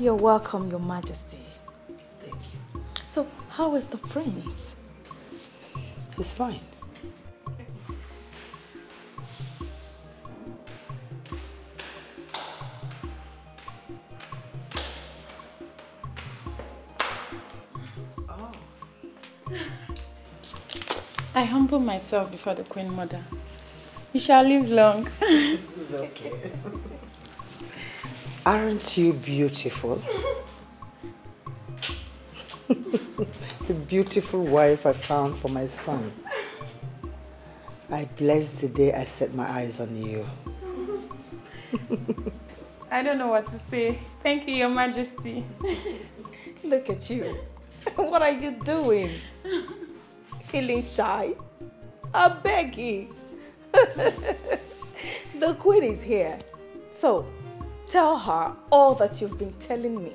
You're welcome, Your Majesty. Thank you. So, how is the prince? He's fine. I humble myself before the Queen Mother. You shall live long. It's okay. Aren't you beautiful? The beautiful wife I found for my son. I bless the day I set my eyes on you. I don't know what to say. Thank you, Your Majesty. Look at you. What are you doing? Feeling shy? I beg you. The Queen is here. So, tell her all that you've been telling me.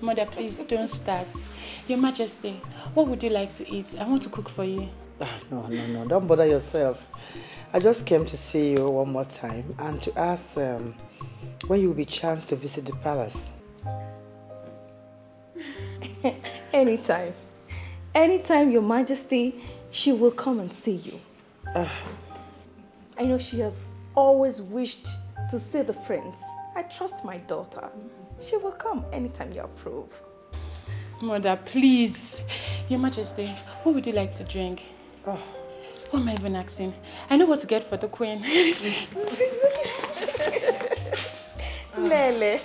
Mother, please don't start. Your Majesty, what would you like to eat? I want to cook for you. No. Don't bother yourself. I just came to see you one more time and to ask when you will be chanced to visit the palace. Anytime. Anytime, Your Majesty, she will come and see you. I know she has always wished to see the prince. I trust my daughter. She will come anytime you approve. Mother, please. Your Majesty, what would you like to drink? What am I even asking? I know what to get for the Queen. Lele,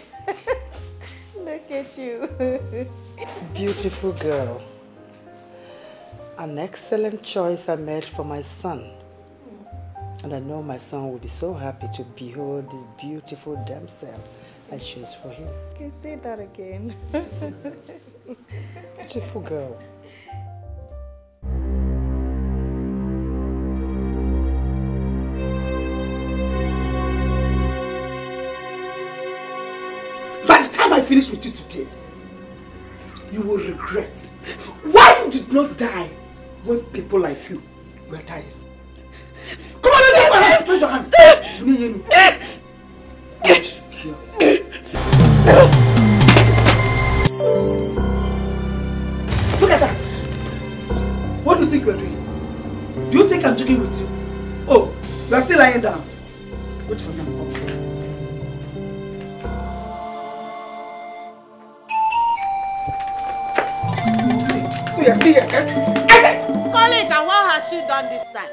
look at you. Beautiful girl. An excellent choice I made for my son. And I know my son will be so happy to behold this beautiful damsel I chose for him. You can say that again. Beautiful girl. By the time I finish with you today, you will regret why you did not die when people like you were dying. Come on, raise your hand. Watch here. Look at that. What do you think you are doing? Do you think I'm joking with you? Oh, you are still lying down. Wait for me. So you are still here, eh? I said! Colleague, and what has she done this time?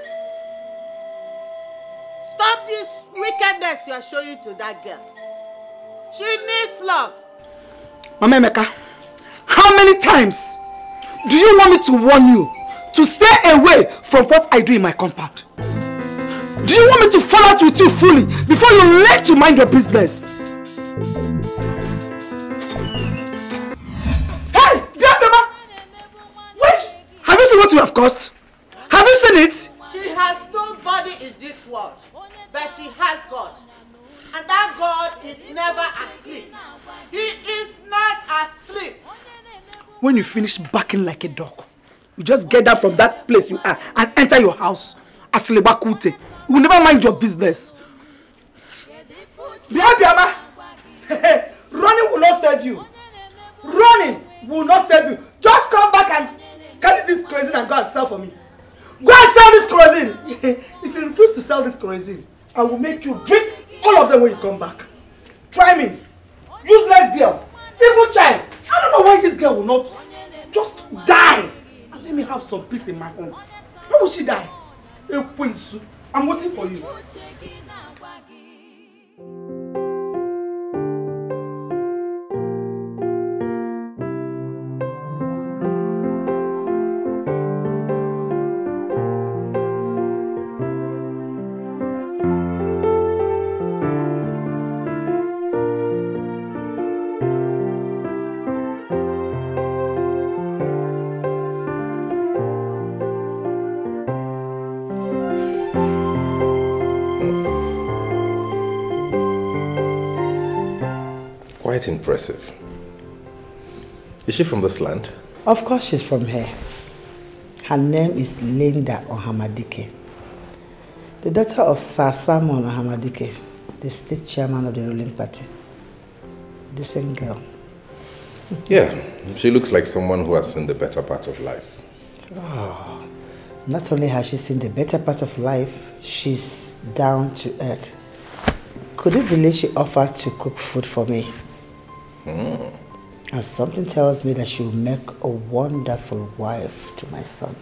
Stop this wickedness you are showing to that girl. She needs love. Mama Emeka, how many times do you want me to warn you to stay away from what I do in my compound? Do you want me to fall out with you fully before you learn to mind your business? Hey, Biabema! Wait! Have you seen what you have caused? Have you seen it? She has nobody in this world, but she has God. And that God is never asleep. He is not asleep. When you finish barking like a dog, you just get down from that place you are and enter your house. Aslebakute. You will never mind your business. Biama, running will not save you. Running will not save you. Just come back and carry this kerosene and go and sell for me. Go and sell this kerosene. If you refuse to sell this kerosene, I will make you drink all of them when you come back. Try me. Useless girl. Evil child. I don't know why this girl will not just die and let me have some peace in my home. Why would she die? I'm waiting for you. Quite impressive. Is she from this land? Of course she's from here. Her name is Linda Ohamadike, the daughter of Sir Simon Ohamadike, the state chairman of the ruling party. decent girl. Yeah, she looks like someone who has seen the better part of life. Oh, not only has she seen the better part of life, she's down to earth. Could you believe she offered to cook food for me? And something tells me that she will make a wonderful wife to my son.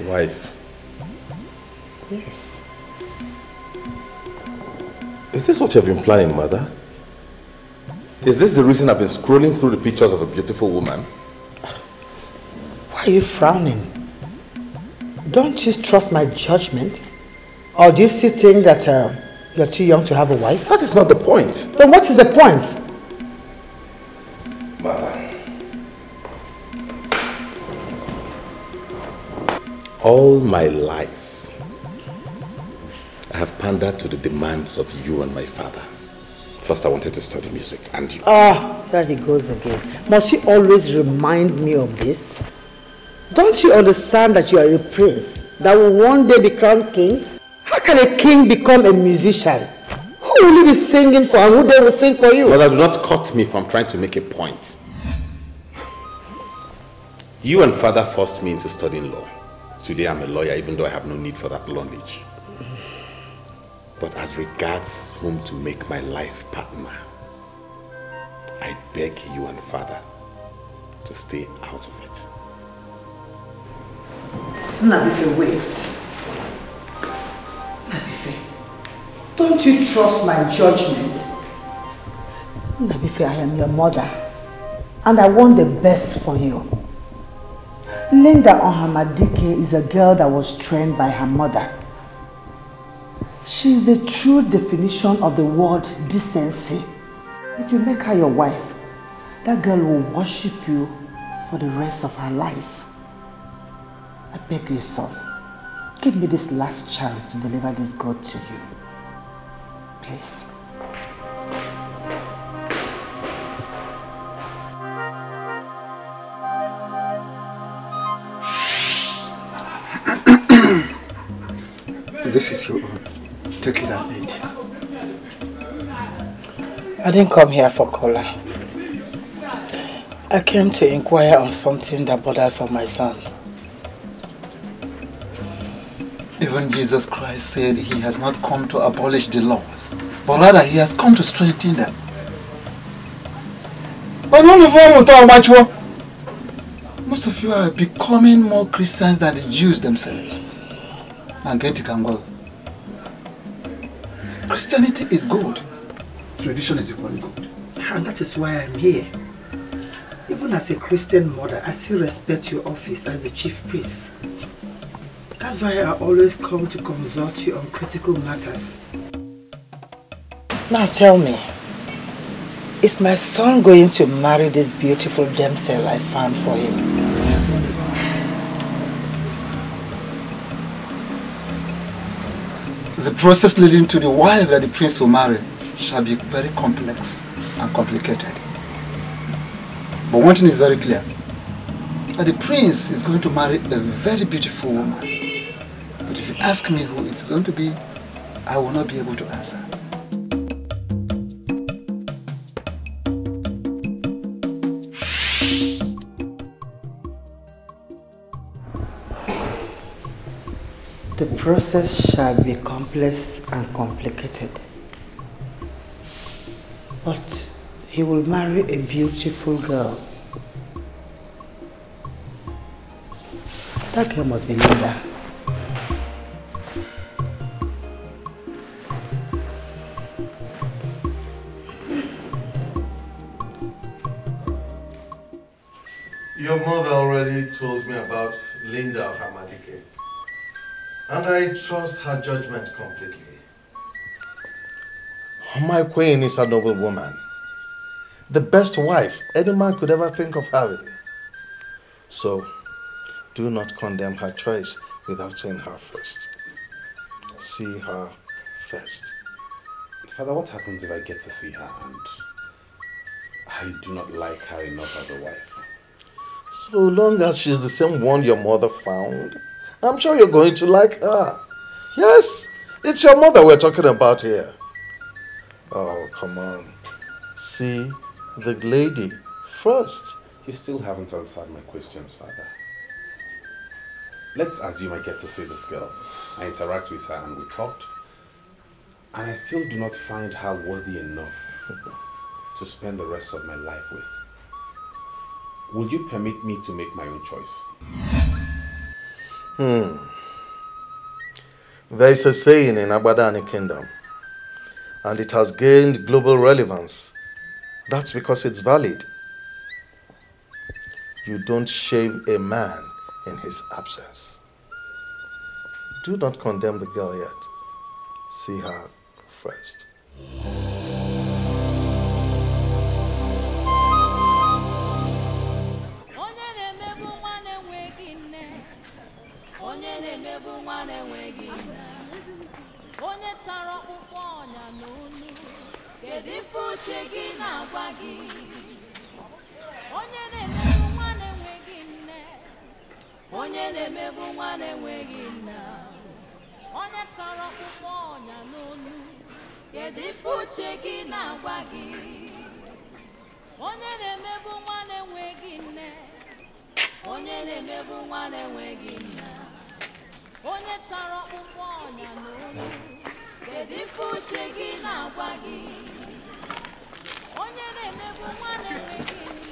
Wife? Yes. Is this what you've been planning, Mother? Is this the reason I've been scrolling through the pictures of a beautiful woman? Why are you frowning? Don't you trust my judgment? Or do you still think that you're too young to have a wife? That is not the point. Then what is the point? Mother. All my life, I have pandered to the demands of you and my father. First, I wanted to study music, and you... Ah, there he goes again. Must you always remind me of this? Don't you understand that you are a prince that will one day be crowned king? How can a king become a musician? Who will you be singing for and who then will sing for you? Mother, do not cut me from trying to make a point. You and father forced me into studying law. Today I'm a lawyer, even though I have no need for that knowledge. But as regards whom to make my life partner, I beg you and father to stay out of it. Nabife, wait. Nabife, don't you trust my judgment? Nabife, I am your mother, and I want the best for you. Linda Ohamadike is a girl that was trained by her mother. She is a true definition of the word decency. If you make her your wife, that girl will worship you for the rest of her life. I beg you, son, give me this last chance to deliver this God to you. Please. This is your own. Take it and eat. I didn't come here for cola. I came to inquire on something that bothers on my son. Even Jesus Christ said he has not come to abolish the laws, but rather he has come to strengthen them. Most of you are becoming more Christians than the Jews themselves. And get it can go. Christianity is good. Tradition is equally good. And that is why I'm here. Even as a Christian mother, I still respect your office as the chief priest. That's why I always come to consult you on critical matters. Now tell me, is my son going to marry this beautiful damsel I found for him? The process leading to the wife that the prince will marry shall be very complex and complicated. But one thing is very clear, that the prince is going to marry a very beautiful woman. But if you ask me who it's going to be, I will not be able to answer. The process shall be complex and complicated. But he will marry a beautiful girl. That girl must be Linda. Your mother already told me about Linda Ohamadike, and I trust her judgment completely. My queen is a noble woman, the best wife any man could ever think of having. So, do not condemn her choice without seeing her first. See her first. Father, what happens if I get to see her and I do not like her enough as a wife? So long as she's the same one your mother found, I'm sure you're going to like her. Yes, it's your mother we're talking about here. Oh, come on. See the lady first. You still haven't answered my questions, Father. Let's assume I get to see this girl. I interact with her and we talked. And I still do not find her worthy enough to spend the rest of my life with. Would you permit me to make my own choice? There is a saying in Abadani Kingdom, and it has gained global relevance. That's because it's valid. You don't shave a man in his absence. Do not condemn the girl yet. See her first.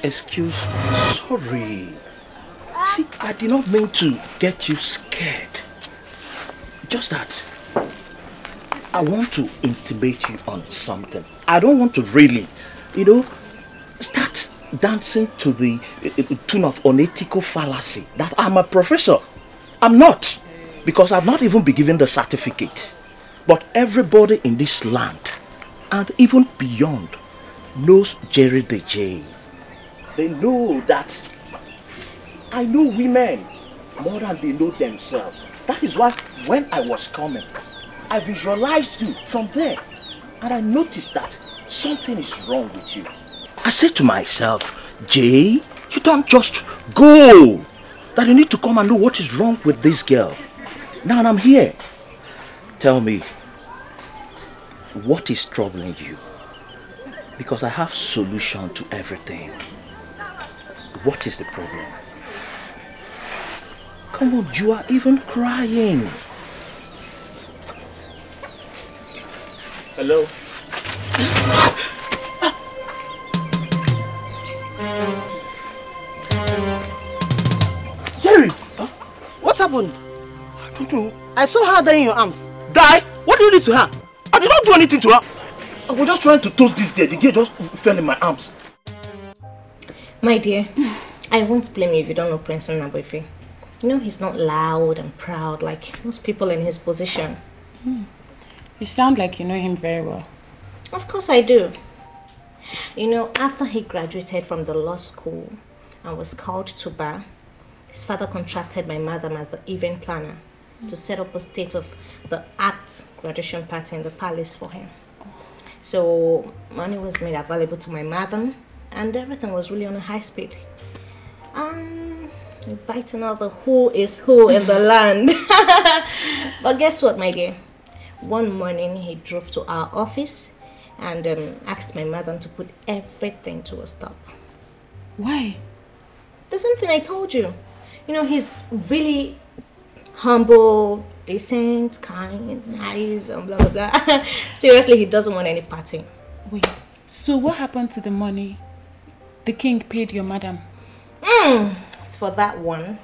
Excuse me, sorry. See, I did not mean to get you scared. Just that I want to intimate you on something. I don't want to really, start dancing to the tune of unethical fallacy that I'm a professor. I'm not, because I've not even been given the certificate. But everybody in this land, and even beyond, knows Jerry the J. They know that I know women more than they know themselves. That is why when I was coming, I visualized you from there. And I noticed that something is wrong with you. I said to myself, Jay, you don't just go. That you need to come and know what is wrong with this girl. Now I'm here. Tell me, what is troubling you? Because I have solution to everything. What is the problem? Come on, you are even crying. Hello? Jerry! What happened? I don't know. I saw her dying in your arms. Die? What did you do to her? I did not do anything to her. I was just trying to toast this girl. The girl just fell in my arms. My dear, I won't blame you if you don't know Prince Nnabuife. You know, he's not loud and proud like most people in his position. You sound like you know him very well. Of course I do. You know, after he graduated from the law school and was called to bar, his father contracted my madam as the event planner to set up a state-of-the-art graduation party in the palace for him. So money was made available to my madam and everything was really on a high speed. Inviting all the who is who in the land. But guess what, my dear? One morning he drove to our office and asked my madam to put everything to a stop. Why? The same thing I told you. You know, he's really humble, decent, kind, nice, and blah, blah, blah. Seriously, he doesn't want any party. Wait, so what happened to the money the king paid your madam? As for that one,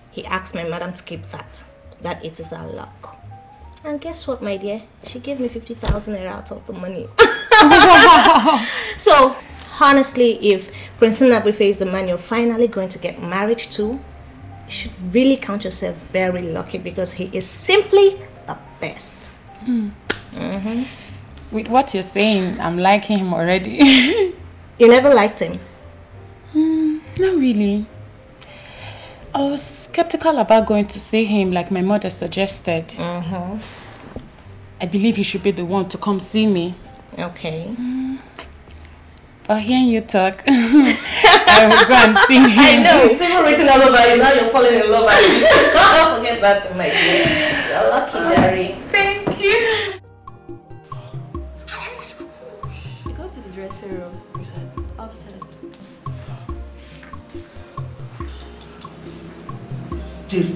he asked my madam to keep that. That it is our luck. And guess what, my dear? She gave me 50,000 naira out of the money. So, honestly, if Prince Nnabuife is the man you're finally going to get married to, you should really count yourself very lucky because he is simply the best. With what you're saying, I'm liking him already. You never liked him? Not really. I was skeptical about going to see him like my mother suggested. I believe he should be the one to come see me. Okay. But hearing you talk, I will go and see him. I know, it's even written all over you. Now you're falling in love. Don't forget that, my dear. You're lucky, Jerry. Thank you. upstairs. Jerry,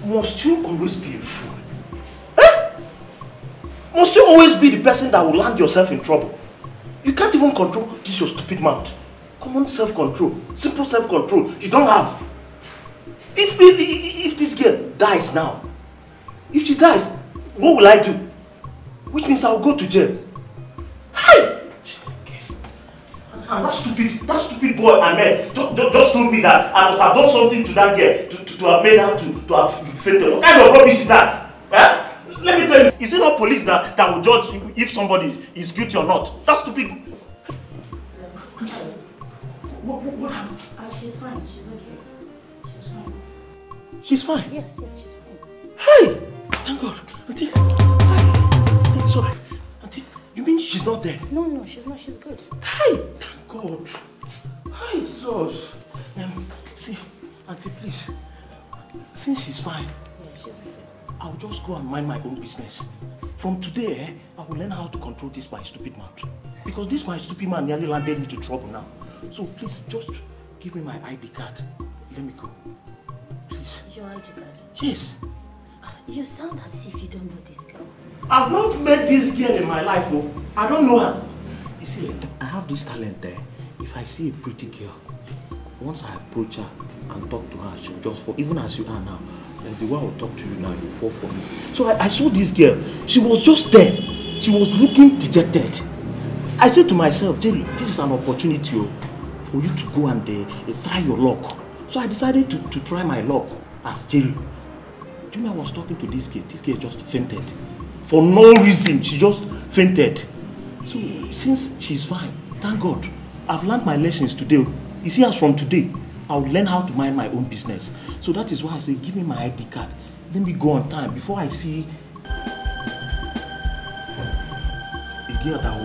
must you always be a fool? Eh? Must you always be the person that will land yourself in trouble? You can't even control this your stupid mouth. Common self-control, simple self-control, you don't have. If this girl dies now, if she dies, what will I do? Which means I will go to jail. Hi! And that stupid boy I met just told me that I must have done something to that girl to have made her to have fainted. What kind of rubbish is that? Eh? Let me tell you, is it not police that will judge if somebody is guilty or not? That's stupid. What happened? She's fine. She's okay. She's fine. She's fine? Yes, she's fine. Hey! Thank God. Auntie. Hi. Sorry. Auntie, you mean she's not dead? No, she's not. She's good. Hi! Thank God. Hi, Jesus. See, Auntie, please. Since she's fine, she's okay. I'll just go and mind my own business. From today, I will learn how to control this my stupid mouth. Because this my stupid man nearly landed me to trouble now. So please, just give me my ID card. Let me go. Please. Your ID card? Yes. You sound as if you don't know this girl. I've not met this girl in my life, oh. I don't know her. You see, I have this talent there. If I see a pretty girl, once I approach her and talk to her, she'll just fall. Even as you are now, there's a way I'll talk to you now, you'll fall for me. So I saw this girl. She was just there. She was looking dejected. I said to myself, Jerry, this is an opportunity for you to go and try your luck. So I decided to try my luck as Jerry. Do you know I was talking to this girl? This girl just fainted. For no reason, she just fainted. So since she's fine, thank God, I've learned my lessons today. You see, as from today, I'll learn how to mind my own business. So that is why I say, give me my ID card. Let me go on time before I see a girl that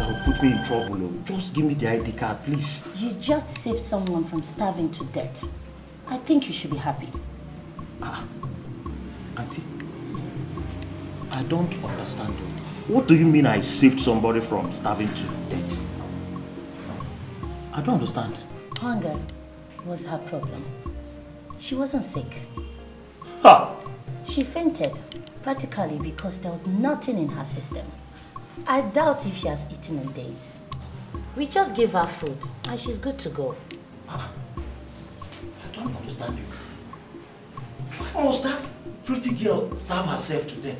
will put me in trouble. Just give me the ID card, please. You just saved someone from starving to death. I think you should be happy. Auntie, yes. I don't understand you. What do you mean I saved somebody from starving to death? I don't understand. Hunger was her problem. She wasn't sick. Ha! She fainted, practically because there was nothing in her system. I doubt if she has eaten in days. We just gave her food and she's good to go. I don't understand you. Why was that pretty girl starve herself to death?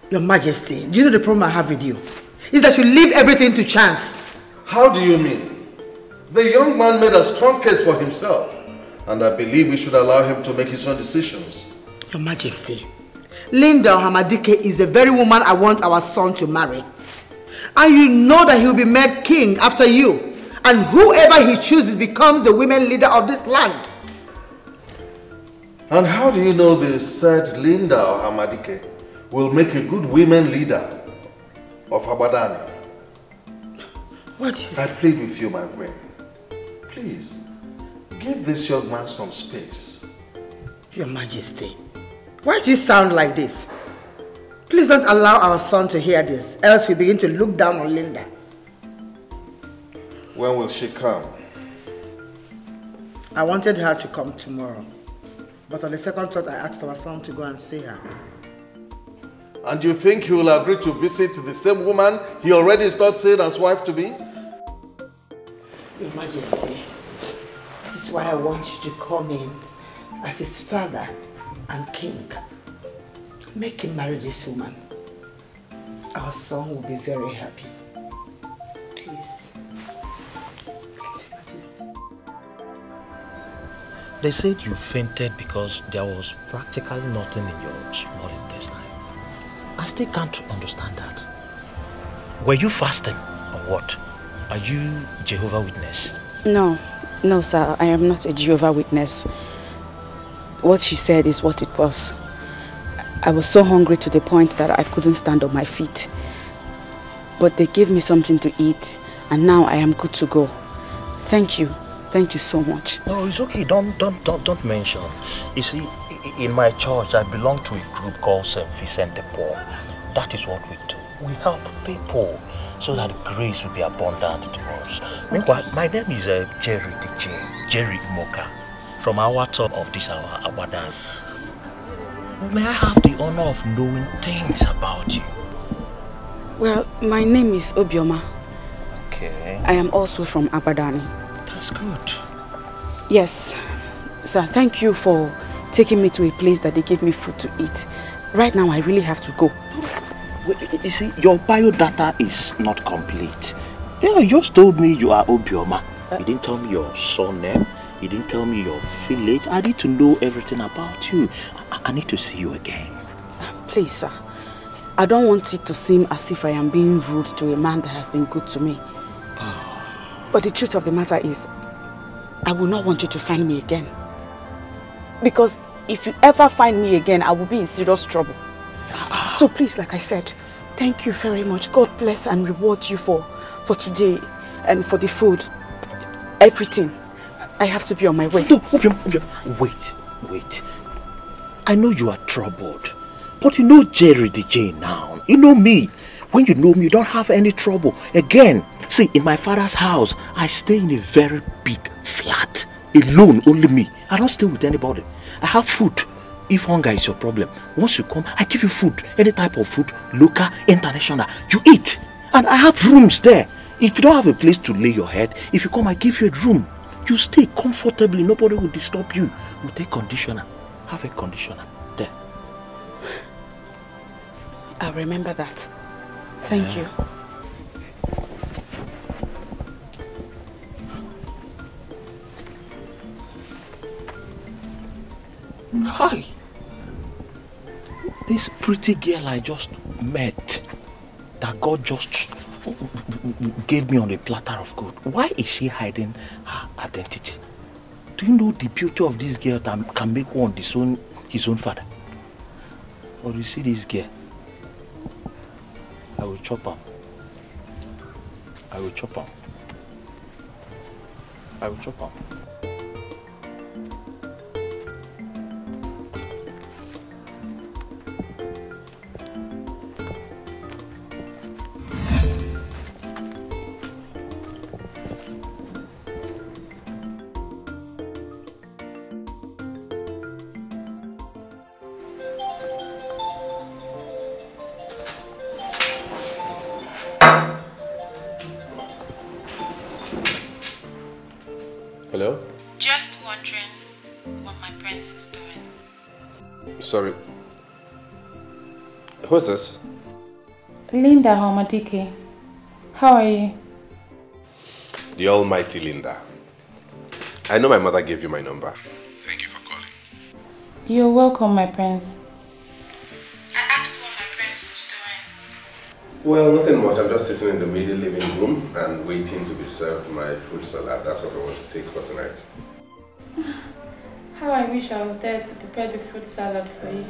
Your Majesty, do you know the problem I have with you? Is that you leave everything to chance. How do you mean? The young man made a strong case for himself, and I believe we should allow him to make his own decisions. Your Majesty, Linda Hamadike is the very woman I want our son to marry. And you know that he will be made king after you. And whoever he chooses becomes the women leader of this land. And how do you know the said Linda Hamadike will make a good women leader of Abadani? What do you say? I plead with you, my queen. Please, give this young man some space. Your Majesty, why do you sound like this? Please don't allow our son to hear this, else we begin to look down on Linda. When will she come? I wanted her to come tomorrow. But on the second thought, I asked our son to go and see her. And you think he will agree to visit the same woman he already started saying as wife to be? Your Majesty, that is why I want you to come in as his father and king. Make him marry this woman. Our son will be very happy. Please. Please, Your Majesty. They said you fainted because there was practically nothing in your small intestine. I still can't understand that. Were you fasting or what? Are you Jehovah's Witness? No, sir. I am not a Jehovah's Witness. What she said is what it was. I was so hungry to the point that I couldn't stand on my feet. But they gave me something to eat, and now I am good to go. Thank you. Thank you so much. No, it's okay. Don't mention. You see, in my church, I belong to a group called St. Vincent de Paul. That is what we do. We help people. so that grace will be abundant to us. Meanwhile, my name is Jerry DJ, Jerry Moka, from our top of this our Abadan. May I have the honor of knowing things about you? Well, my name is Obioma. Okay. I am also from Abadani. That's good. Yes. Sir, thank you for taking me to a place that they give me food to eat. Right now, I really have to go. You see, your biodata is not complete. Yeah, you just told me you are Obioma. You didn't tell me your surname. You didn't tell me your village. I need to know everything about you. I need to see you again. Please, sir. I don't want it to seem as if I am being rude to a man that has been good to me. Oh. But the truth of the matter is, I will not want you to find me again. Because if you ever find me again, I will be in serious trouble. So please, like I said, thank you very much. God bless and reward you for today and for the food. Everything. I have to be on my way. No, wait. I know you are troubled. But you know Jerry DJ now. You know me. When you know me, you don't have any trouble. Again, see, in my father's house, I stay in a very big flat. Alone, only me. I don't stay with anybody. I have food. If hunger is your problem, once you come, I give you food. Any type of food, local, international. You eat. And I have rooms there. If you don't have a place to lay your head, if you come, I give you a room. You stay comfortably. Nobody will disturb you. We'll take conditioner. Have a conditioner there. I'll remember that. Thank you. Hi. This pretty girl I just met, that God just gave me on a platter of gold. Why is she hiding her identity? Do you know the beauty of this girl that can make one disown his own father? Or you see this girl? I will chop her. I will chop her. I will chop her. Hello? Just wondering what my prince is doing. Sorry. Who's this? Linda Homadike. How are you? The almighty Linda. I know my mother gave you my number. Thank you for calling. You're welcome, my prince. I asked what my prince was doing. Well, nothing much. I'm just sitting in the middle living room and waiting to be served my fruit salad. That's what I want to take for tonight. How I wish I was there to prepare the fruit salad for you.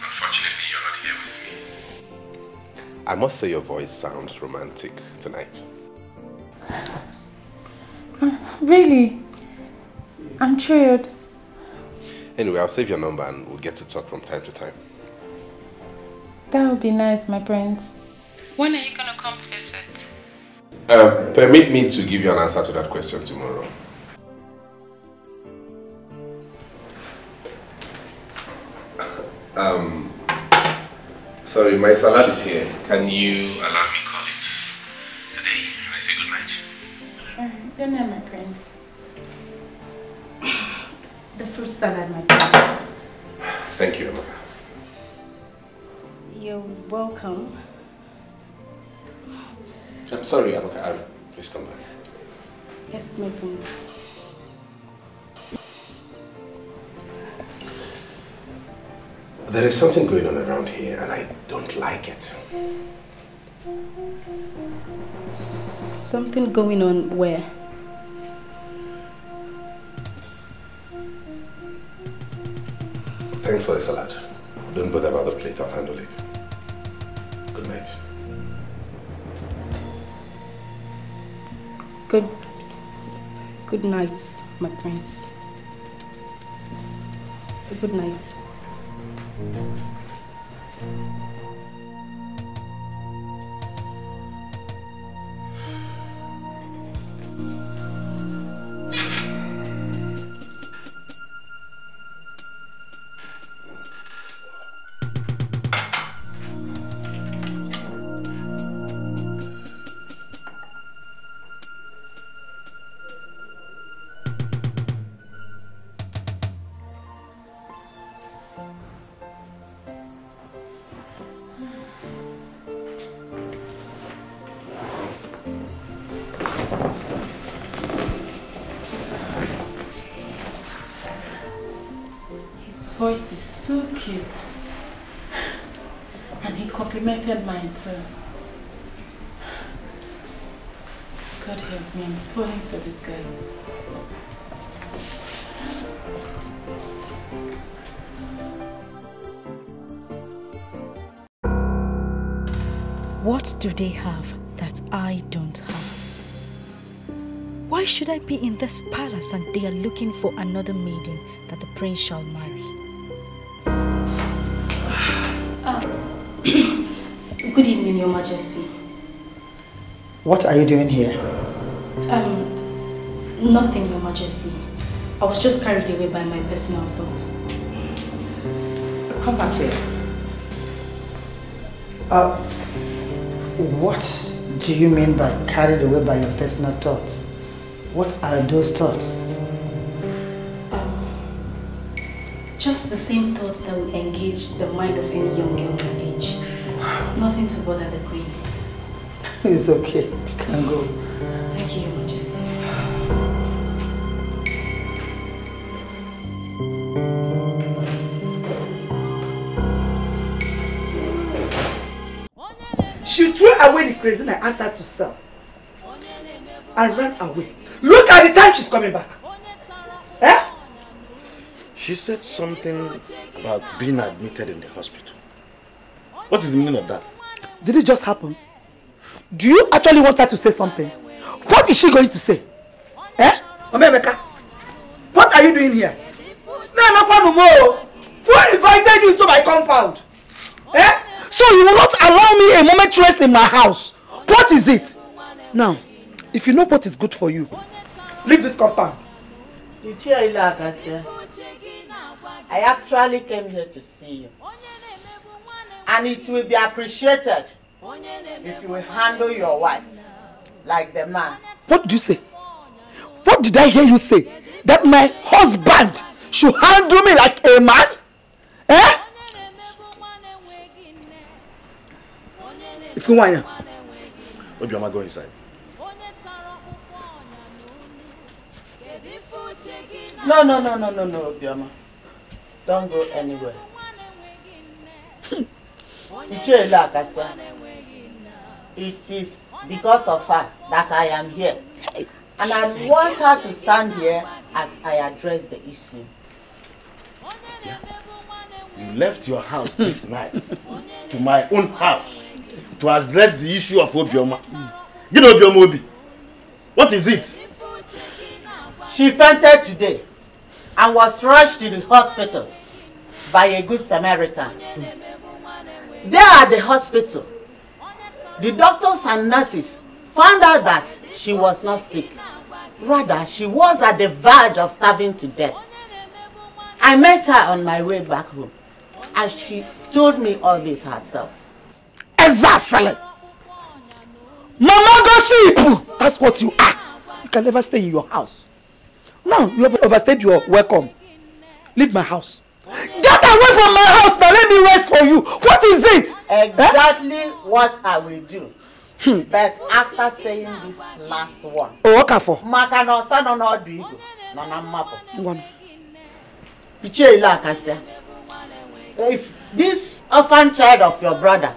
Unfortunately, you're not here with me. I must say your voice sounds romantic tonight. Really? I'm thrilled. Anyway, I'll save your number and we'll get to talk from time to time. That would be nice, my prince. When are you gonna come visit? Permit me to give you an answer to that question tomorrow. Sorry, my salad is here. Can you allow me call it a day? Can I say good night? Your name, my prince. The fruit salad, my prince. Thank you, Amaka. You're welcome. I'm sorry, Amaka. Please come back. Yes, my prince. There is something going on around here and I don't like it. Something going on where? Thanks for the salad. Don't bother about the plate, I'll handle it. Good night. Good night, my prince. Good night. voice is so cute. And he complimented mine too. God help me, I'm falling for this guy. What do they have that I don't have? Why should I be in this palace and they are looking for another maiden that the prince shall marry? Good evening, Your Majesty. What are you doing here? Nothing, Your Majesty. I was just carried away by my personal thought. Come back here. What do you mean by carried away by your personal thoughts? What are those thoughts? Just the same thoughts that would engage the mind of any young girl her age. Nothing to bother the queen. It's okay. You can go. Thank you, Your Majesty. She threw away the crazy and I asked her to sell. And ran away. Look at the time she's coming back. Eh? She said something about being admitted in the hospital. What is the meaning of that? Did it just happen? Do you actually want her to say something? What is she going to say? Eh? Omemeka, what are you doing here? Who invited you to my compound? Eh? So you will not allow me a moment's rest in my house. What is it? Now, if you know what is good for you, leave this compound. I actually came here to see you. And it will be appreciated if you will handle your wife like the man. What did you say? What did I hear you say? That my husband should handle me like a man? Eh? If you want, Obioma, go inside. No, Obioma. Don't go anywhere. It is because of her that I am here. And I want her to stand here as I address the issue. Yeah. You left your house this night to my own house to address the issue of Obioma. You know Obioma Obi. What is it? She fainted today and was rushed to the hospital by a good Samaritan. There at the hospital, the doctors and nurses found out that she was not sick. Rather, she was at the verge of starving to death. I met her on my way back home, and she told me all this herself. Exactly. Mama gossip. That's what you are. You can never stay in your house. Now you have overstayed your welcome. Leave my house. Get away from my house now. Let me rest for you. What is it? Exactly what I will do. But after saying this last one. Oh, okay for. If this orphan child of your brother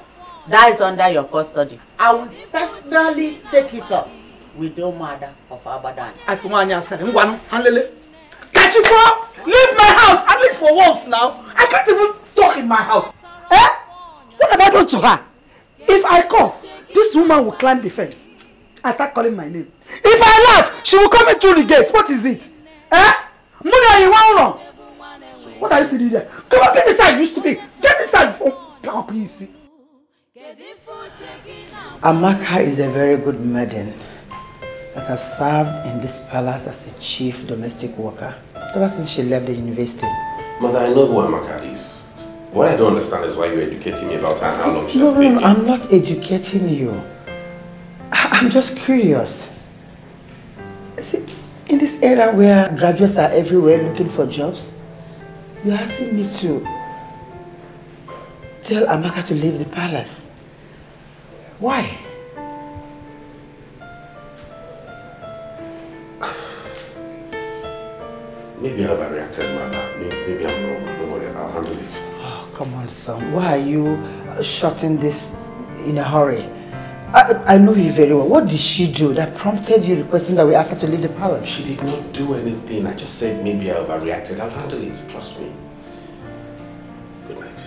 dies under your custody, I will personally take it up with the mother of Abadan. Aswanya said, catch you for? Leave my house, at least for once now. I can't even talk in my house. Eh? What have I done to her? If I cough, this woman will climb the fence and start calling my name. If I laugh, she will come in through the gate. What is it? Eh? Muda, you want to? What are you still doing there? Come on, get inside, you stupid. Get inside from please. Amaka is a very good maiden that has served in this palace as a chief domestic worker ever since she left the university. Mother, I know who Amaka is. What I don't understand is why you're educating me about her and how long she has stayed. No, I'm not educating you. I'm just curious. See, in this era where graduates are everywhere looking for jobs, you're asking me to tell Amaka to leave the palace. Why? Maybe I overreacted, mother. Maybe I'm wrong. Don't worry, I'll handle it. Oh, come on, son. Why are you shutting this in a hurry? I know you very well. What did she do that prompted you requesting that we ask her to leave the palace? She did not do anything. I just said maybe I overreacted. I'll handle it. Trust me. Good night.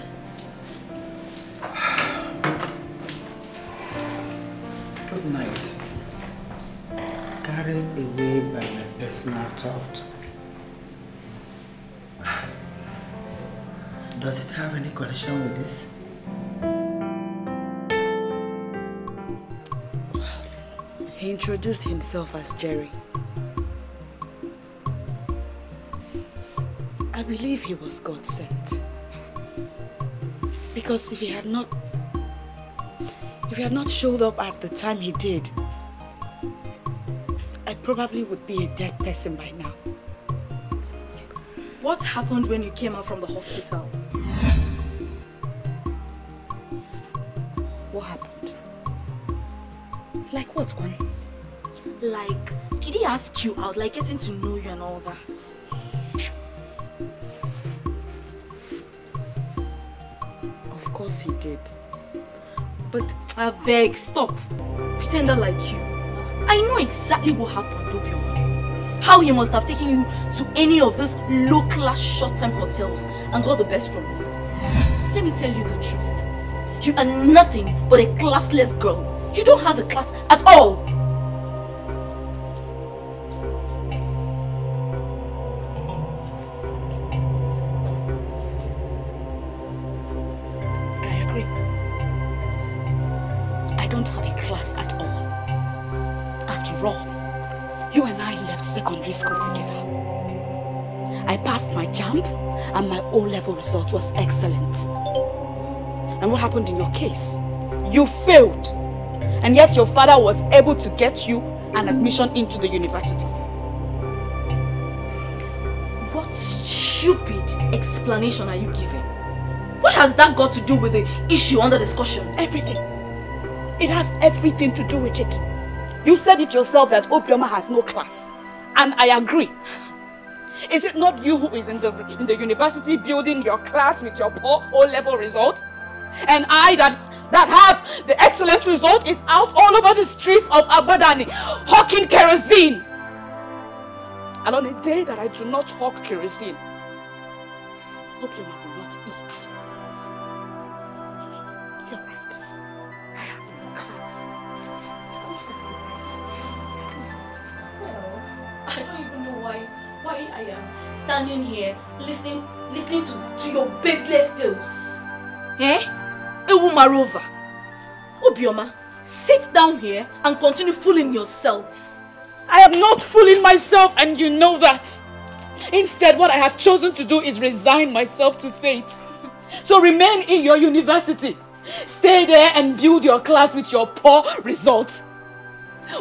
Good night. Carried away by my personal thought. Does it have any connection with this? He introduced himself as Jerry. I believe he was God sent. Because if he had not showed up at the time he did, I probably would be a dead person by now. What happened when you came out from the hospital? What happened? Like what, Gwen? Like, did he ask you out, like getting to know you and all that? Of course he did. But I beg, stop. Pretender like you. I know exactly what happened, Obioma. How he must have taken you to any of those low-class short-term hotels and got the best from you. Let me tell you the truth. You are nothing but a classless girl. You don't have a class at all. Secondary school together. I passed my JAMB and my O-level result was excellent. And what happened in your case? You failed. And yet your father was able to get you an admission into the university. What stupid explanation are you giving? What has that got to do with the issue under discussion? Everything. It has everything to do with it. You said it yourself that Obioma has no class. And I agree. Is it not you who is in the university building your class with your poor O-level result? And I that have the excellent result is out all over the streets of Abadani hawking kerosene. And on a day that I do not hawk kerosene, Obioma will not eat. You're right. I have no class. I don't even know why I am standing here listening to your baseless tales. Eh? Ewumarova. Obioma, sit down here and continue fooling yourself. I am not fooling myself and you know that. Instead, what I have chosen to do is resign myself to fate. So remain in your university. Stay there and build your class with your poor results.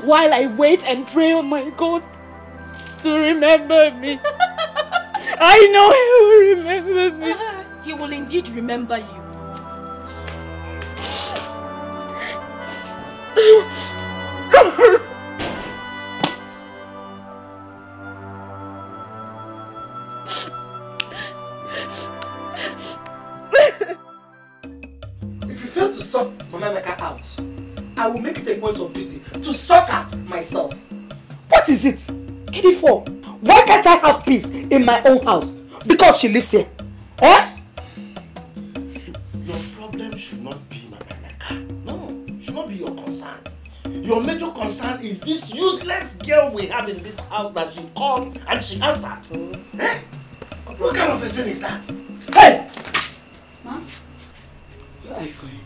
While I wait and pray on my God to remember me. I know he will remember me. He will indeed remember you. If you fail to sort Mamemeka out, I will make it a point of duty to sort her myself. What is it? For? Why can't I have peace in my own house? Because she lives here. Eh? Your problem should not be Mamemeka. No, should not be your concern. Your major concern is this useless girl we have in this house that she called and she answered. Eh? What kind of a thing is that? Hey! Huh? Where are you going?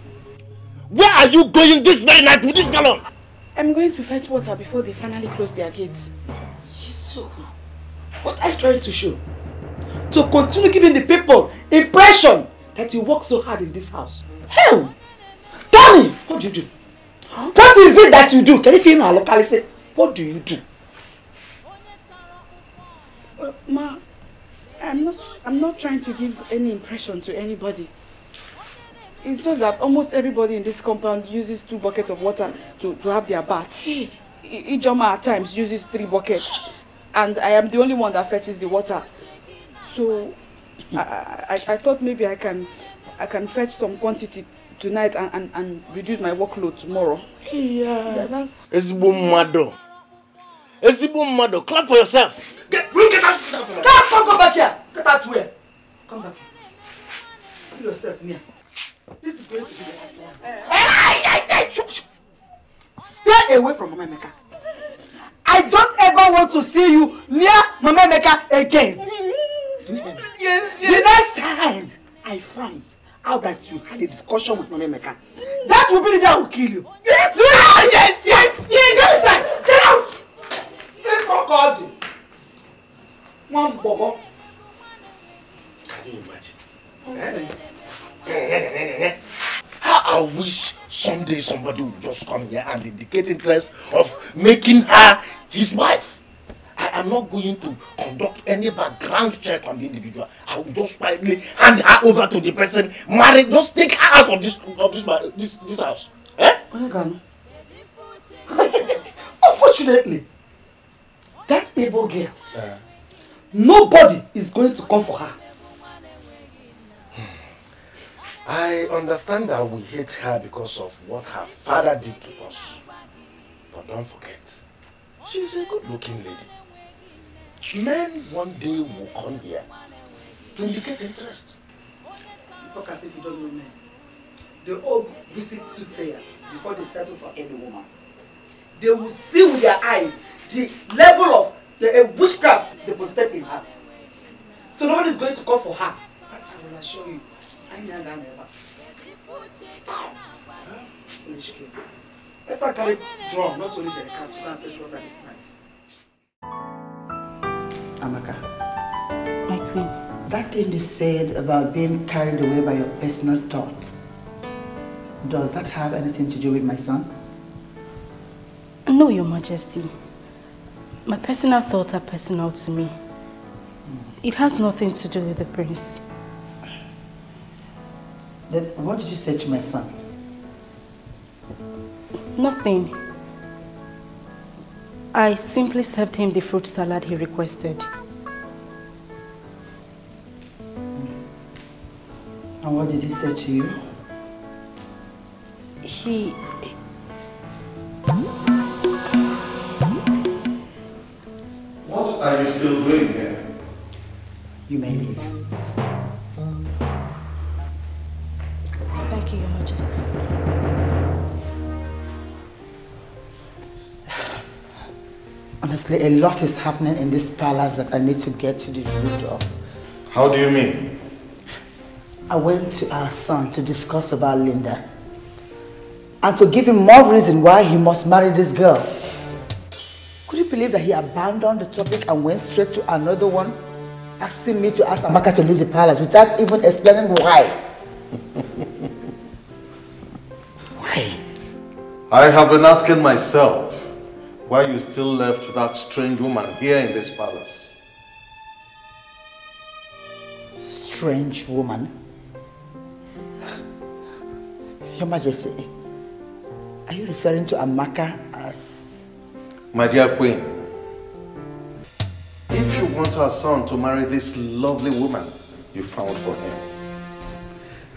Where are you going this very night with this gallon? I'm going to fetch water before they finally close their gates. So, what are you trying to show? To continue giving the people impression that you work so hard in this house. Hell! Tell me, what do you do? Huh? What is it that you do? Can you feel our locality? What do you do? Ma, I'm not trying to give any impression to anybody. It's just that almost everybody in this compound uses 2 buckets of water to have their baths. Ijoma at times uses 3 buckets. and I am the only one that fetches the water. So I thought maybe I can fetch some quantity tonight and reduce my workload tomorrow. Yeah, that's... Esibu Mado, clap for yourself. Get out! Come back here! Get out where? Come back here. Put yourself near. This is going to be the last one. Stay away from Mama Emeka. I don't ever want to see you near Mama Emeka again. Yes. The next time I find out that you had a discussion with Mama Emeka, that will be the day I will kill you. Yes. Get out! If for God, one bobo. Can you imagine? Nonsense. How I wish someday somebody would just come here and indicate interest of making her his wife. I am not going to conduct any background check on the individual. I will just quietly hand her over to the person married. Just take her out of this house. Eh? Unfortunately, that evil girl, nobody is going to come for her. I understand that we hate her because of what her father did to us. But don't forget, she's a good-looking lady. Men one day will come here to indicate interest. You talk as if you don't know men. They all visit soothsayers before they settle for any woman. They will see with their eyes the level of the witchcraft deposited in her. So nobody is going to come for her. But I will assure you, I never never. Foolish kid. Better carry drum, not only the cat, to go and fetch water this night. Amaka. My queen. That thing you said about being carried away by your personal thought, does that have anything to do with my son? No, Your Majesty. My personal thoughts are personal to me. It has nothing to do with the prince. Then what did you say to my son? Nothing. I simply served him the fruit salad he requested. And what did he say to you? What are you still doing here? You may leave. Thank you, Your Majesty. Honestly, a lot is happening in this palace that I need to get to the root of. How do you mean? I went to our son to discuss about Linda and to give him more reason why he must marry this girl. Could you believe that he abandoned the topic and went straight to another one, asking me to ask Amaka to leave the palace without even explaining why? Why? I have been asking myself why you still left that strange woman here in this palace. Strange woman? Your Majesty, are you referring to Amaka as... My dear Queen, if you want our son to marry this lovely woman you found for him,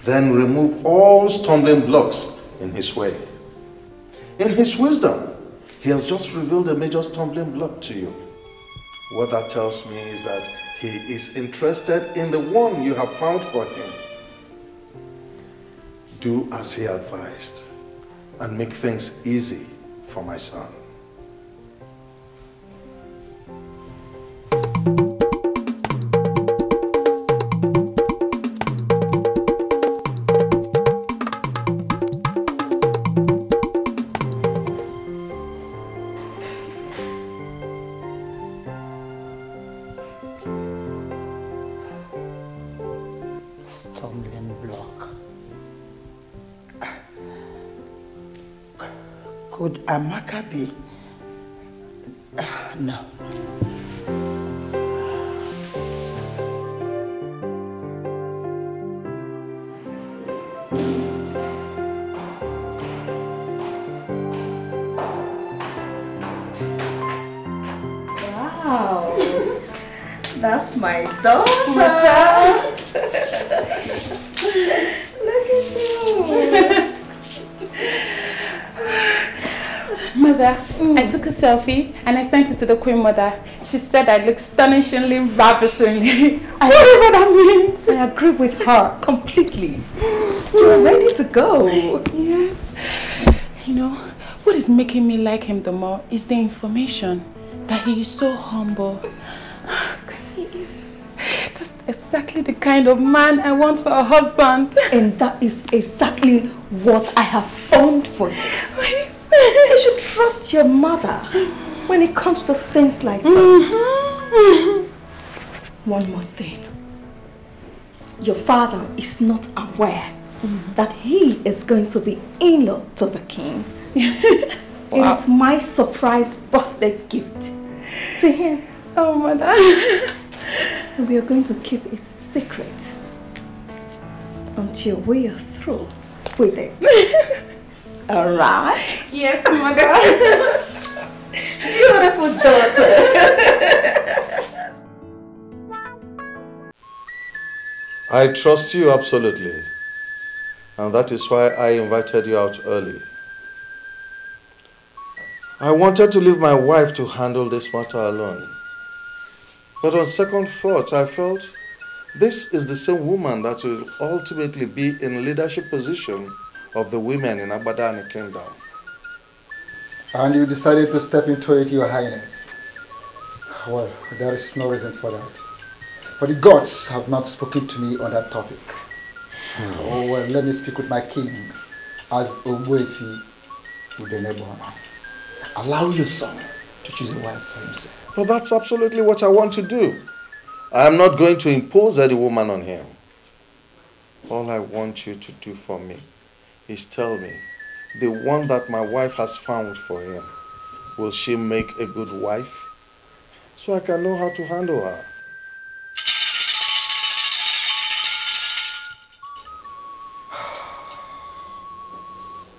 then remove all stumbling blocks in his way. In his wisdom, he has just revealed a major stumbling block to you. What that tells me is that he is interested in the one you have found for him. Do as he advised and make things easy for my son. Stumbling block. Could Amaka be... no. Wow. That's my daughter. Look at you. Mother, I took a selfie and I sent it to the Queen Mother. She said I look astonishingly, ravishingly. Whatever that means. I agree with her completely. You're ready to go. Yes. You know, what is making me like him the more is the information that he is so humble. That's exactly the kind of man I want for a husband. And that is exactly what I have found for you. You should trust your mother when it comes to things like this. One more thing. Your father is not aware that he is going to be in-law to the king. It is my surprise birthday gift to him. Oh, Mother. And we are going to keep it secret until we are through with it. Alright? Yes, Mother. Beautiful daughter. I trust you absolutely. And that is why I invited you out early. I wanted to leave my wife to handle this matter alone. But on second thought, I felt this is the same woman that will ultimately be in leadership position of the women in Abadani Kingdom. And you decided to step into it, Your Highness. Well, there is no reason for that. For the gods have not spoken to me on that topic. Oh, well, let me speak with my king as Obuefi with the neighbor. Allow your son to choose a wife for himself. But that's absolutely what I want to do. I am not going to impose any woman on him. All I want you to do for me is tell me, the one that my wife has found for him, will she make a good wife? So I can know how to handle her.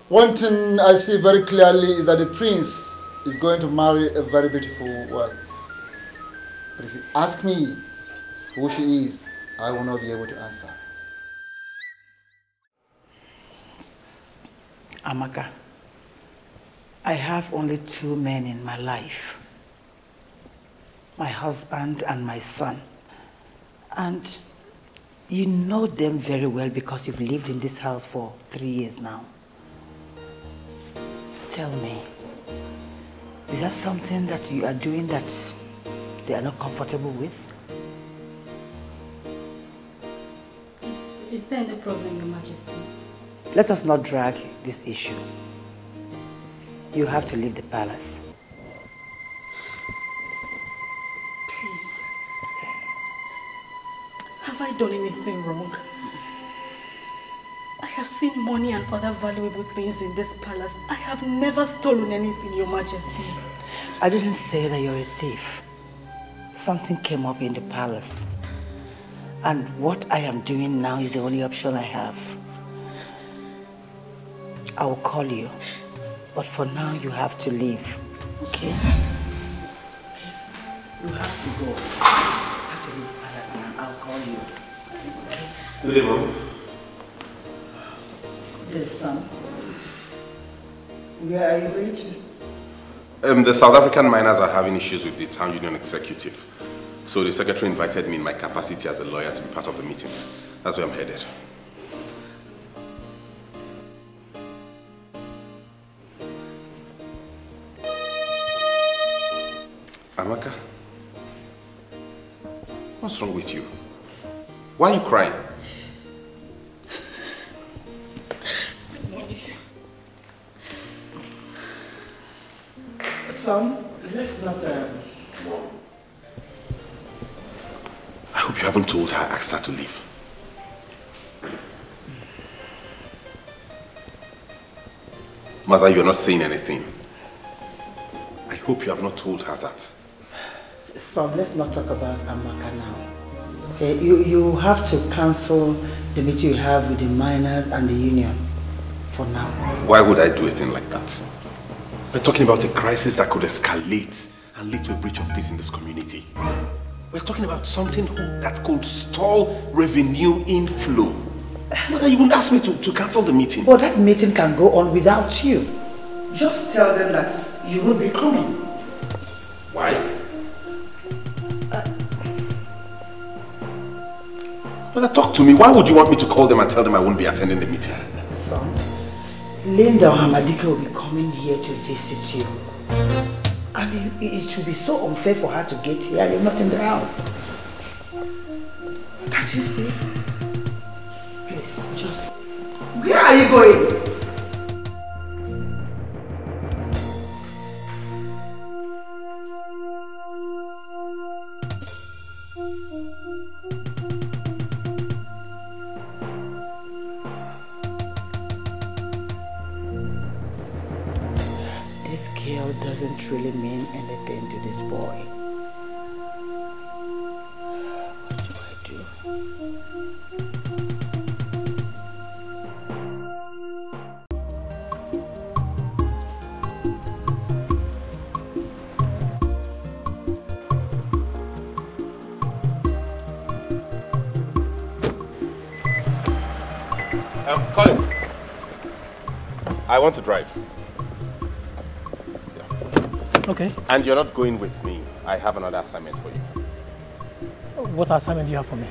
One thing I see very clearly is that the prince is going to marry a very beautiful wife. But if you ask me who she is, I will not be able to answer. Amaka, I have only 2 men in my life. My husband and my son. And you know them very well because you've lived in this house for 3 years now. Tell me, is that something that you are doing that they are not comfortable with? Is there any problem, Your Majesty? Let us not drag this issue. You have to leave the palace. Please. Have I done anything wrong? I have seen money and other valuable things in this palace. I have never stolen anything, Your Majesty. I didn't say that you're a thief. Something came up in the palace. And what I am doing now is the only option I have. I will call you. But for now, you have to leave. Okay? You have to go. You have to leave the palace now. I'll call you. Okay? Good evening. Yes, son. Where are you going to? The South African miners are having issues with the town union executive. So the secretary invited me in my capacity as a lawyer to be part of the meeting. That's where I'm headed. Amaka, what's wrong with you? Why are you crying? Son, let's not... I hope you haven't told her I asked her to leave. Mother, you're not saying anything. I hope you have not told her that. Son, let's not talk about Amaka now. Okay, you have to cancel the meeting you have with the miners and the union for now. Why would I do a thing like that? We're talking about a crisis that could escalate and lead to a breach of peace in this community. We're talking about something that could stall revenue inflow. Mother, you wouldn't ask me to cancel the meeting. But that meeting can go on without you. Just tell them that you won't be coming. Why? Mother, talk to me. Why would you want me to call them and tell them I won't be attending the meeting? Son, Linda or Hamadika will be coming here to visit you. I mean, it would be so unfair for her to get here and you're not in the house. Can't you see? Please, just... Where are you going? This girl doesn't really mean anything to this boy. What do I do? Collins, I want to drive. Okay. And you're not going with me. I have another assignment for you. What assignment do you have for me?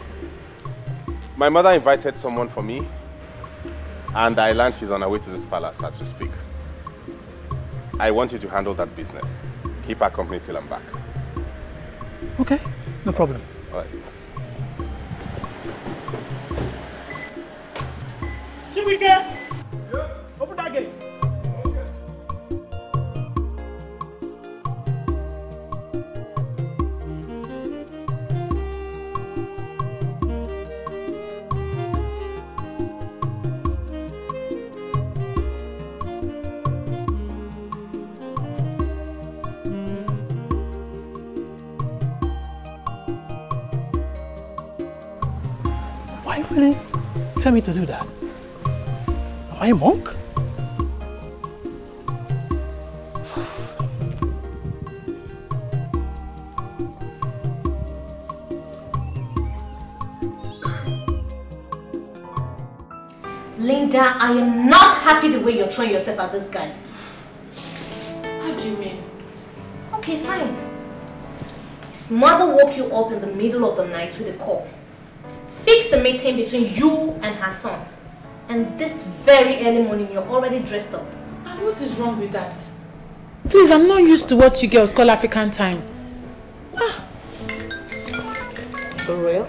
My mother invited someone for me, and I learned she's on her way to this palace as we speak. I want you to handle that business. Keep her company till I'm back. Okay, no problem. All right. Chiwike! Yeah. Open that gate. Why really tell me to do that? Am I a monk? Linda, I am not happy the way you're throwing yourself at this guy. How do you mean? Okay, fine. His mother woke you up in the middle of the night with a call. Fix the meeting between you and her son. And this very early morning, you're already dressed up. And what is wrong with that? Please, I'm not used to what you girls call African time. For real?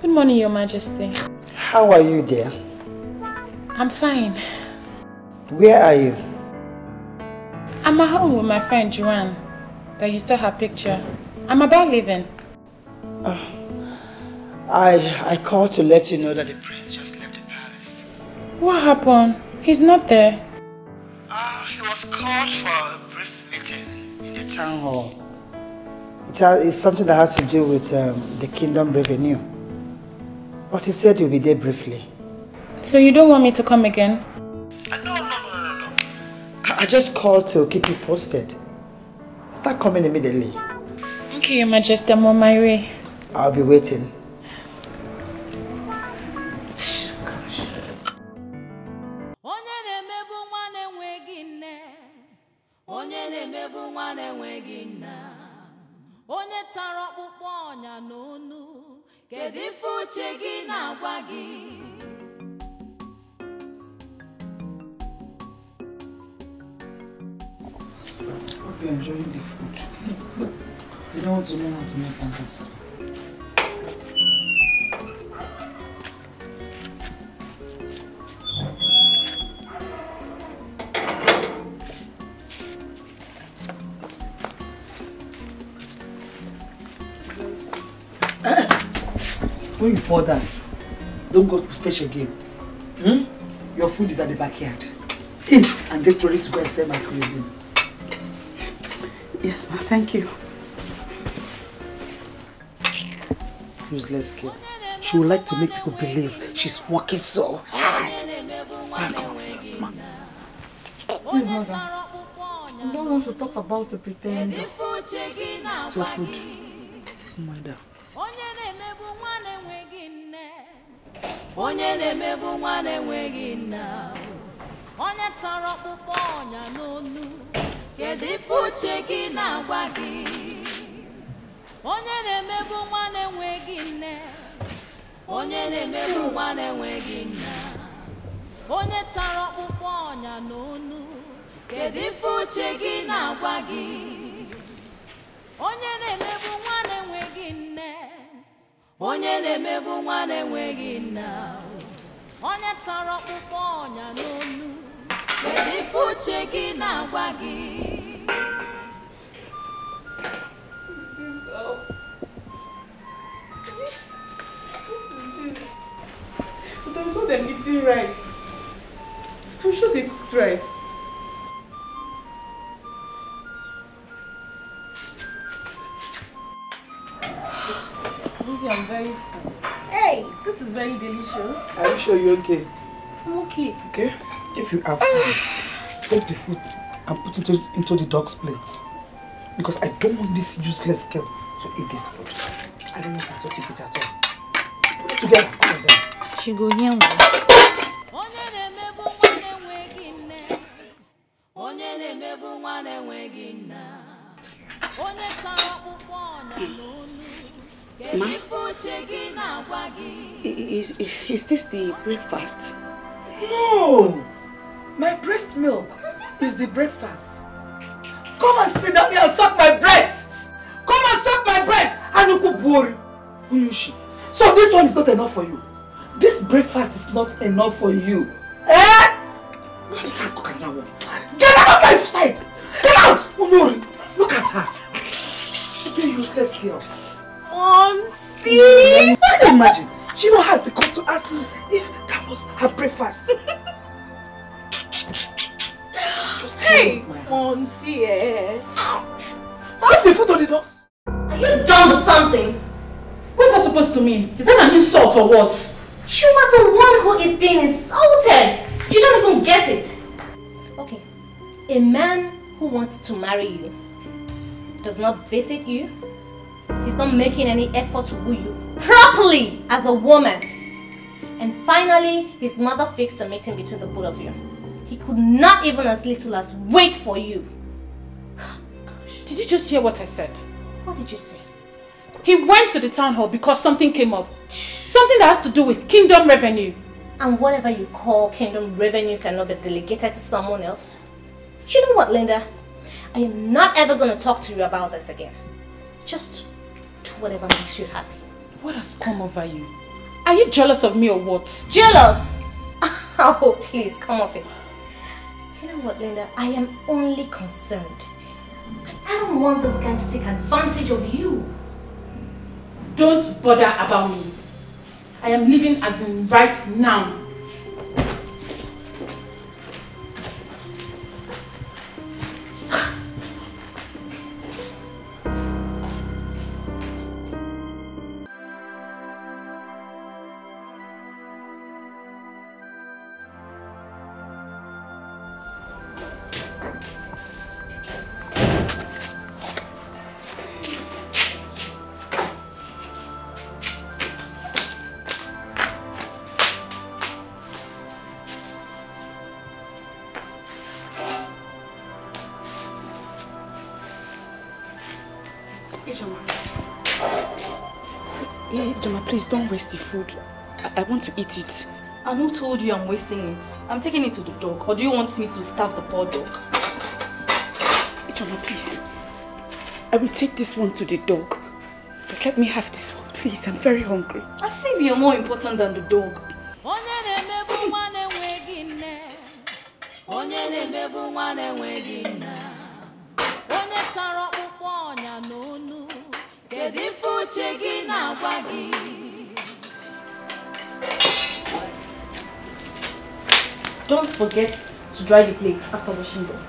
Good morning, Your Majesty. How are you, dear? I'm fine. Where are you? I'm at home with my friend Joanne, that you saw her picture. I'm about leaving. I called to let you know that the prince just left the palace. What happened? He's not there. He was called for a brief meeting in the town hall. It's something that has to do with the kingdom revenue. But he said he'll be there briefly. So you don't want me to come again? No. I just called to keep you posted. Start coming immediately. Okay, Your Majesty, I'm on my way. I'll be waiting. Hope you're enjoying the food. You don't want to learn how to make pancakes. When you pour that, don't go fetch again. Your food is at the backyard. Eat and get ready to go and sell my cuisine. Yes, ma, thank you. Useless girl. She would like to make people believe she's working so hard. Thank God for that, ma. I don't want to talk about the pretender. It's your food. Mind her. Onye na-emebu nwa na-enweghị nna, onye tara ọkpụkpọ ọnya n'onu, kedu ife uche gị na-agwa gị? Onye na-emebu nwa na-enweghị nne, onye na-emebu nwa na-enweghị nna, onye tara ọkpụkpọ ọnya n'onu, kedu ife uche gị na-agwa gị? Onye na-emebu nwa na-enweghị nne, onye na-emebu nwa na-enweghị nna, onye tara ọkpụkpọ ọnya n'onu, kedu ife uche gị na-agwa gị? But I saw them eating rice. I'm sure they cooked rice. I'm very full. Hey, this is very delicious. Are you sure you're okay? I'm okay. Okay? If you have food, take the food and put it into the dog's plate. Because I don't want this useless girl to eat this food. I don't want her to eat it at all. Put it together. Come on, then. She go here. Ma, is this the breakfast? No! My breast milk is the breakfast. Come and sit down here and suck my breast! Come and suck my breast! So this one is not enough for you. This breakfast is not enough for you. Eh? You can't cook another one. Get out of my sight! Get out! Unori, look at her. Stupid useless girl. See? I can imagine. She even has the call to ask me if that was her breakfast. Hey, see, Give the food to the dogs. Are you done with something? What's that supposed to mean? Is that an insult or what? You are the one who is being insulted. You don't even get it. Okay, a man who wants to marry you does not visit you. He's not making any effort to woo you properly as a woman. And finally, his mother fixed the meeting between the both of you. He could not even as little as wait for you. Did you just hear what I said? What did you say? He went to the town hall because something came up. Something that has to do with kingdom revenue. And whatever you call kingdom revenue cannot be delegated to someone else. You know what, Linda? I am not ever going to talk to you about this again. Just do whatever makes you happy. What has come over you? Are you jealous of me or what? Jealous? Oh, please, come off it. You know what, Linda? I am only concerned. I don't want this guy to take advantage of you. Don't bother about me. I am leaving as in right now. Ijoma, please don't waste the food. I want to eat it. And who told you I'm wasting it? I'm taking it to the dog. Or do you want me to starve the poor dog? Ijoma, please. I will take this one to the dog. But let me have this one, please. I'm very hungry. As if you're more important than the dog. Don't forget to dry the plates after washing them.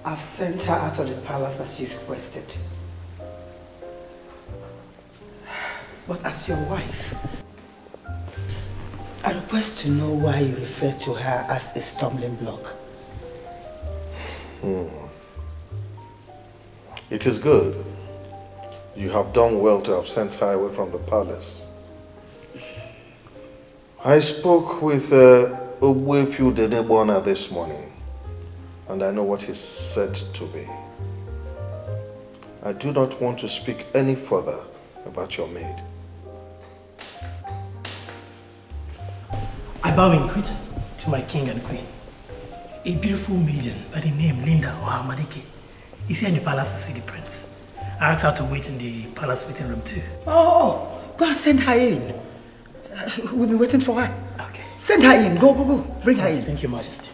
I've sent her out of the palace as you requested. But as your wife, I request to know why you refer to her as a stumbling block. It is good. You have done well to have sent her away from the palace. I spoke with Ogwefiu Dedebona this morning, and I know what he said to me. I do not want to speak any further about your maid. I bow in greeting to my king and queen. A beautiful maiden by the name Linda Ohamadike is here in the palace to see the prince. I asked her to wait in the palace waiting room too. Oh, go and send her in. We've been waiting for her. Okay. Send her in. Go, go, go. Bring her in. Thank you, Majesty.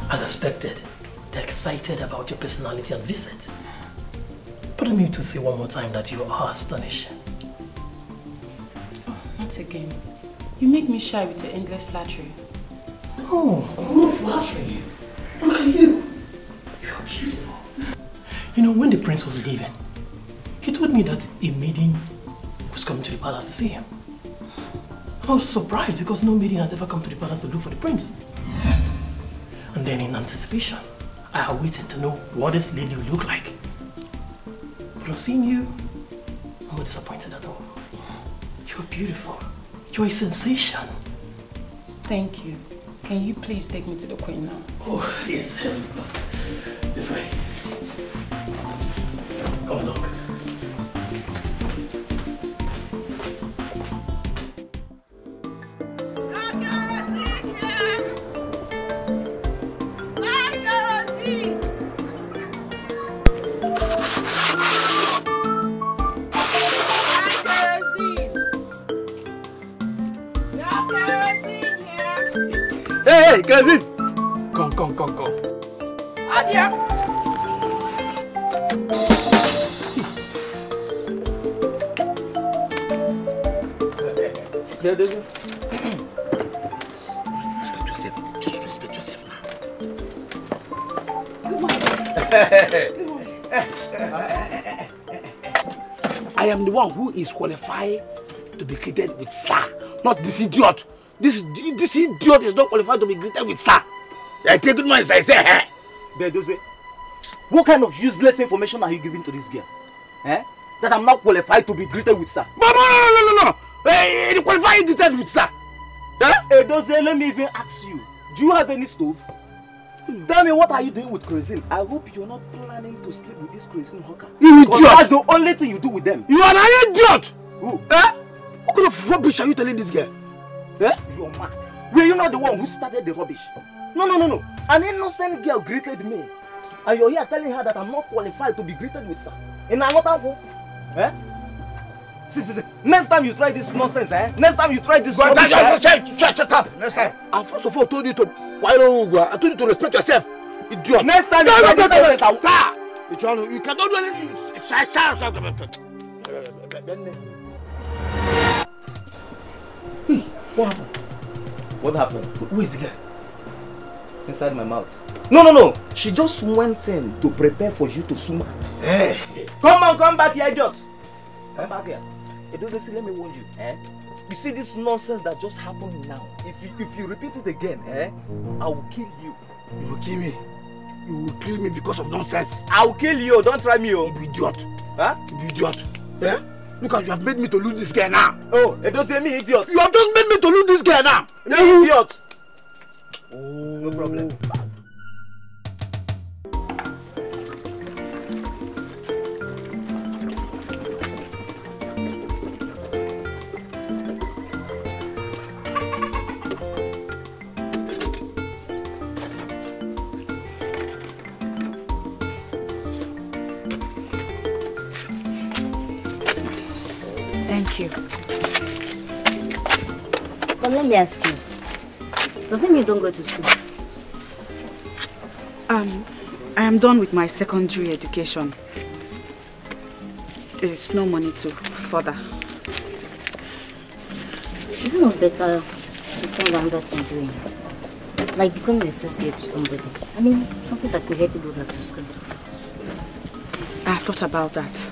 As expected, they're excited about your personality and visit. But I need to say one more time that you are astonishing. Oh, not again. You make me shy with your endless flattery. No, I'm not flattering you. Look at you. You're beautiful. You know, when the prince was leaving, he told me that a maiden was coming to the palace to see him. I was surprised because no maiden has ever come to the palace to look for the prince. And then in anticipation, I awaited to know what this lady would look like. But on seeing you, I'm not disappointed at all. You're beautiful. You're a sensation. Thank you. Can you please take me to the queen now? Oh, yes, yes, of course. This way. Come along. Hey, cousin! Come. Adia! Respect yourself. Just respect yourself now. I am the one who is qualified to be greeted with sir, not this idiot. This idiot is not qualified to be greeted with sir. I take good man, I say, hey. Bedoze, what kind of useless information are you giving to this girl? Eh? That I'm not qualified to be greeted with sir. No. Hey, you qualified to be greeted with sir. Bedoze, let me even ask you. Do you have any stove? Tell me, what are you doing with kerosene? I hope you're not planning to sleep with this kerosene hawker. You idiot! That's the only thing you do with them. You are an idiot! Who? Eh? What kind of rubbish are you telling this girl? Eh? You're mad. Were you not the one who started the rubbish? No. An innocent girl greeted me. And you're here telling her that I'm not qualified to be greeted with sir. In another home? Eh? See. Next time you try this nonsense, eh? Next time you try this rubbish, shut up! Next time. I first of all told you to... I told you to respect yourself. Idiot. Next time you try this nonsense, I will... You cannot do anything. What happened? What happened? Who is the girl? Inside my mouth. No. She just went in to prepare for you to sumo. Hey. Come back here, idiot. Come back here. Let me warn you. Eh? You see this nonsense that just happened now? If you repeat it again, I will kill you. You will kill me? You will kill me because of nonsense? I will kill you. Don't try me, You be idiot. Huh? You be idiot. Eh? Look at you have made me to lose this girl now. Oh, don't say me idiot. You have just made me to lose this girl now. Me idiot. Oh, no problem. you. But let me ask you, does it mean you don't go to school? I am done with my secondary education. There's no money to further. Is it not better to find another thing doing? Like becoming a sales girl to somebody. I mean, something that could help you go back to school. I have thought about that.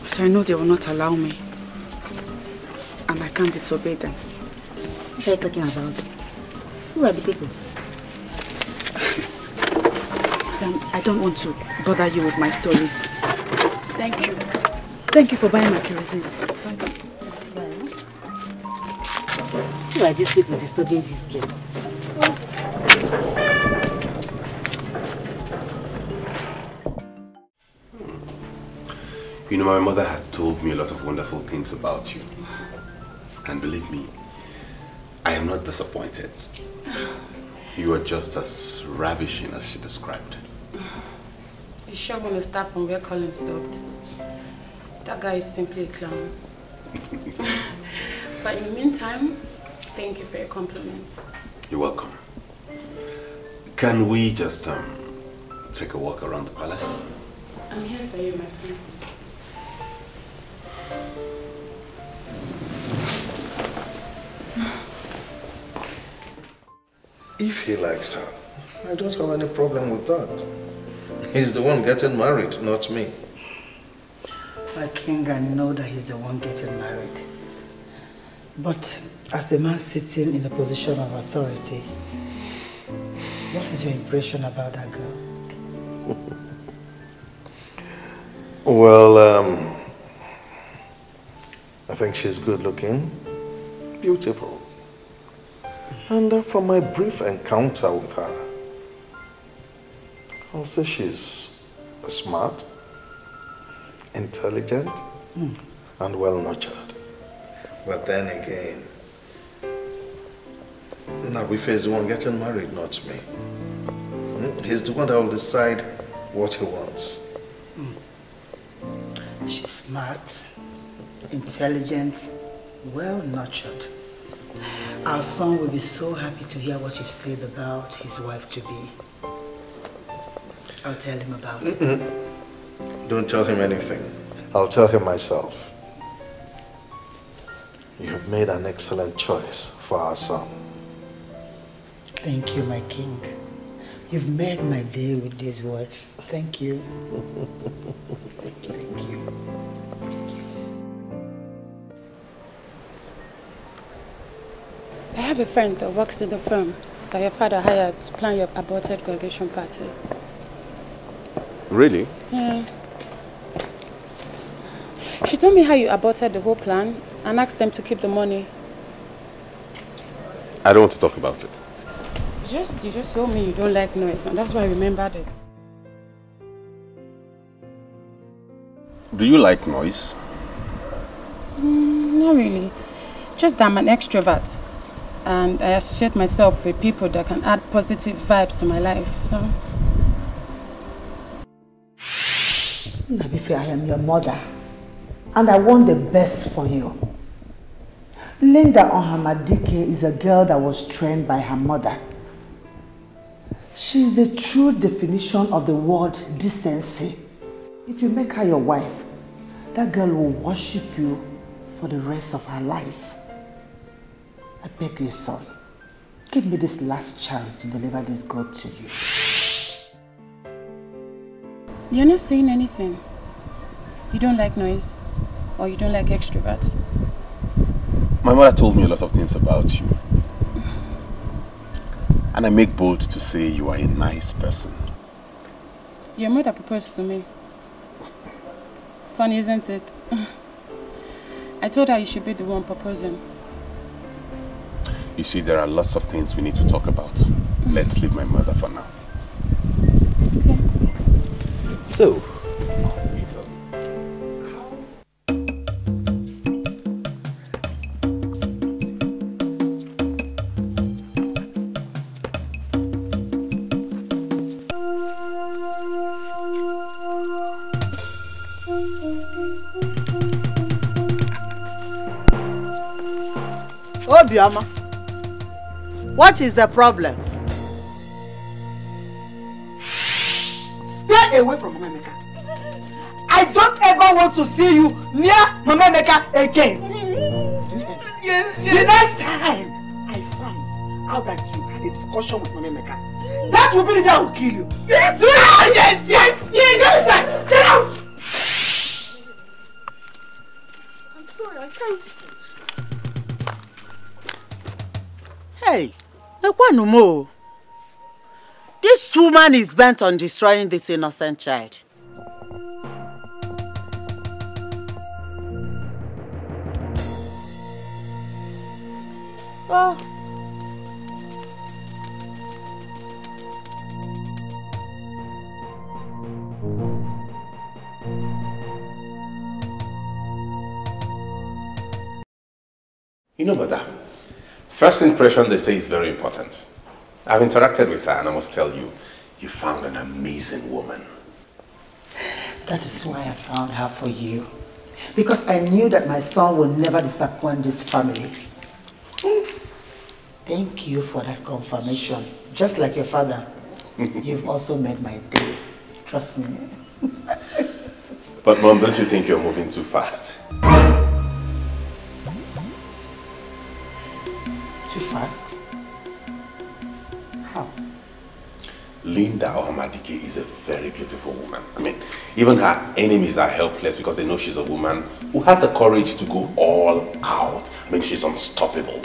But I know they will not allow me. And I can't disobey them. What are you talking about? Who are the people? I don't want to bother you with my stories. Thank you. Thank you for buying my kerosene. Who are these people disturbing this girl? You know, my mother has told me a lot of wonderful things about you. And believe me, I am not disappointed. You are just as ravishing as she described. You sure want to start from where Colin stopped? That guy is simply a clown. But in the meantime, thank you for your compliment. You're welcome. Can we just take a walk around the palace? I'm here for you, my friend. If he likes her, I don't have any problem with that. He's the one getting married, not me. My king, I know that he's the one getting married. But as a man sitting in a position of authority, what is your impression about that girl? Well, I think she's good looking, beautiful. And from my brief encounter with her, I'll say she's smart, intelligent, and well-nurtured. But then again, Nabife is the one getting married, not me. He's the one that will decide what he wants. She's smart, intelligent, well-nurtured. Our son will be so happy to hear what you've said about his wife-to-be. I'll tell him about it. Don't tell him anything. I'll tell him myself. You have made an excellent choice for our son. Thank you, my king. You've made my day with these words. Thank you. Thank you. Thank you. I have a friend that works in the firm that your father hired to plan your aborted graduation party. Really? Yeah. She told me how you aborted the whole plan and asked them to keep the money. I don't want to talk about it. You just told me you don't like noise, and that's why I remembered it. Do you like noise? Not really. Just that I'm an extrovert. And I associate myself with people that can add positive vibes to my life. So. Nabife, I am your mother. And I want the best for you. Linda Ohamadike is a girl that was trained by her mother. She is a true definition of the word decency. If you make her your wife, that girl will worship you for the rest of her life. I beg you, son, give me this last chance to deliver this God to you. You're not saying anything. You don't like noise, or you don't like extroverts. My mother told me a lot of things about you. And I make bold to say you are a nice person. Your mother proposed to me. Funny, isn't it? I told her you should be the one proposing. You see, there are lots of things we need to talk about. Let's leave my mother for now. Okay. So, Obioma, what is the problem? Stay away from Mama Emeka. I don't ever want to see you near Mama Emeka again. Yes. The next time I find out that you had a discussion with Mama Emeka, that will be the day I will kill you. Yes. Get out! I'm sorry, I can't. Hey, Ekwanumo. This woman is bent on destroying this innocent child. Oh. You know, Mother, first impression they say is very important. I've interacted with her and I must tell you, you found an amazing woman. That is why I found her for you. Because I knew that my son will never disappoint this family. Thank you for that confirmation. Just like your father, you've also made my day. Trust me. But Mom, don't you think you're moving too fast? Too fast? How? Linda Ohamadike is a very beautiful woman. I mean, even her enemies are helpless because they know she's a woman who has the courage to go all out. I mean, she's unstoppable.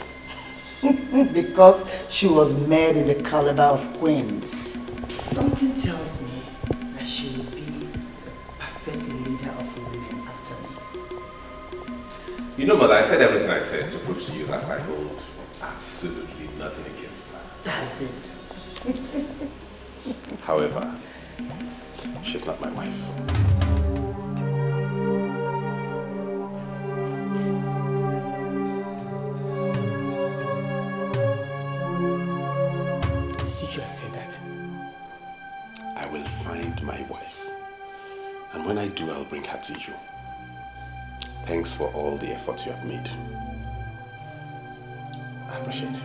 Because she was made in the caliber of queens. Something tells me that she will be the perfect leader of women after me. You know, Mother, I said everything I said to prove to you that I hold absolutely nothing against her. That's it. However, she's not my wife. Did you just say that? I will find my wife. And when I do, I'll bring her to you. Thanks for all the effort you have made. I appreciate it.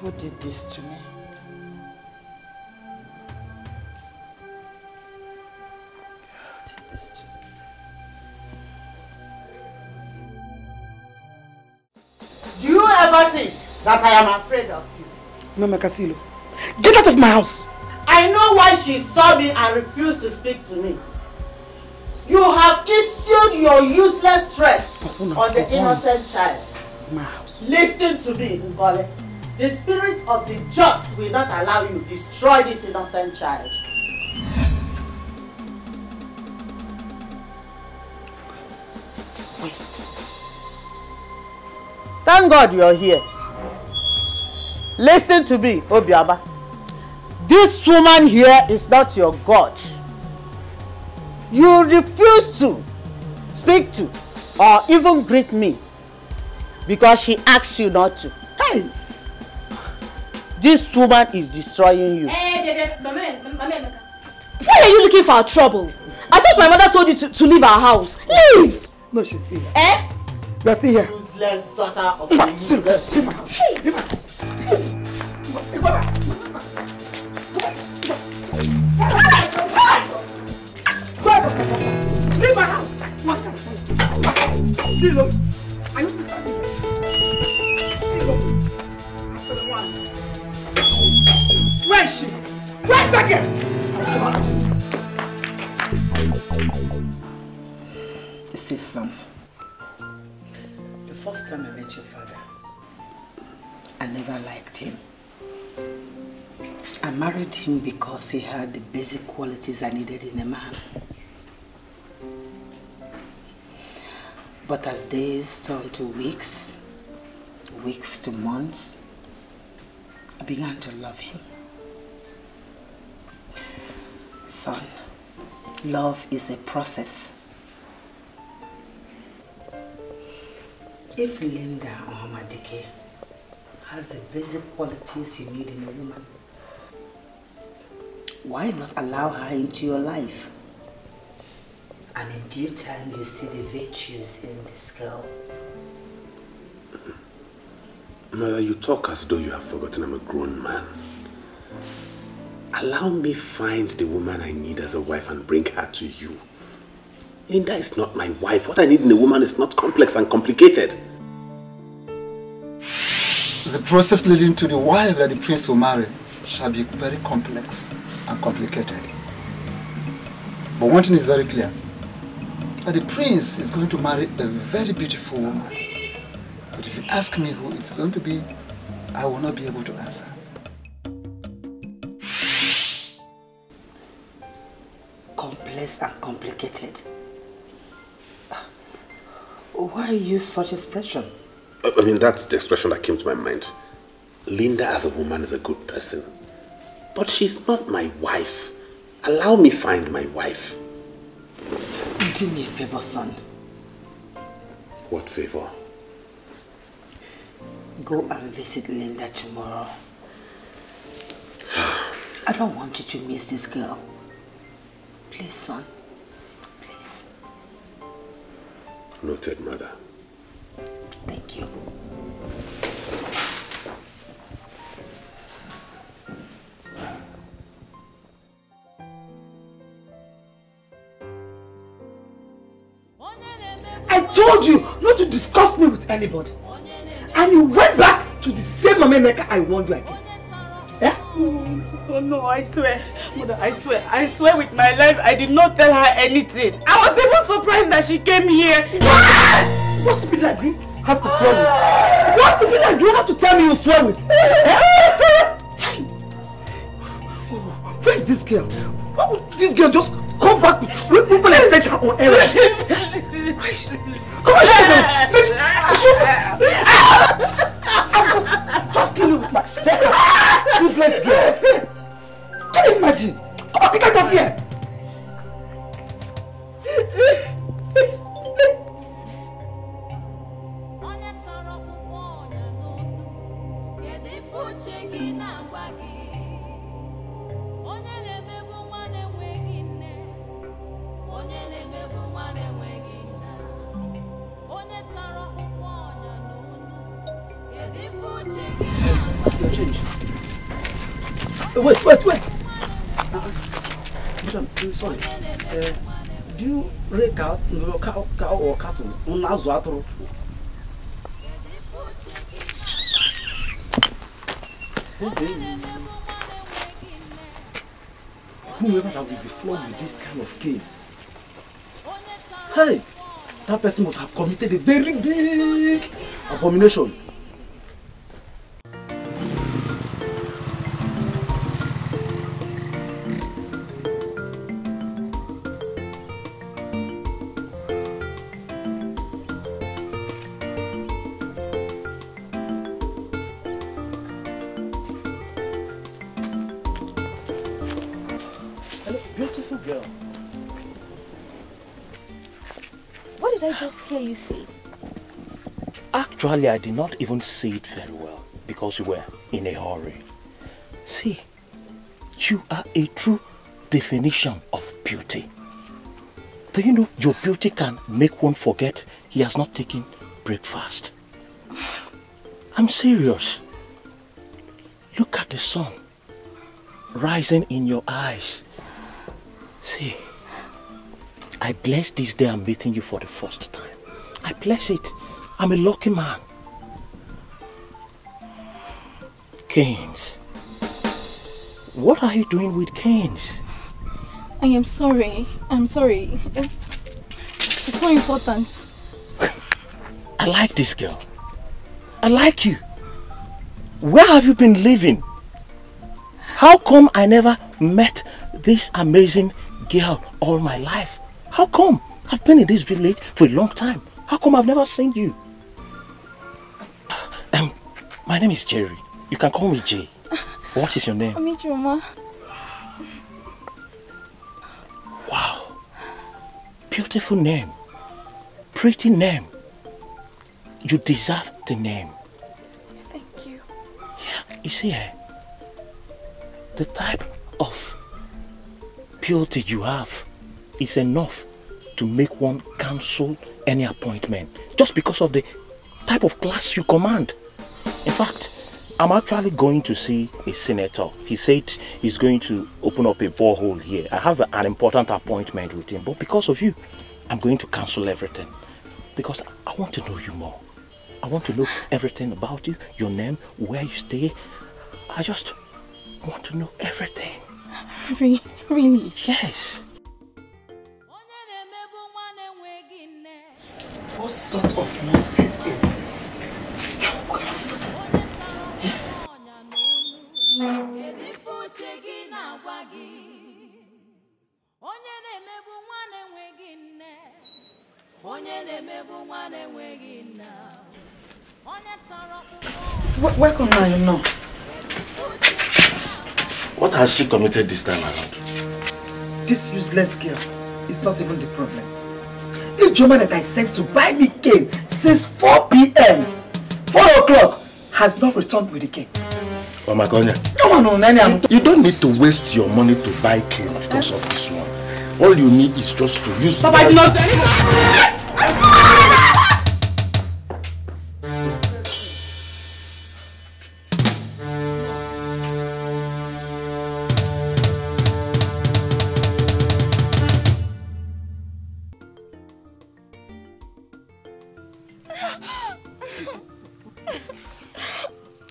Who did this to me? Do you ever think that I am afraid of you? Mama Kasilo, get out of my house! I know why she saw me and refused to speak to me. You have issued your useless threats on the innocent child. My house. Listen to me, Ngole. The spirit of the just will not allow you to destroy this innocent child. Wait. Thank God you're here. Listen to me, Obioma. This woman here is not your God. You refuse to speak to or even greet me because she asks you not to. Hey. This woman is destroying you. Hey, why are you looking for trouble? I thought my mother told you to leave our house. Leave! No, she's still here. Eh? You're still here. Useless daughter of a useless. Leave my house. Leave my house. Leave my house. What can I say? Lilo, are you standing here? Lilo, after the one. Where is she? Where's that girl? You see, son, the first time I met your father, I never liked him. I married him because he had the basic qualities I needed in a man. But as days turned to weeks, weeks to months, I began to love him. Son, love is a process. If Linda or Hamadike has the basic qualities you need in a woman, why not allow her into your life? And in due time, you see the virtues in this girl. Mother, you talk as though you have forgotten I'm a grown man. Allow me find the woman I need as a wife and bring her to you. Linda is not my wife. What I need in a woman is not complex and complicated. The process leading to the wife that the prince will marry shall be very complex and complicated. But one thing is very clear, that the prince is going to marry a very beautiful woman. But if you ask me who it's going to be, I will not be able to answer. Complex and complicated. Why use such expression? I mean, that's the expression that came to my mind. Linda as a woman is a good person. But she's not my wife. Allow me find my wife. Do me a favor, son. What favor? Go and visit Linda tomorrow. I don't want you to miss this girl. Please, son. Please. Noted, Mother. Thank you. I told you not to discuss me with anybody. And you went back to the same mama maker I warned you against. Eh? Oh no, I swear. Mother, I swear with my life, I did not tell her anything. I was even surprised that she came here. What stupid lie do you have to swear with? What stupid lie do you have to tell me you swear with? Where is this girl? Why would this girl just come back with people and set her on errand? Come on, just kill you with my useless girl. Can you imagine? Come on, get out of here. Wait. Madam, I'm sorry. Do you rake out cow or cattle? Whoever that will be flogged with this kind of cane, hey, that person must have committed a very big abomination. Just hear you say. Actually, I did not even say it very well because you were in a hurry. See, you are a true definition of beauty. Do you know your beauty can make one forget he has not taken breakfast? I'm serious. Look at the sun rising in your eyes. See, I bless this day I'm meeting you for the first time. I bless it. I'm a lucky man. Canes. What are you doing with canes? I am sorry. I'm sorry. It's not important. I like this girl. I like you. Where have you been living? How come I never met this amazing girl all my life? How come? I've been in this village for a long time. How come I've never seen you? My name is Jerry. You can call me Jay. What is your name? Amichoma. Wow. Beautiful name. Pretty name. You deserve the name. Thank you. Yeah, you see, the type of purity you have is enough to make one cancel any appointment just because of the type of class you command. In fact, I'm actually going to see a senator. He said he's going to open up a borehole here. I have an important appointment with him, but because of you, I'm going to cancel everything. Because I want to know you more. I want to know everything about you, your name, where you stay. I just want to know everything. Really? Yes. What sort of nonsense is this? What kind of Welcome now, you know. What has she committed this time around? This useless girl is not even the problem. Obioma that I sent to buy me cane since 4 p.m. 4 o'clock has not returned with the cane. Oh my God. You don't need to waste your money to buy cane because of this one. All you need is just to use... Papa, I do not...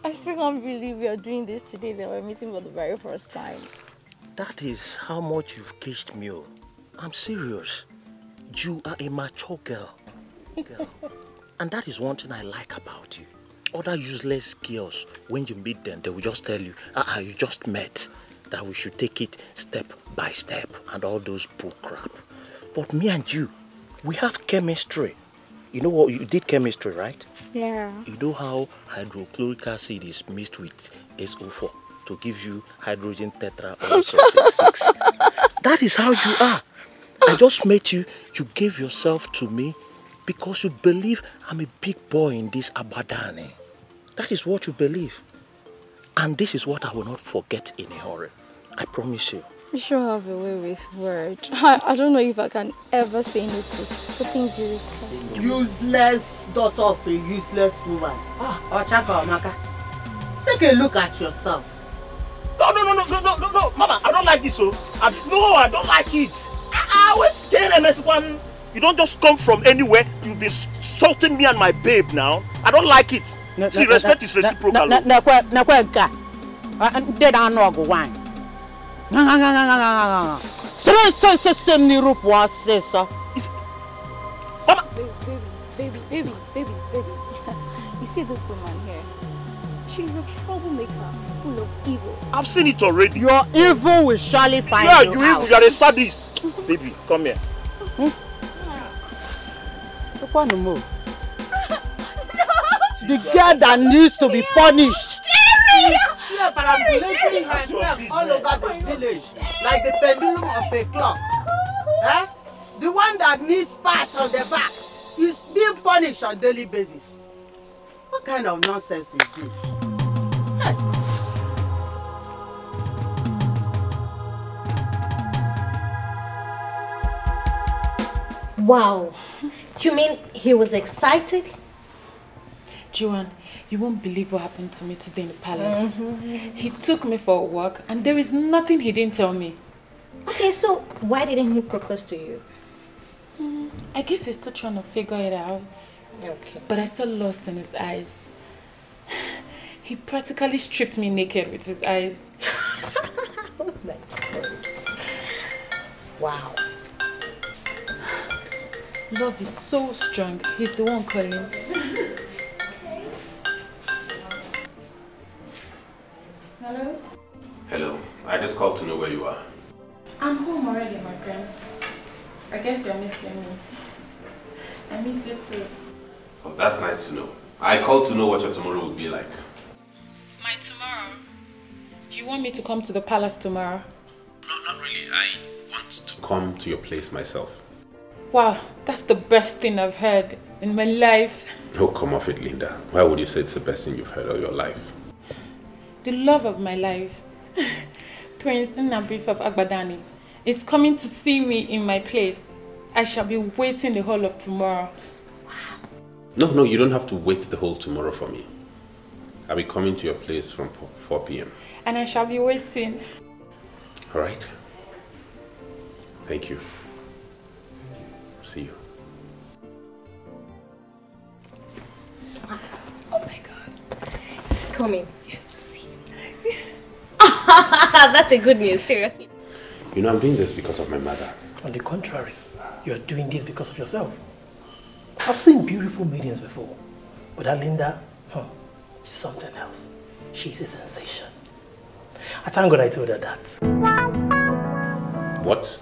I still can't believe we are doing this today. That we're meeting for the very first time. That is how much you've caged me. I'm serious. You are a mature girl. And that is one thing I like about you. Other useless girls, when you meet them, they will just tell you, you just met, that we should take it step by step and all those bull crap. But me and you, we have chemistry. You know what? You did chemistry, right? Yeah. You know how hydrochloric acid is mixed with SO4 to give you hydrogen tetra or something 6. That is how you are. I just met you. You gave yourself to me because you believe I'm a big boy in this Abadani. That is what you believe. And this is what I will not forget in a hurry. I promise you. You sure have a way with words. I don't know if I can ever say no to the things you request. Useless daughter of a useless woman. Ochaka Omaka. Take a look at yourself. No, Mama, I don't like this. No, I don't like it. You don't just come from anywhere. You'll be insulting me and my babe now. I don't like it. See, respect is reciprocal. Baby. You see this woman here? She's a troublemaker, full of evil. I've seen it already. Your evil will surely find you out. Evil. You are a sadist. Baby, come here. The girl that needs to be punished. She is parabolating herself all over the village like the pendulum of a clock. The one that needs pats on the back is being punished on a daily basis. What kind of nonsense is this? Wow. You mean he was excited? Joanne, you won't believe what happened to me today in the palace. He took me for a walk and there is nothing he didn't tell me. Okay, so why didn't he propose to you? I guess he's still trying to figure it out. Okay. But I saw lust in his eyes. He practically stripped me naked with his eyes. Oh my God. Wow. Love is so strong. He's the one calling. Hello? Hello. I just called to know where you are. I'm home already, my friend. I guess you're missing me. I miss you too. Oh, that's nice to know. I called to know what your tomorrow would be like. My tomorrow? Do you want me to come to the palace tomorrow? No, not really. I want to come to your place myself. Wow, that's the best thing I've heard in my life. Oh, come off it, Linda. Why would you say it's the best thing you've heard all your life? The love of my life, Prince Nnabif of Agbadani, is coming to see me in my place. I shall be waiting the whole of tomorrow. No, you don't have to wait the whole tomorrow for me. I'll be coming to your place from 4 p.m. And I shall be waiting. All right. Thank you. See you. Oh my God. He's coming. Yes. See. That's a good news, seriously. You know, I'm doing this because of my mother. On the contrary, you are doing this because of yourself. I've seen beautiful maidens before, but that Linda, she's something else. She's a sensation. I thank God I told her that. What?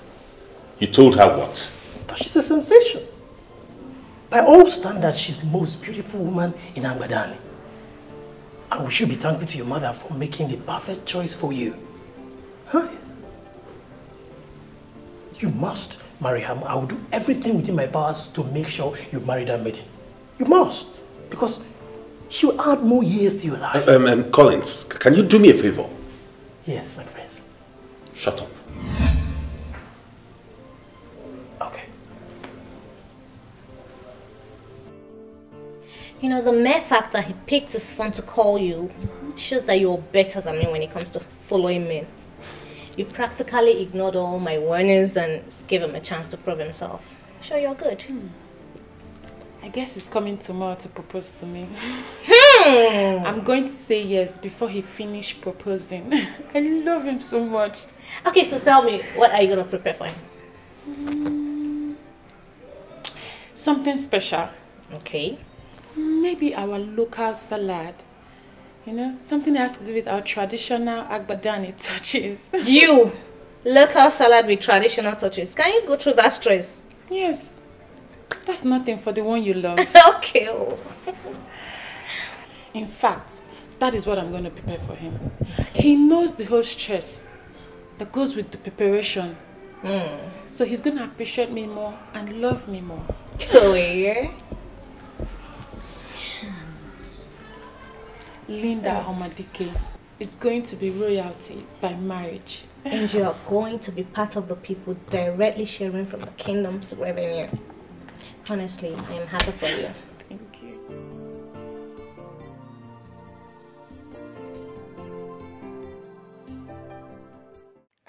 You told her what? That she's a sensation. By all standards, she's the most beautiful woman in Agbadani. And we should be thankful to your mother for making the perfect choice for you. Huh? You must marry her. I will do everything within my powers to make sure you marry that maiden. You must. Because she will add more years to your life. Collins, can you do me a favor? Yes, my friends. Shut up. Okay. You know, the mere fact that he picked his phone to call you shows that you're better than me when it comes to following men. You practically ignored all my warnings and gave him a chance to prove himself. Sure, you're good. I guess he's coming tomorrow to propose to me. I'm going to say yes before he finishes proposing. I love him so much. Okay, so tell me, what are you going to prepare for him? Something special. Okay. Maybe our local salad. You know, something that has to do with our traditional Agbadani touches. You! Local salad with traditional touches. Can you go through that stress? Yes. That's nothing for the one you love. Okay. In fact, that is what I'm going to prepare for him. Okay. He knows the whole stress that goes with the preparation. So he's going to appreciate me more and love me more. Oh, yeah? Linda Omadike is going to be royalty by marriage. And you are going to be part of the people directly sharing from the kingdom's revenue. Honestly, I am happy for you. Thank you.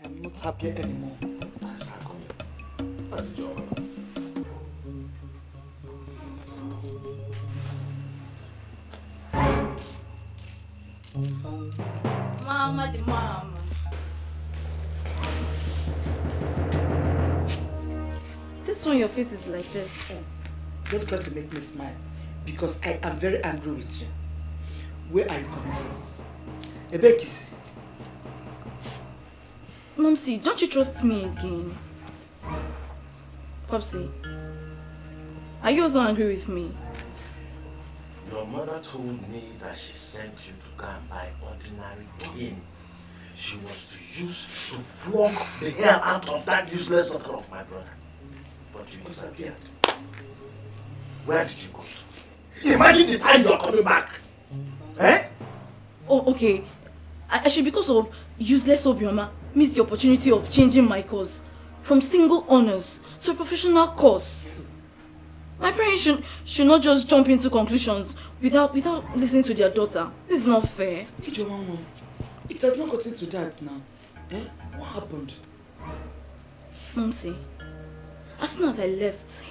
I'm not happy anymore. That's a job. Mama the mama. This one your face is like this. Don't try to make me smile because I am very angry with you. Where are you coming from? Ebekisi. Momsy, don't you trust me again? Popsy, are you also angry with me? Your mother told me that she sent you to go and buy ordinary cane. She was to use to flog the hair out of that useless daughter of my brother. But you disappeared. Where did you go to? Imagine the time you are coming back. Eh? Oh, okay. I should, because of useless Obioma, miss the opportunity of changing my course from single honors to a professional course. My parents should not just jump into conclusions without listening to their daughter. This is not fair. Ijowanwo, it has not gotten to that now. Eh? What happened? Momsy, as soon as I left,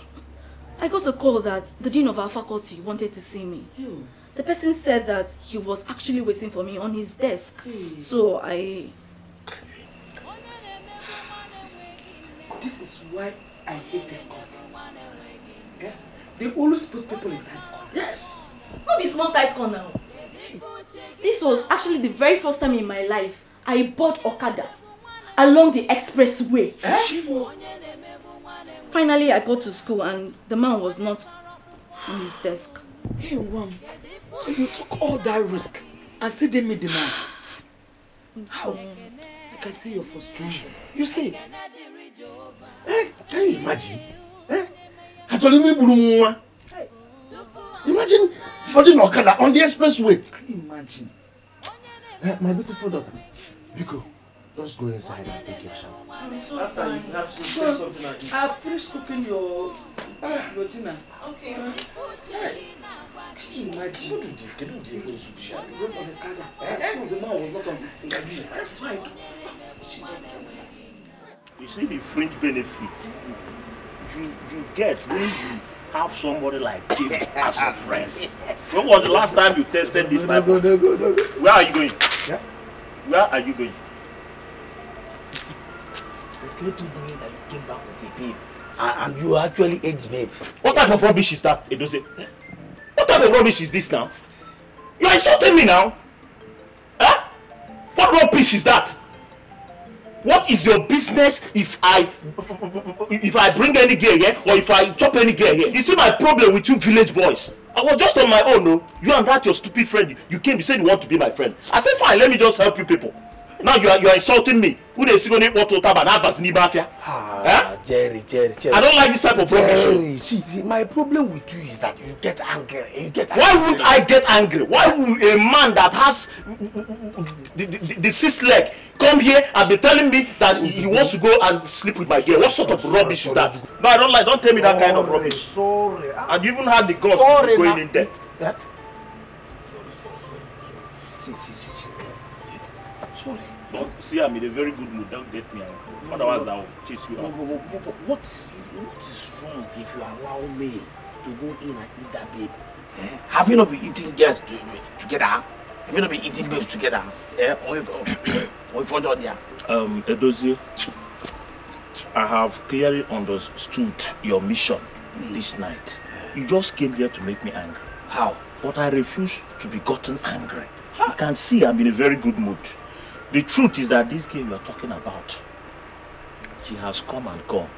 I got a call that the dean of our faculty wanted to see me. You? The person said that he was actually waiting for me on his desk. Hey. So I... This is why I hate this country. Yeah? They always put people in tight corner. Yes. Not be small tight corner now. This was actually the very first time in my life I bought Okada along the expressway. Finally, I got to school and the man was not on his desk. Hey, Wam, so you took all that risk and still didn't meet the man? How? I can see your frustration. You see it? Eh? Can you imagine? Eh? I told him, imagine Imagine boarding Okada on the expressway. Can you imagine? My beautiful daughter, Biko, just go inside and take your shower. After you have something like this. I've finished cooking your dinner. Okay. Can you imagine? What did you do? Went on the car. The man was not on the scene. That's fine. You see the fringe benefit you get when you have somebody like Jim as a friend. When was the last time you tested this type of... No. Where are you going? Yeah? Where are you going? Okay, told me that you came back with a babe. And you actually ate the babe. What type of rubbish is that, Edose? What type of rubbish is this now? You are insulting me now? Huh? What rubbish is that? What is your business if I bring any girl here or if I chop any girl here? You see my problem with you village boys. I was just on my own, no? You and that your stupid friend, you came, you said you want to be my friend. I said fine, let me just help you people. Now you are insulting me. Who they see going to what to tab and mafia? Jerry. I don't like this type of rubbish. Jerry, see, my problem with you is that you get angry. Why would I get angry? Why would a man that has the sixth leg come here and be telling me that he wants to go and sleep with my girl? What sort of rubbish is that? No, I don't like. Don't tell me that kind of rubbish. Sorry. And you even had the guts to going in there. Yeah? See. Sorry. Don't see, I'm in a very good mood. Don't get me angry. Otherwise, I'll chase you out. What is wrong if you allow me to go in and eat that babe? Have you not been eating girls together? Have you not been eating babes together? Edozie, I have clearly understood your mission this night. You just came here to make me angry. How? But I refuse to be gotten angry. You can see I'm in a very good mood. The truth is that this girl you are talking about, she has come and gone.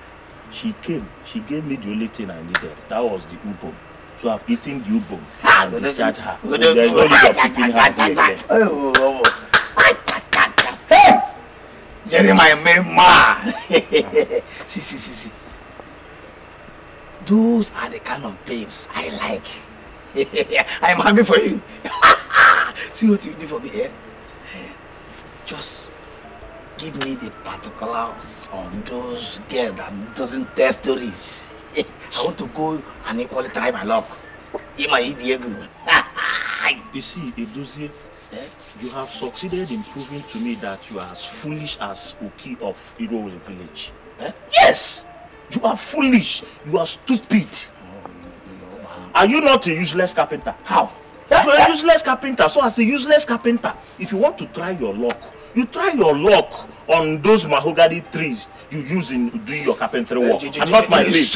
She came, she gave me the only thing I needed. That was the ubom. So I've eaten the ubom and discharged her. So there's no need of keeping her here again. Hey! Jerry, my main man. See. Those are the kind of babes I like. I'm happy for you. See what you do for me here? Just give me the particulars of those girls that doesn't tell stories. I want to go and equally try my luck. You see, Edozie, you have succeeded in proving to me that you are as foolish as Oki of Ikoro village. Yes! You are foolish. You are stupid. Are you not a useless carpenter? How? You are a useless carpenter. So as a useless carpenter, if you want to try your luck, you try your luck on those mahogany trees you use in doing your carpentry work. And not my babe.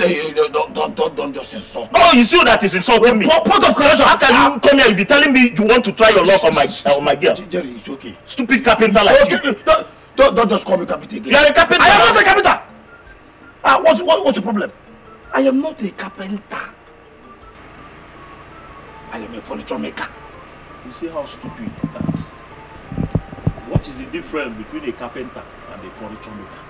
Don't just insult me. Oh, you see that is insulting me. Point of correction. How can you come here and be telling me you want to try your luck on my girl? Jerry, it's okay. Stupid carpenter like you. Don't just call me carpenter again. You are a carpenter. I am not a carpenter. What's the problem? I am not a carpenter. I am a furniture maker. You see how stupid that is. What is the difference between a carpenter and a furniture maker?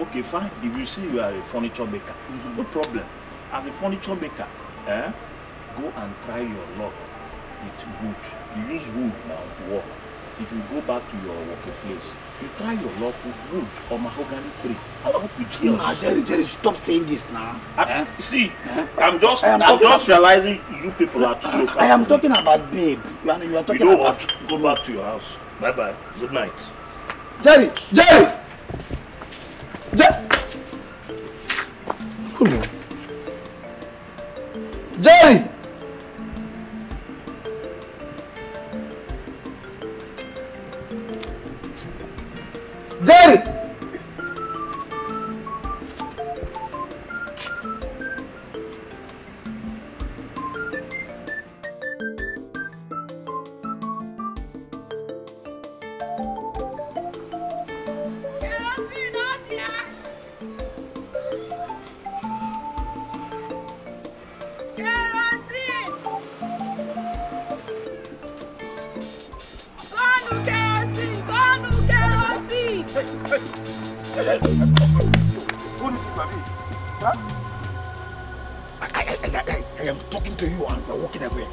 Okay, fine. If you say you are a furniture maker, no problem. As a furniture maker, go and try your luck with wood. You use wood now to work. If you go back to your working place, you try your luck with wood or mahogany tree. Not with girls. Jerry, stop saying this now. See, I'm just realizing you people are too local. I am talking about babe. You are talking know about. what? Go back to your house. Bye-bye. Good night. Jerry! Jerry! Jerry! I am talking to you and you're walking away.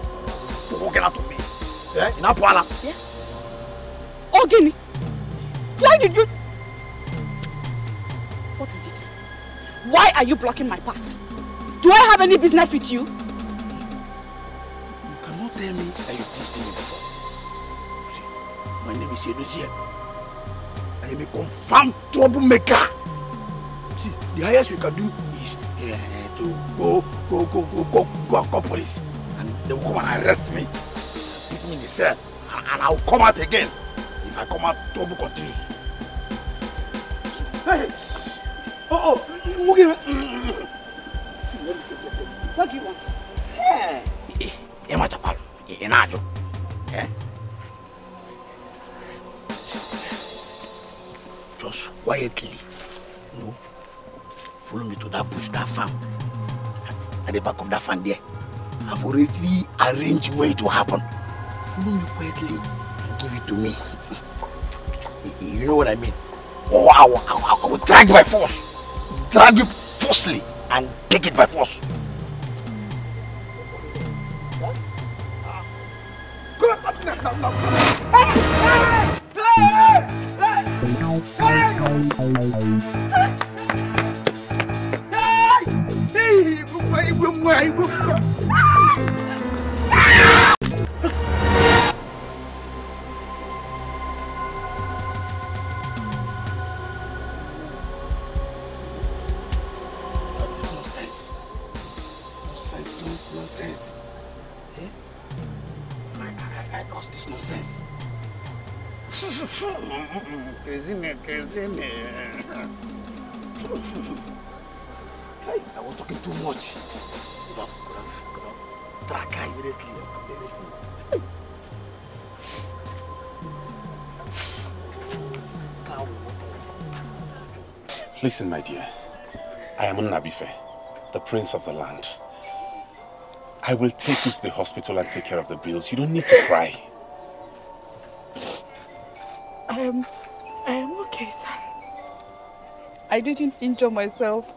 You're walking out of me. Yeah? In Apuala. Yeah? Ogini, why did you... What is it? Why are you blocking my path? Do I have any business with you? You cannot tell me that you've seen me before. See, my name is Edozie. I am a confirmed troublemaker. See, the highest you can do is to go and call police. And they will come and arrest me, put me in the cell, and I will come out again. If I come out, trouble continues. Hey! Oh, what do you want? Just quietly, follow me to that bush, that farm. At the back of that farm there. I've already arranged where it will happen. Follow me quietly and give it to me. You know what I mean? Oh, I will drag you by force. Drag you forcefully and take it by force. Nonsense. Eh? I caused this nonsense. Crazy me. I was talking too much. Could have drag her immediately. Listen, my dear. I am Nabife, the prince of the land. I will take you to the hospital and take care of the bills. You don't need to cry. I am okay, sir. I didn't injure myself.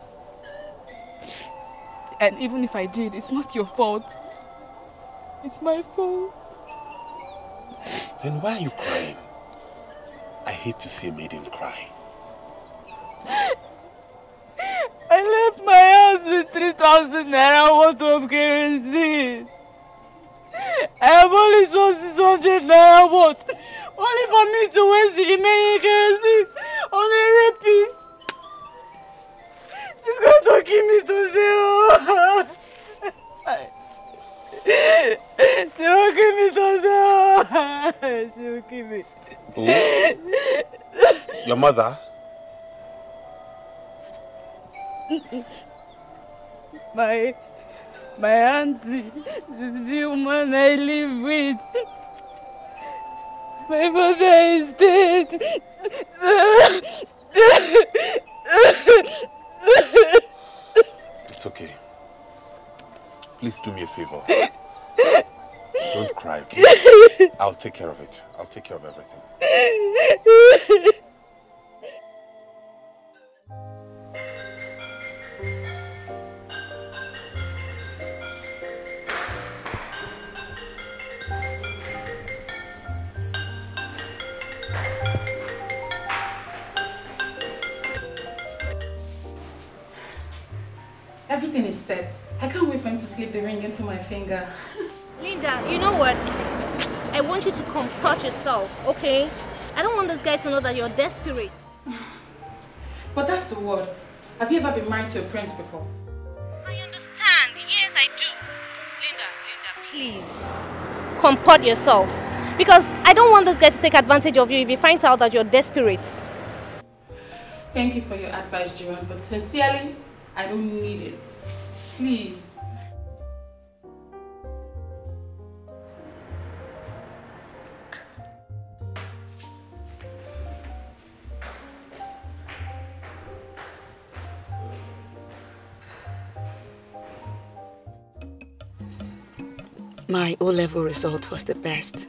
And even if I did, it's not your fault. It's my fault. Then why are you crying? I hate to see a maiden cry. I left my house with 3,000 naira worth of kerosene. I have only sold 600 naira worth. Only for me to waste the remaining kerosene on a rapist. She's going to kill me today. She will kill me today. She will kill me. Who? Your mother? My auntie, the woman I live with. My mother is dead. It's okay. Please do me a favor. Don't cry, okay? I'll take care of it. I'll take care of everything. Everything is set. I can't wait for him to slip the ring into my finger. Linda, you know what? I want you to comport yourself, okay? I don't want this guy to know that you're desperate. But that's the word. Have you ever been married to a prince before? I understand. Yes, I do. Linda, please. Comport yourself. Because I don't want this guy to take advantage of you if he finds out that you're desperate. Thank you for your advice, Jerome, but sincerely, I don't need it. Please. My O-level result was the best.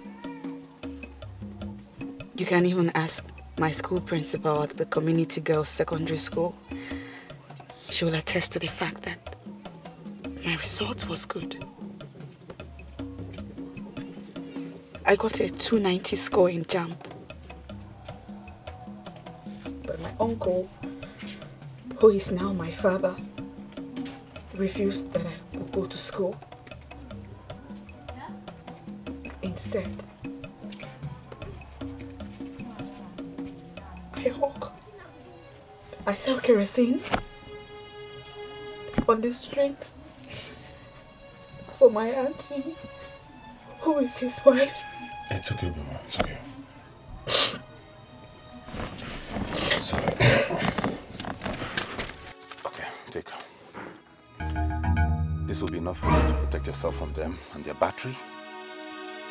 You can even ask my school principal at the community girls secondary school. She will attest to the fact that My result was good. I got a 290 score in JAMB. But my uncle, who is now my father, refused that I would go to school. Instead, I hawk. I sell kerosene on the streets for my auntie, who is his wife. It's okay, Obioma. It's okay. Sorry. Okay, take her. This will be enough for you to protect yourself from them and their battery.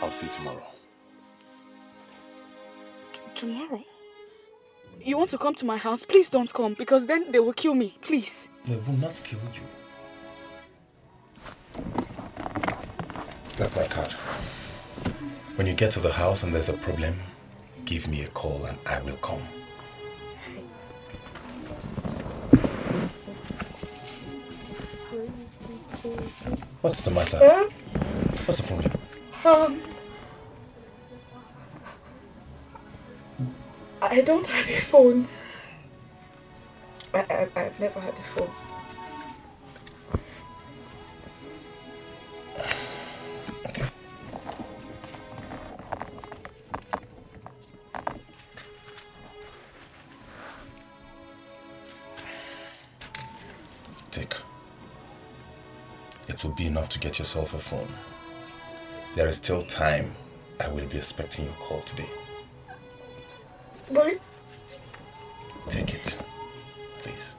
I'll see you tomorrow. Tomorrow? You want to come to my house? Please don't come, because then they will kill me. Please. They will not kill you. That's my card. When you get to the house and there's a problem, give me a call and I will come. What's the matter? What's the problem? I don't have a phone. I've never had a phone. Take. It will be enough to get yourself a phone. There is still time. I will be expecting your call today. But take it, please.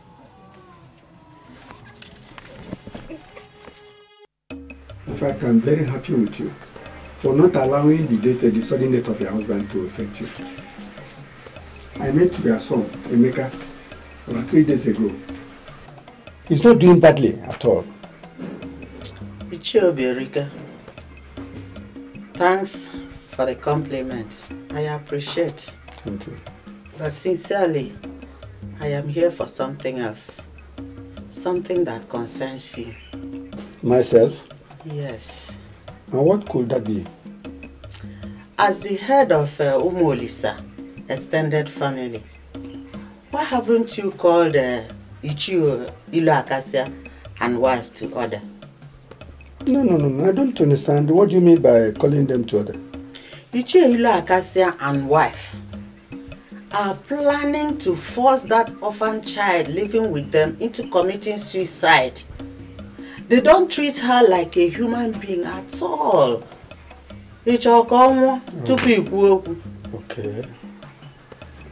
In fact, I'm very happy with you for not allowing the sudden death of your husband to affect you. I met your son, Emeka, about 3 days ago. He's not doing badly at all. Ichiobi, thanks for the compliment. I appreciate. Thank you. But sincerely, I am here for something else. Something that concerns you. Myself? Yes. And what could that be? As the head of Umolisa extended family, why haven't you called Ichio Ilu Akasia and wife to order? No. I don't understand. What do you mean by calling them to order? Ichio Ilu Akasia and wife are planning to force that orphan child living with them into committing suicide. They don't treat her like a human being at all. Okay.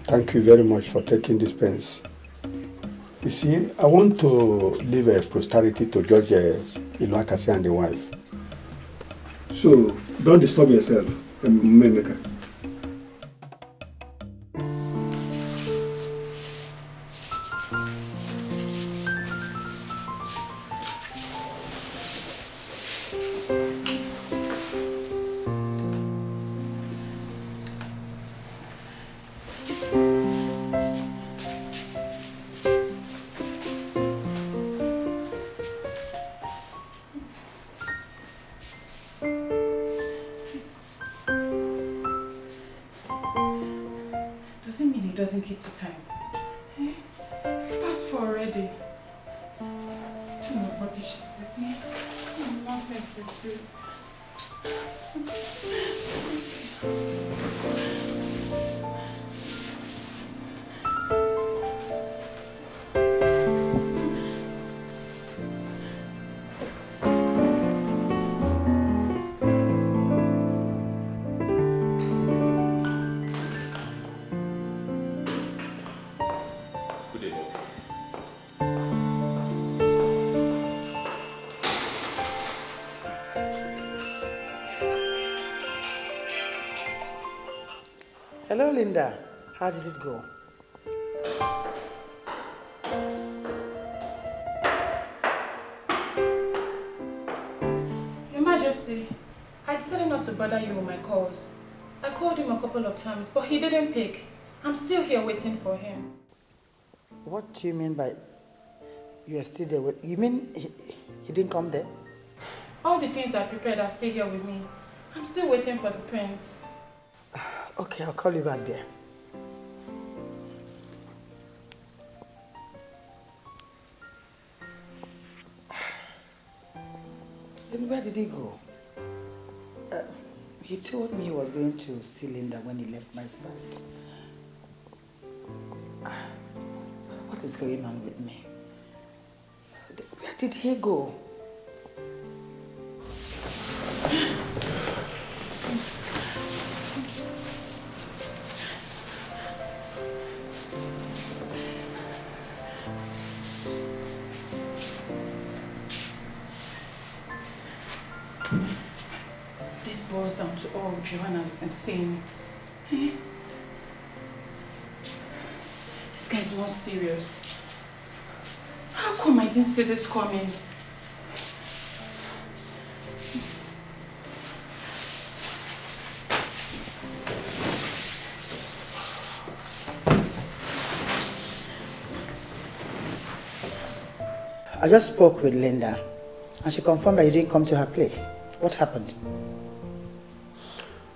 Thank you very much for taking this pains. You see, I want to leave a posterity to Judge Ilu Akasia and the wife. So, don't disturb yourself, Memeka. Hello, Linda. How did it go? Your Majesty, I decided not to bother you with my calls. I called him a couple of times, but he didn't pick. I'm still here waiting for him. What do you mean by... You are still there with... You mean he didn't come there? All the things I prepared are still here with me. I'm still waiting for the prince. Okay, I'll call you back there. Then where did he go? He told me he was going to see Linda when he left my side. What is going on with me? Where did he go? This boils down to all Joanna has been saying. Eh? This guy is not serious. How come I didn't see this coming? I just spoke with Linda and she confirmed that you didn't come to her place. What happened?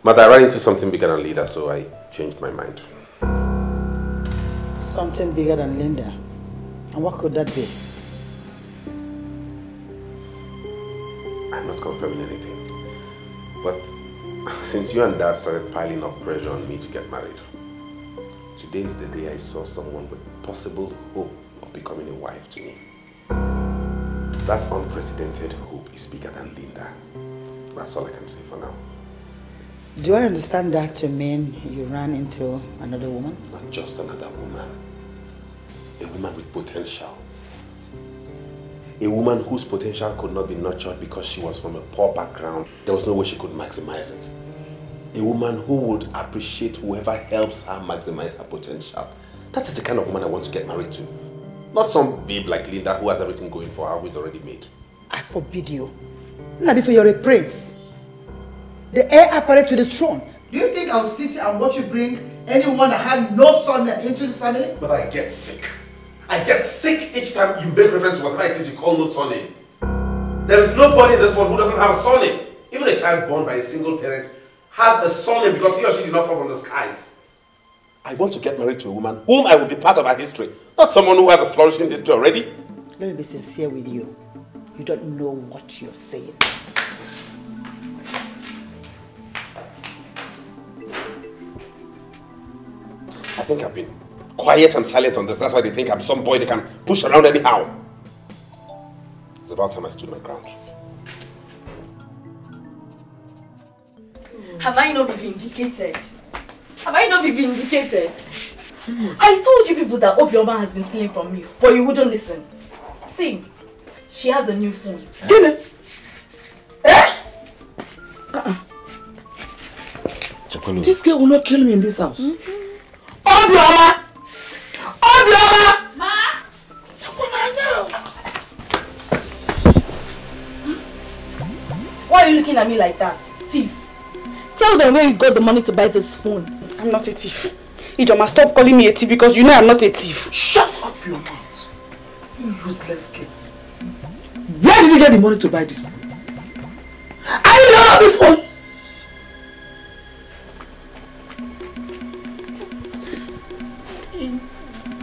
Mother, I ran into something bigger than Linda, so I changed my mind. Something bigger than Linda? And what could that be? I'm not confirming anything. But since you and Dad started piling up pressure on me to get married, today is the day I saw someone with possible hope of becoming a wife to me. That unprecedented hope is bigger than Linda. That's all I can say for now. Do I understand that to mean you ran into another woman? Not just another woman. A woman with potential. A woman whose potential could not be nurtured because she was from a poor background. There was no way she could maximize it. A woman who would appreciate whoever helps her maximize her potential. That is the kind of woman I want to get married to. Not some babe like Linda who has everything going for her, who is already made. I forbid you. Not before you're a prince. The heir apparent to the throne. Do you think I'll sit here and watch you bring anyone that had no son into this family? But I get sick. I get sick each time you make reference to whatever it is you call no surname. There is nobody in this world who doesn't have a surname. Even a child born by a single parent has a surname because he or she did not fall from the skies. I want to get married to a woman whom I will be part of her history, not someone who has a flourishing history already. Let me be sincere with you. You don't know what you're saying. I think I've been quiet and silent on this. That's why they think I'm some boy they can push around anyhow. It's about time I stood my ground. Have I not been vindicated? Have I not been vindicated? I told you people that Obioma has been stealing from you, but you wouldn't listen. See, she has a new phone. This girl will not kill me in this house. Obioma! Obioma! Ma! Why are you looking at me like that? Thief. Tell them where you got the money to buy this phone. I'm not a thief. Ijoma, stop calling me a thief because you know I'm not a thief. Shut up your mouth. You useless girl. Where did you get the money to buy this phone? Are you the owner of this phone?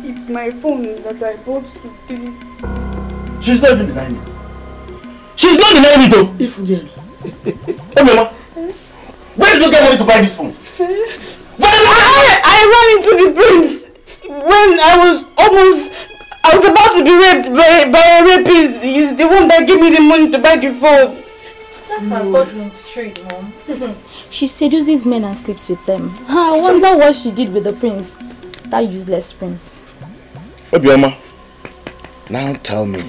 It's my phone that I bought to Philip. She's not even denying it. She's not denying it though. If again. Hey mama, where did you get money to buy this phone? I ran into the prince when I was about to be raped by a rapist. He's the one that gave me the money to buy the phone. That's her Scotland straight, Mom. She seduces men and sleeps with them. I wonder what she did with the prince. That useless prince. Obioma, now tell me,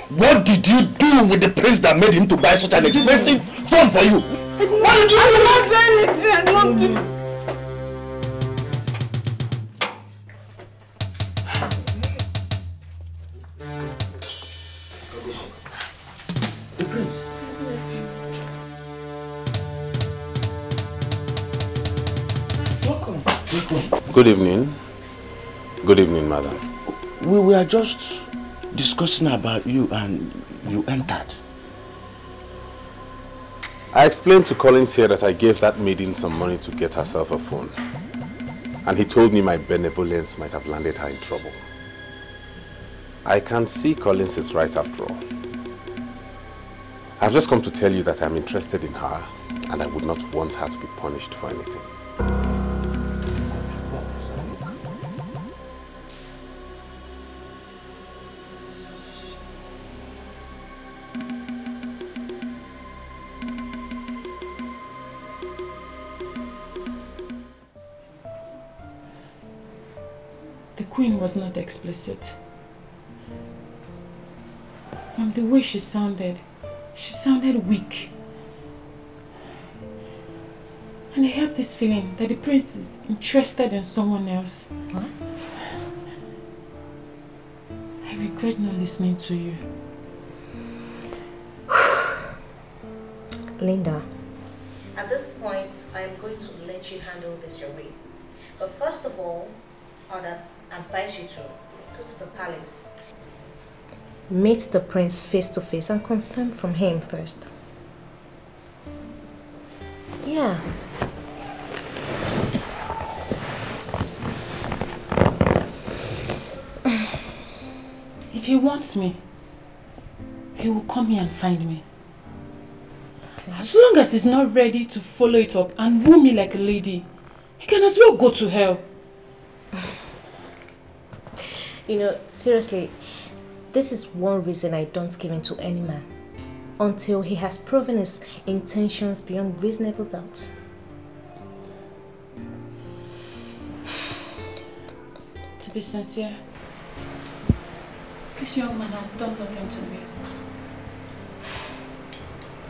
what did you do with the prince that made him to buy such an expensive phone for you? What did you do? I did not do anything. I did not do. The prince? Welcome. Good evening. Good evening, madam. We were just discussing about you and you entered. I explained to Collins here that I gave that maiden some money to get herself a phone. And he told me my benevolence might have landed her in trouble. I can see Collins is right after all. I've just come to tell you that I'm interested in her and I would not want her to be punished for anything. The Queen was not explicit. From the way she sounded weak. And I have this feeling that the prince is interested in someone else. Huh? I regret not listening to you. Linda, at this point, I am going to let you handle this your way. But first of all, I would advise you to go to the palace. Meet the prince face to face and confirm from him first. Yeah. If he wants me, he will come here and find me. As long as he's not ready to follow it up and woo me like a lady, he can as well go to hell. You know, seriously, this is one reason I don't give in to any man until he has proven his intentions beyond reasonable doubt. To be sincere, this young man has done nothing to me.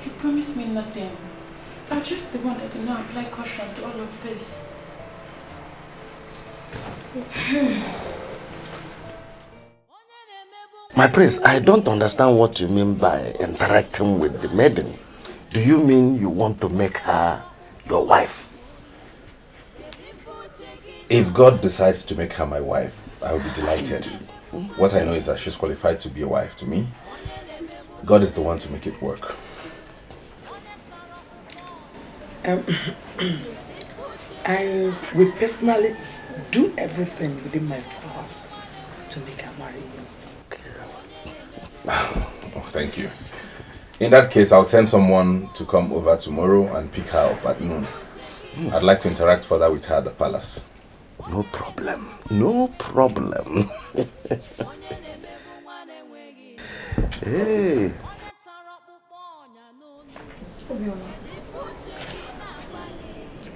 He promised me nothing. I'm just the one that did not apply caution to all of this. My prince, I don't understand what you mean by interacting with the maiden. Do you mean you want to make her your wife? If God decides to make her my wife, I will be delighted. What I know is that she's qualified to be a wife to me. God is the one to make it work. I will personally do everything within my powers to make her marry you. Oh, thank you. In that case, I'll send someone to come over tomorrow and pick her up at noon. I'd like to interact further with her at the palace. No problem. No problem. Hey. Obioma,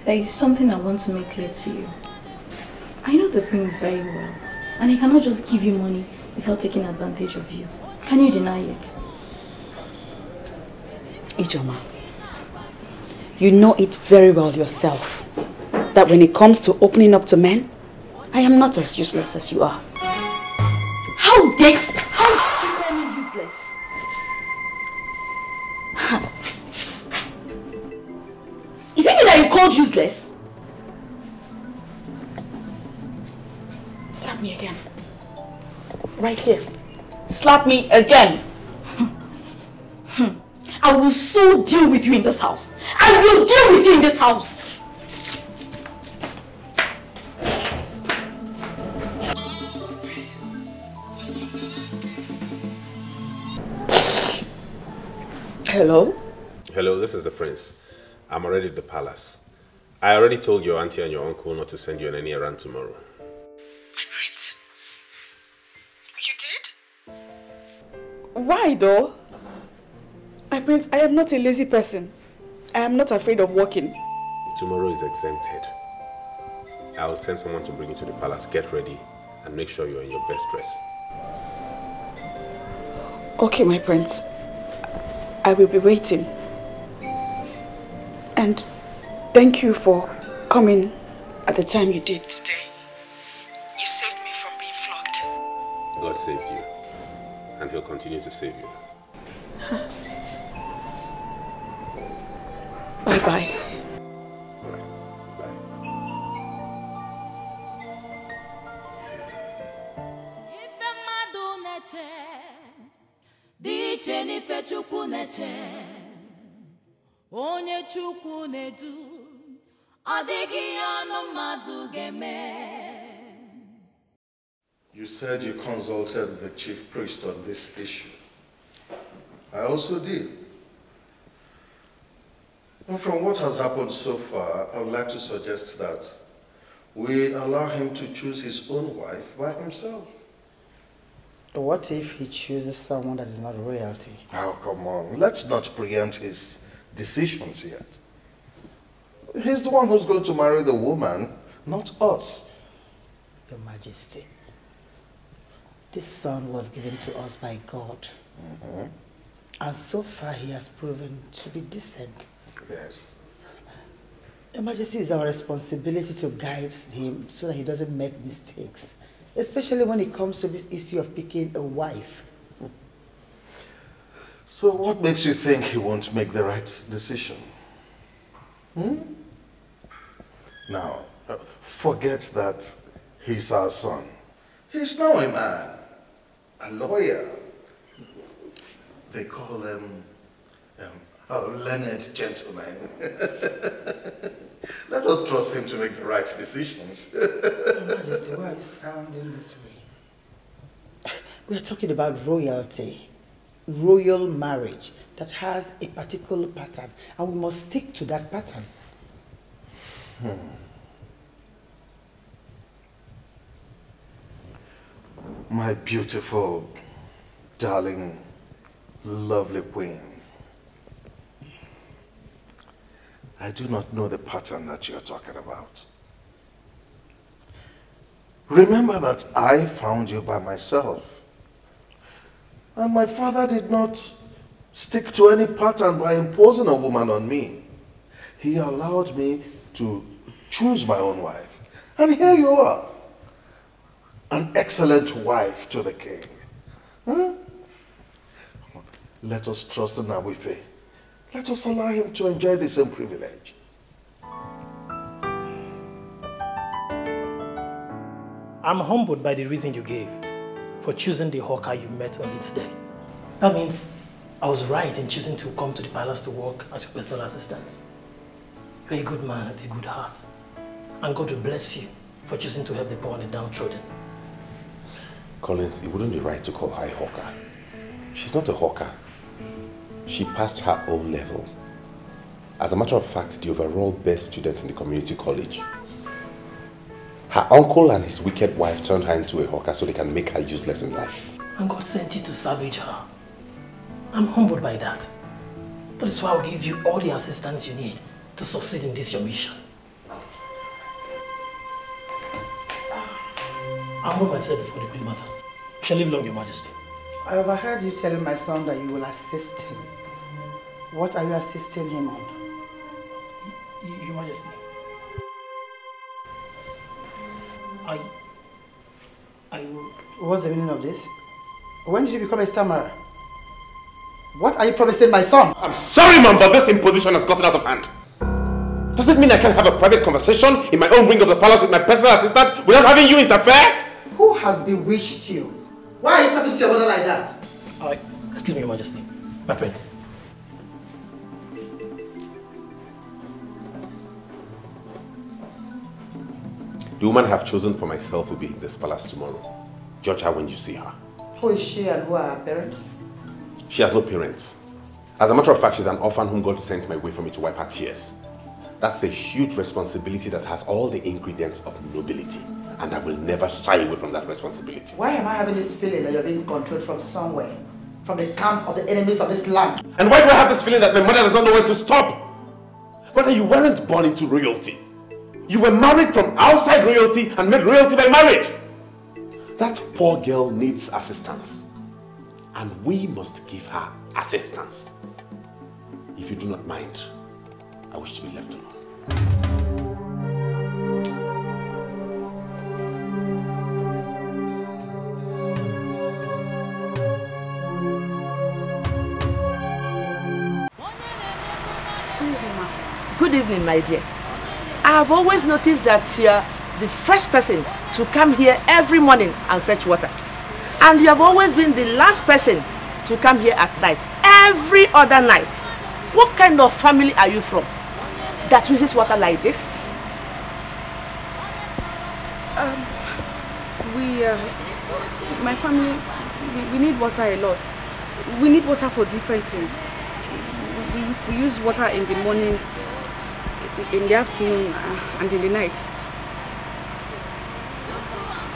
there is something I want to make clear to you. I know the prince very well, and he cannot just give you money without taking advantage of you. Can you deny it? Ijeoma, you know it very well yourself that when it comes to opening up to men, I am not as useless as you are. How dare you call me useless? Is it me that you called useless? Slap me again. Right here. Slap me again. I will so deal with you in this house. I will deal with you in this house. Hello? Hello, this is the prince. I'm already at the palace. I already told your auntie and your uncle not to send you on any errand tomorrow. My prince. You did? Why though? My prince, I am not a lazy person. I am not afraid of walking. Tomorrow is exempted. I'll send someone to bring you to the palace. Get ready and make sure you're in your best dress. Okay, my prince. I will be waiting. And thank you for coming at the time you did today. You saved me from being flogged. God saved you, and He'll continue to save you. Bye-bye. Ife mmadụ na-eche Chukwu nedu adigi ono madu geme. You said you consulted the chief priest on this issue. I also did. And from what has happened so far, I would like to suggest that we allow him to choose his own wife by himself. What if he chooses someone that is not royalty? Oh, come on. Let's not preempt his decisions yet. He's the one who's going to marry the woman, not us. Your Majesty, this son was given to us by God. And so far he has proven to be decent. Yes. Your Majesty, it's our responsibility to guide him so that he doesn't make mistakes. Especially when it comes to this issue of picking a wife. So what makes you think he won't make the right decision? Now, forget that he's our son. He's now a man, a lawyer. They call them learned gentlemen. Let us trust him to make the right decisions. Your Majesty, why are you sounding this way? We are talking about royalty, royal marriage that has a particular pattern, and we must stick to that pattern. My beautiful, darling, lovely queen. I do not know the pattern that you're talking about. Remember that I found you by myself. And my father did not stick to any pattern by imposing a woman on me. He allowed me to choose my own wife. And here you are, an excellent wife to the king. Let us trust in Awife. Let us allow him to enjoy the same privilege. I'm humbled by the reason you gave for choosing the hawker you met only today. That means I was right in choosing to come to the palace to work as your personal assistant. You're a good man with a good heart. And God will bless you for choosing to help the poor and the downtrodden. Collins, it wouldn't be right to call her a hawker. She's not a hawker. She passed her O-level. As a matter of fact, the overall best student in the community college. Her uncle and his wicked wife turned her into a hawker so they can make her useless in life. And God sent you to savage her. I'm humbled by that. That is why I'll give you all the assistance you need to succeed in this your mission. I humble myself before the Queen Mother. You shall live long, Your Majesty. I overheard you telling my son that you will assist him. What are you assisting him on? Your Majesty. I will... What's the meaning of this? When did you become a stammerer? What are you promising my son? I'm sorry, Mom, but this imposition has gotten out of hand. Does it mean I can have a private conversation in my own wing of the palace with my personal assistant without having you interfere? Who has bewitched you? Why are you talking to your mother like that? Excuse me, Your Majesty. My prince. The woman I have chosen for myself will be in this palace tomorrow. Judge her when you see her. Who is she and who are her parents? She has no parents. As a matter of fact, she's an orphan whom God sent my way for me to wipe her tears. That's a huge responsibility that has all the ingredients of nobility. And I will never shy away from that responsibility. Why am I having this feeling that you're being controlled from somewhere? From the camp of the enemies of this land? And why do I have this feeling that my mother does not know when to stop? Brother, you weren't born into royalty. You were married from outside royalty and made royalty by marriage. That poor girl needs assistance. And we must give her assistance. If you do not mind, I wish to be left alone. Good evening, my dear. I have always noticed that you are the first person to come here every morning and fetch water. And you have always been the last person to come here at night, every other night. What kind of family are you from? that uses water like this? My family, we need water a lot. We need water for different things. We use water in the morning, in the afternoon, and in the night.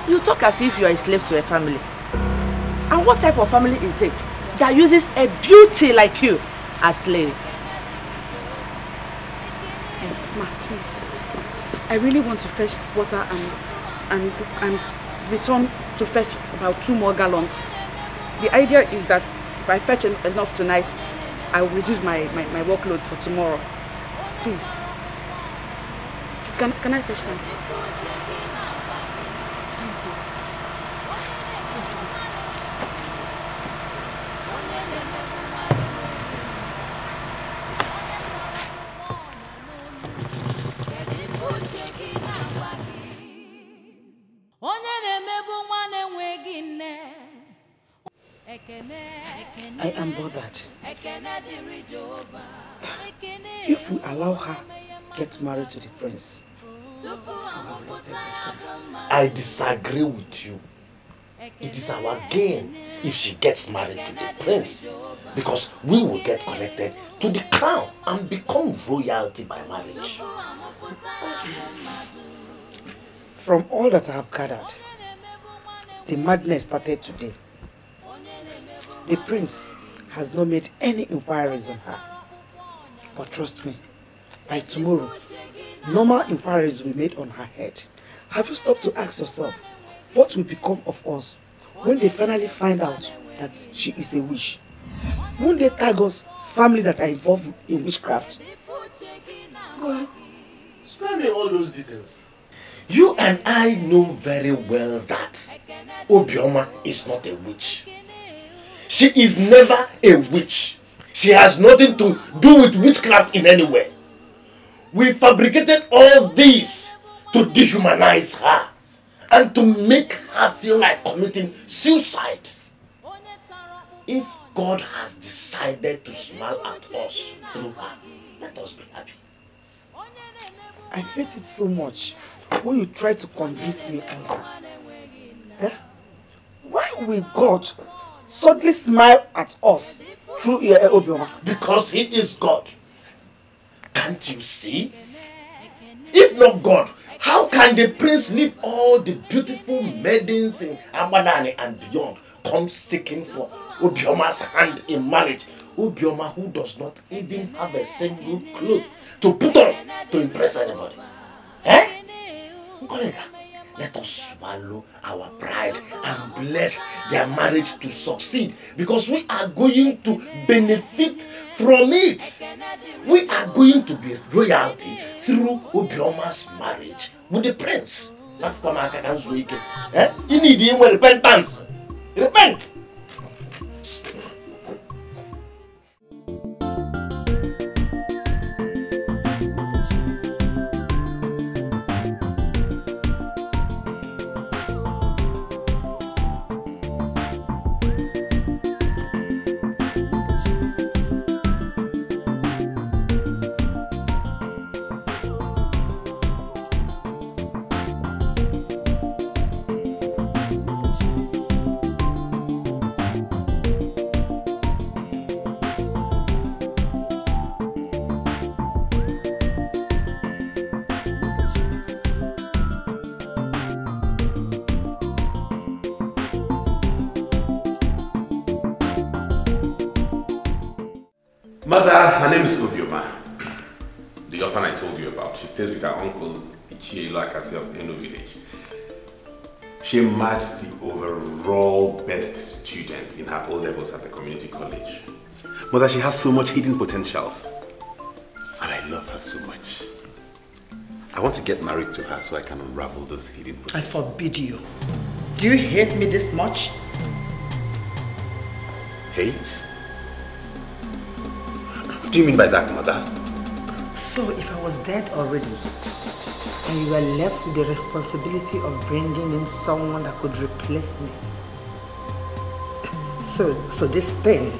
You talk as if you are a slave to a family. And what type of family is it that uses a beauty like you as slave? Ma, please. I really want to fetch water and return to fetch about 2 more gallons. The idea is that if I fetch enough tonight, I will reduce my workload for tomorrow. Please. Can I fetch them? I am bothered. If we allow her get married to the prince, we have lost everything. I disagree with you. It is our gain if she gets married to the prince, because we will get connected to the crown and become royalty by marriage. From all that I have gathered, the madness started today. The prince has not made any inquiries on her. But trust me, by tomorrow, normal inquiries will be made on her head. Have you stopped to ask yourself, what will become of us when they finally find out that she is a witch? Won't they tag us family that are involved in witchcraft? God, spare me all those details. You and I know very well that Obioma is not a witch. She is never a witch. She has nothing to do with witchcraft in any way. We fabricated all this to dehumanize her and to make her feel like committing suicide. If God has decided to smile at us through her, let us be happy. I hate it so much when you try to convince me on that. Eh? Why will God suddenly smile at us through Obioma? Because he is God. Can't you see? If not God, how can the prince leave all the beautiful maidens in Abadani and beyond come seeking for Obioma's hand in marriage? Obioma, who does not even have a single cloth to put on to impress anybody. Eh? Kolega, let us swallow our pride and bless their marriage to succeed, because we are going to benefit from it. We are going to be royalty through Obioma's marriage with the prince. You need him with repentance. Repent! Mother, her name is Obioma. The orphan I told you about. She stays with her uncle Ikoro of Eno village. She married the overall best student in her O-levels at the community college. Mother, she has so much hidden potentials. And I love her so much. I want to get married to her so I can unravel those hidden potentials. I forbid you. Do you hate me this much? Hate? What do you mean by that, Mother? So if I was dead already, and you were left with the responsibility of bringing in someone that could replace me. So this thing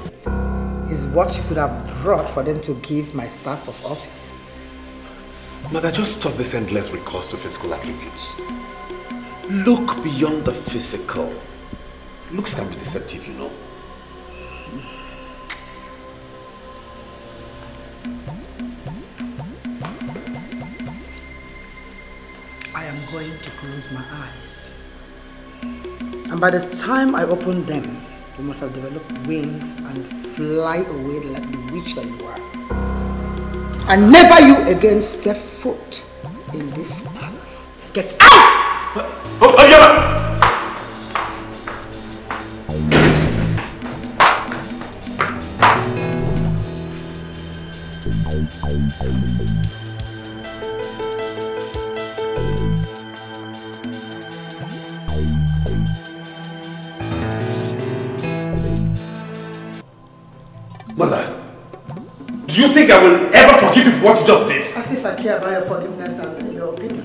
is what you could have brought for them to give my staff of office. Mother, just stop this endless recourse to physical attributes. Look beyond the physical. Looks can be deceptive, you know. I am going to close my eyes. And by the time I open them, you must have developed wings and fly away like the witch that you are. And never you again step foot in this palace. Get out! Obioma! Mother, do you think I will ever forgive you for what you just did? As if I care about your forgiveness and your opinion.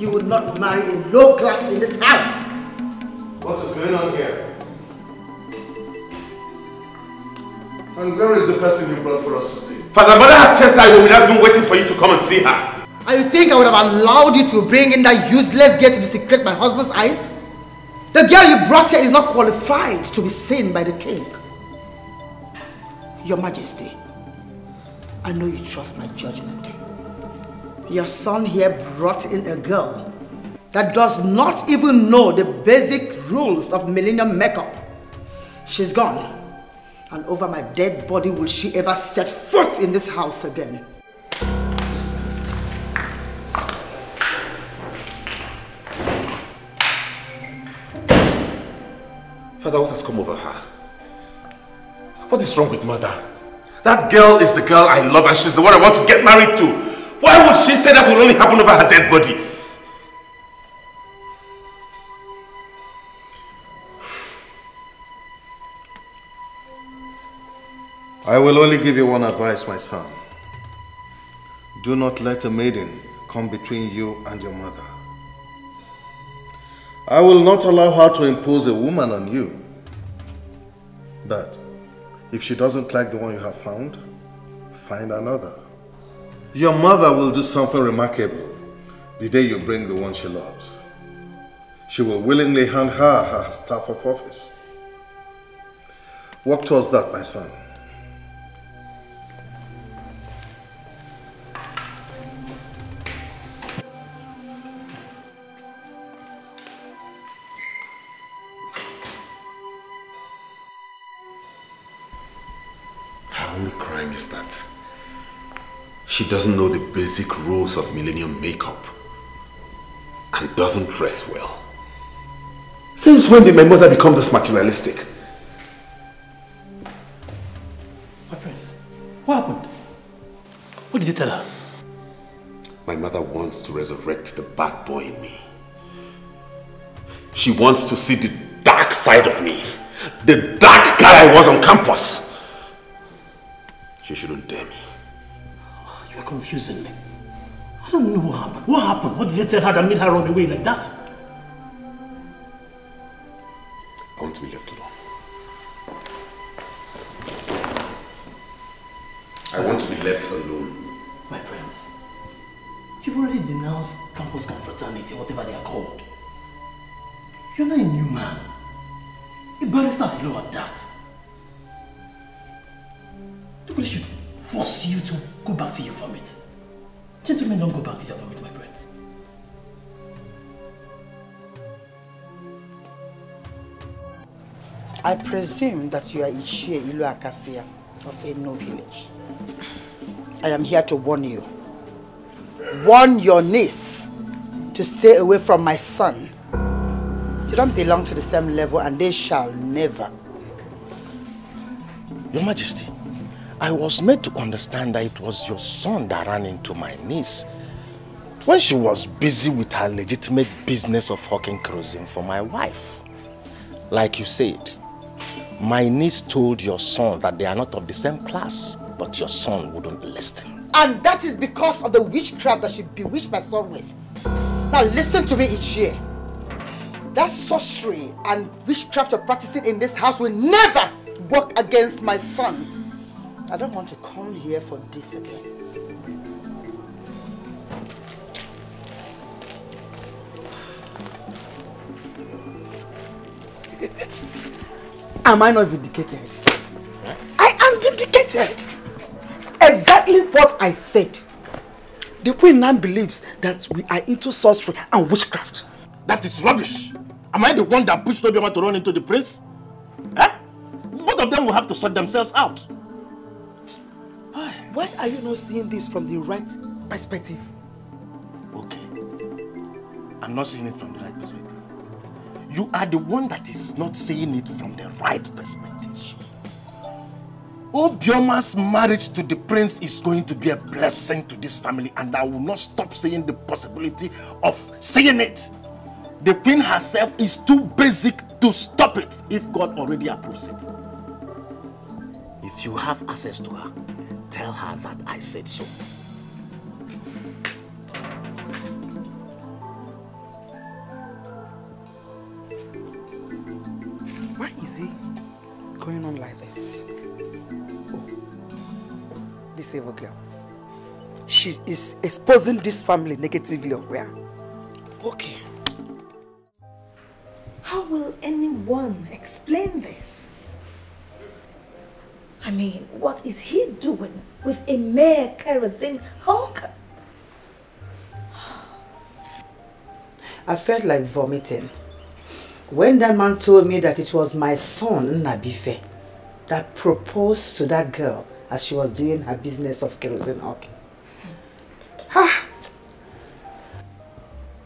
You would not marry a low class in this house. What is going on here? And where is the person you brought for us to see? Father, Mother has chastised without even waiting for you to come and see her. And you think I would have allowed you to bring in that useless girl to desecrate my husband's eyes? The girl you brought here is not qualified to be seen by the king. Your Majesty, I know you trust my judgment. Your son here brought in a girl that does not even know the basic rules of millennium makeup. She's gone. And over my dead body will she ever set foot in this house again. Father, what has come over her? What is wrong with Mother? That girl is the girl I love and she's the one I want to get married to. Why would she say that will only happen over her dead body? I will only give you one advice, my son. Do not let a maiden come between you and your mother. I will not allow her to impose a woman on you. But if she doesn't like the one you have found, find another. Your mother will do something remarkable the day you bring the one she loves. She will willingly hand her staff of office. Work towards that, my son. Her only crime is that she doesn't know the basic rules of millennium makeup and doesn't dress well. Since when did my mother become this materialistic? My prince, what happened? What did you tell her? My mother wants to resurrect the bad boy in me. She wants to see the dark side of me. The dark guy I was on campus. She shouldn't dare me. You are confusing me. I don't know what happened. What happened? What did you tell her that made her run away like that? I want to be left alone. I want to be left alone. My prince, you've already denounced campus confraternity, whatever they are called. You're not a new man. A barrister hello at that. Nobody should force you to go back to your vomit. Gentlemen don't go back to your vomit, my prince. I presume that you are Ichie Ilu Akasia of Eno village. I am here to warn you. Warn your niece to stay away from my son. They don't belong to the same level and they shall never. Your Majesty, I was made to understand that it was your son that ran into my niece when she was busy with her legitimate business of hawking kerosene for my wife. Like you said, my niece told your son that they are not of the same class, but your son wouldn't listen. And that is because of the witchcraft that she bewitched my son with. Now listen to me, Ichie. That sorcery and witchcraft you're practicing in this house will never work against my son. I don't want to come here for this again. am I not vindicated? I am vindicated. Exactly what I said. The queen now believes that we are into sorcery and witchcraft. That is rubbish. Am I the one that pushed Obioma to run into the prince? Eh? Both of them will have to sort themselves out. Why are you not seeing this from the right perspective? Okay. I'm not seeing it from the right perspective. You are the one that is not seeing it from the right perspective. Obioma's marriage to the prince is going to be a blessing to this family, and I will not stop seeing the possibility of seeing it. The queen herself is too basic to stop it if God already approves it. If you have access to her, tell her that I said so. Why is he going on like this? Oh, this evil girl. She is exposing this family negatively, or where? Okay. How will anyone explain this? I mean, what is he doing with a mere kerosene hawker? I felt like vomiting when that man told me that it was my son, Nabife, that proposed to that girl as she was doing her business of kerosene hawking.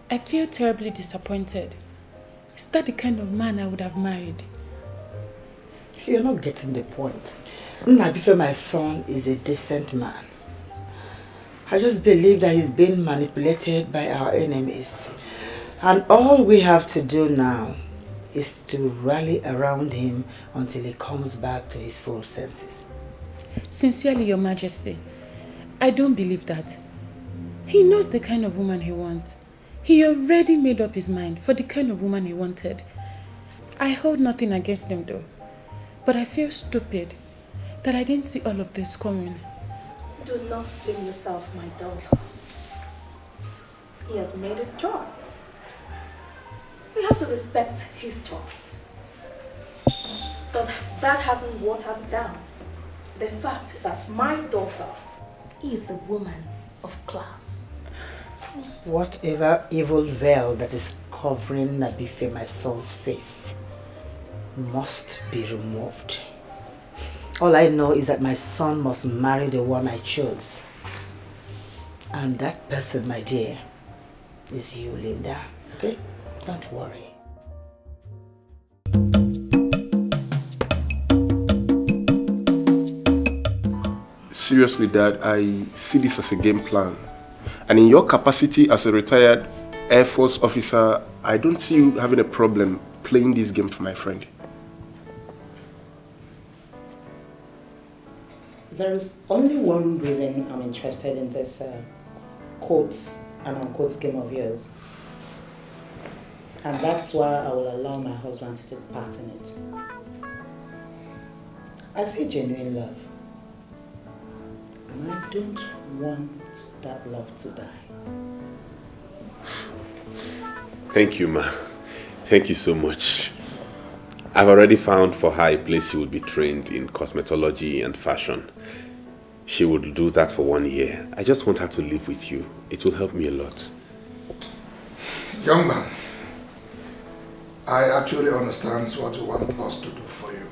I feel terribly disappointed. Is that the kind of man I would have married? You're not getting the point. Nabife, my son, is a decent man. I just believe that he's being manipulated by our enemies. And all we have to do now is to rally around him until he comes back to his full senses. Sincerely, Your Majesty, I don't believe that. He knows the kind of woman he wants. He already made up his mind for the kind of woman he wanted. I hold nothing against him though. But I feel stupid that I didn't see all of this coming. Do not blame yourself, my daughter. He has made his choice. We have to respect his choice. But that hasn't watered down the fact that my daughter is a woman of class. Whatever evil veil that is covering Nabife, my son's face, must be removed. All I know is that my son must marry the one I chose. And that person, my dear, is you, Linda. Okay? Don't worry. Seriously, Dad, I see this as a game plan. And in your capacity as a retired Air Force officer, I don't see you having a problem playing this game for my friend. There is only one reason I'm interested in this quote and unquote game of yours. And that's why I will allow my husband to take part in it. I see genuine love. And I don't want that love to die. Thank you, Ma. Thank you so much. I've already found for her a place she will be trained in cosmetology and fashion. She will do that for 1 year. I just want her to live with you. It will help me a lot. Young man, I actually understand what you want us to do for you.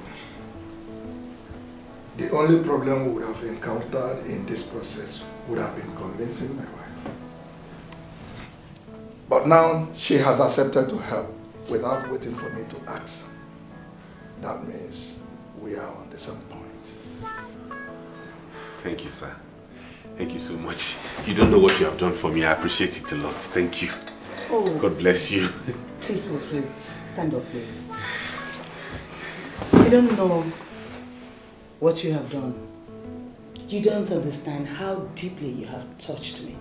The only problem we would have encountered in this process would have been convincing my wife. But now she has accepted to help without waiting for me to ask. That means we are on the same point. Thank you, sir. Thank you so much. You don't know what you have done for me. I appreciate it a lot. Thank you. Oh. God bless you. Please, please, please. Stand up, please. You don't know what you have done. You don't understand how deeply you have touched me.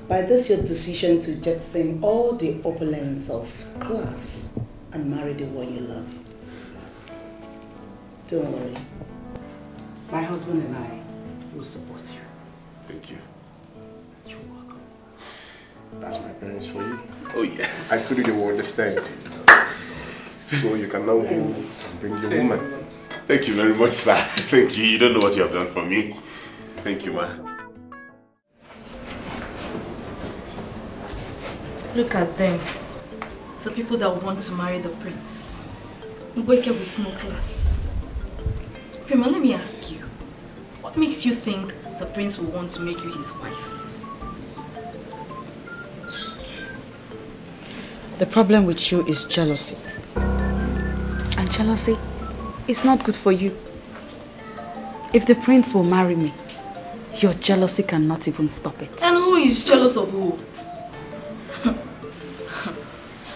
By this your decision to jettison all the opulence of class and marry the one you love. Don't worry. My husband and I will support you. Thank you. You're welcome. That's my parents for you. Oh yeah. I told you they will understand. So you can now go and bring the woman. Thank you very much, sir. Thank you. You don't know what you have done for me. Thank you, ma. Look at them. The people that want to marry the prince. Wake up with no class. Prima, let me ask you. What makes you think the prince will want to make you his wife? The problem with you is jealousy. And jealousy is not good for you. If the prince will marry me, your jealousy cannot even stop it. And who is jealous of who?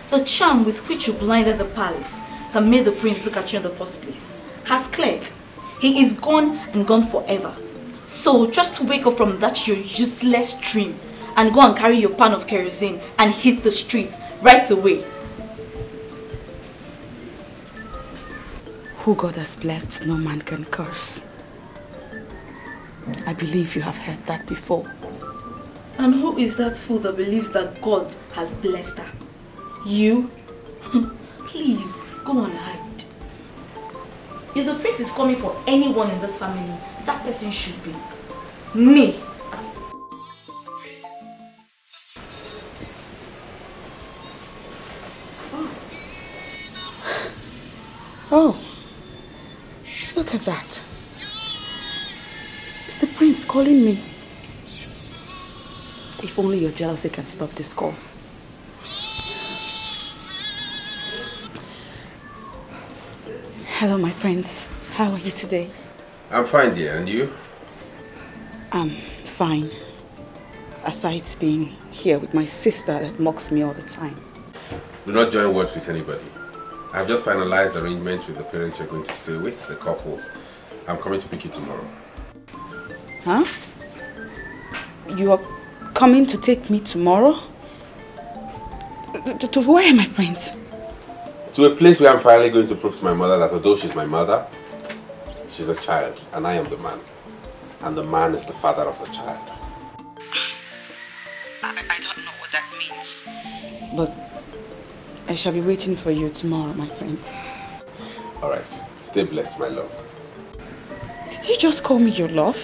The charm with which you blinded the palace that made the prince look at you in the first place has cleared. He is gone and gone forever. So just wake up from that your useless dream and go and carry your pan of kerosene and hit the streets right away. Who God has blessed, no man can curse. I believe you have heard that before. And who is that fool that believes that God has blessed her? You? Please, go and hide. If the prince is coming for anyone in this family, that person should be me. Oh, look at that. It's the prince calling me. If only your jealousy can stop this call. Hello, my prince. How are you today? I'm fine, dear. And you? I'm fine. Aside being here with my sister that mocks me all the time. Do not join words with anybody. I've just finalized arrangements with the parents you're going to stay with, the couple. I'm coming to pick you tomorrow. Huh? You are coming to take me tomorrow? To where, my prince? To a place where I'm finally going to prove to my mother that although she's my mother, she's a child, and I am the man. And the man is the father of the child. I don't know what that means. But I shall be waiting for you tomorrow, my friend. Alright, stay blessed, my love. Did you just call me your love?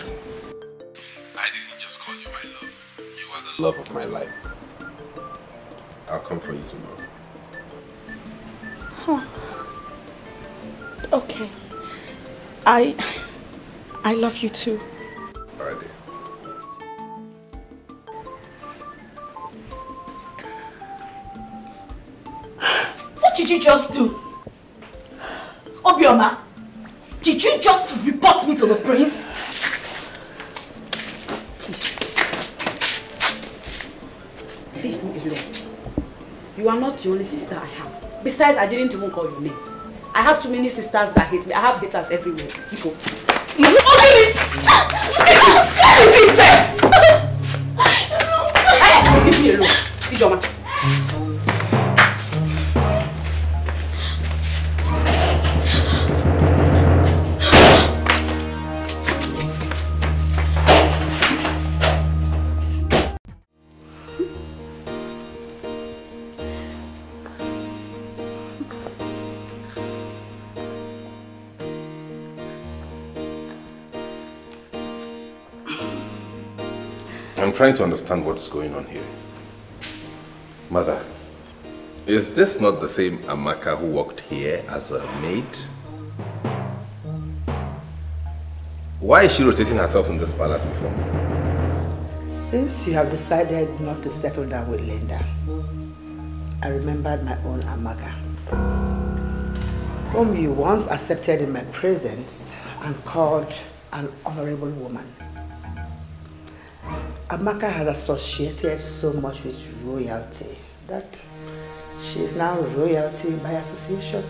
I didn't just call you my love. You are the love of my life. I'll come for you tomorrow. Huh. Okay. I love you too. Alright, dear. What did you just do? Obioma, did you just report me to the prince? Please. Leave me alone. You are not the only sister I have. Besides, I didn't even call your name. I have too many sisters that hate me. I have haters everywhere. Ikoro. You leave me alone. Obioma. I'm trying to understand what's going on here. Mother, is this not the same Amaka who worked here as a maid? Why is she rotating herself in this palace before me? Since you have decided not to settle down with Linda, I remembered my own Amaka, whom you once accepted in my presence and called an honorable woman. Amaka has associated so much with royalty that she is now royalty by association.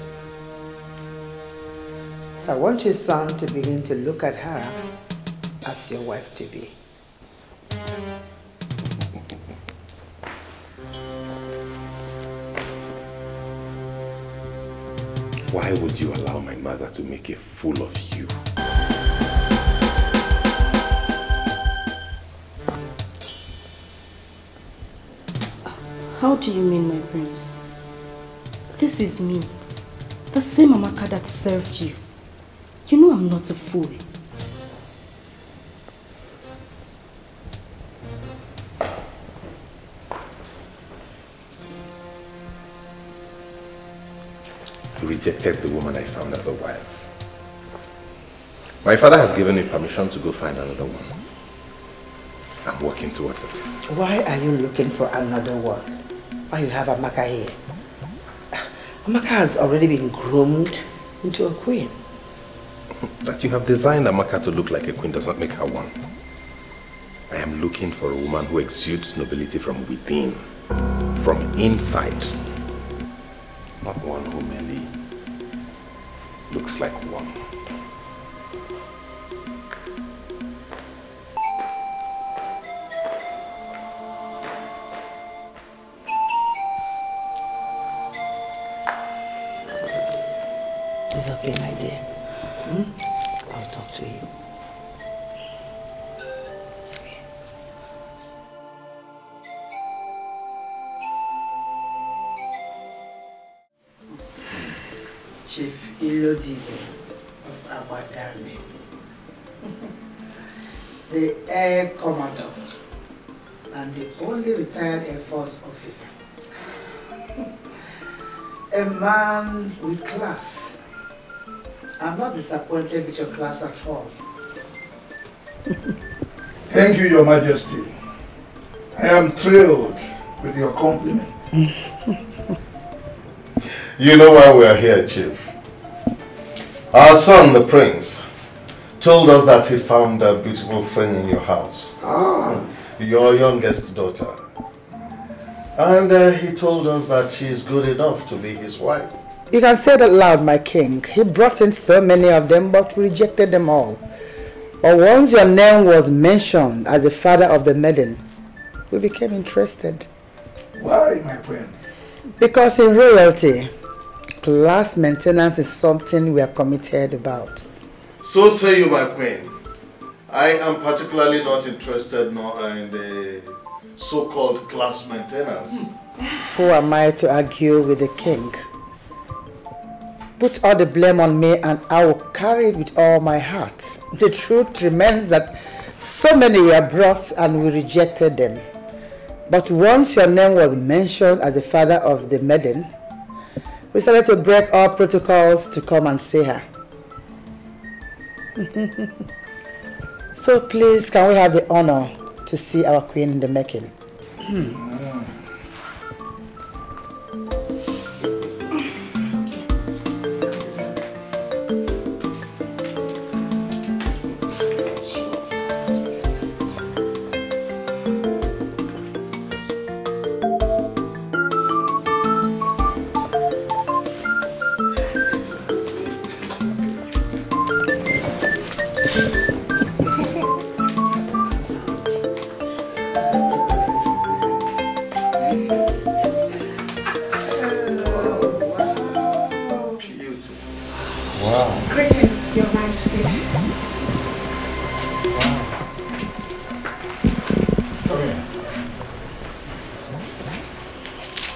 So I want your son to begin to look at her as your wife-to-be. Why would you allow my mother to make a fool of you? How do you mean, my prince? This is me. The same Amaka that served you. You know I'm not a fool. You rejected the woman I found as a wife. My father has given me permission to go find another one. I'm working towards it. Why are you looking for another one? Why you have Amaka here? Amaka has already been groomed into a queen. That you have designed Amaka to look like a queen does not make her one. I am looking for a woman who exudes nobility from within, from inside. Not one who merely looks like one. It's okay, my dear. I'll talk to you. It's okay. Chief Ilodigo of Aguadami, the Air Commodore and the only retired Air Force officer. A man with class. I'm not disappointed with your class at all. Thank you, Your Majesty. I am thrilled with your compliments. You know why we are here, Chief. Our son, the prince, told us that he found a beautiful friend in your house. Your youngest daughter. And he told us that she is good enough to be his wife. You can say that loud, my king. He brought in so many of them, but rejected them all. But once your name was mentioned as the father of the maiden, we became interested. Why, my queen? Because in royalty, class maintenance is something we are committed about. So say you, my queen. I am particularly not interested in the so-called class maintenance. Who am I to argue with the king? Put all the blame on me and I will carry it with all my heart. The truth remains that so many were brought and we rejected them. But once your name was mentioned as the father of the maiden, we started to break all protocols to come and see her. So please, can we have the honor to see our queen in the making?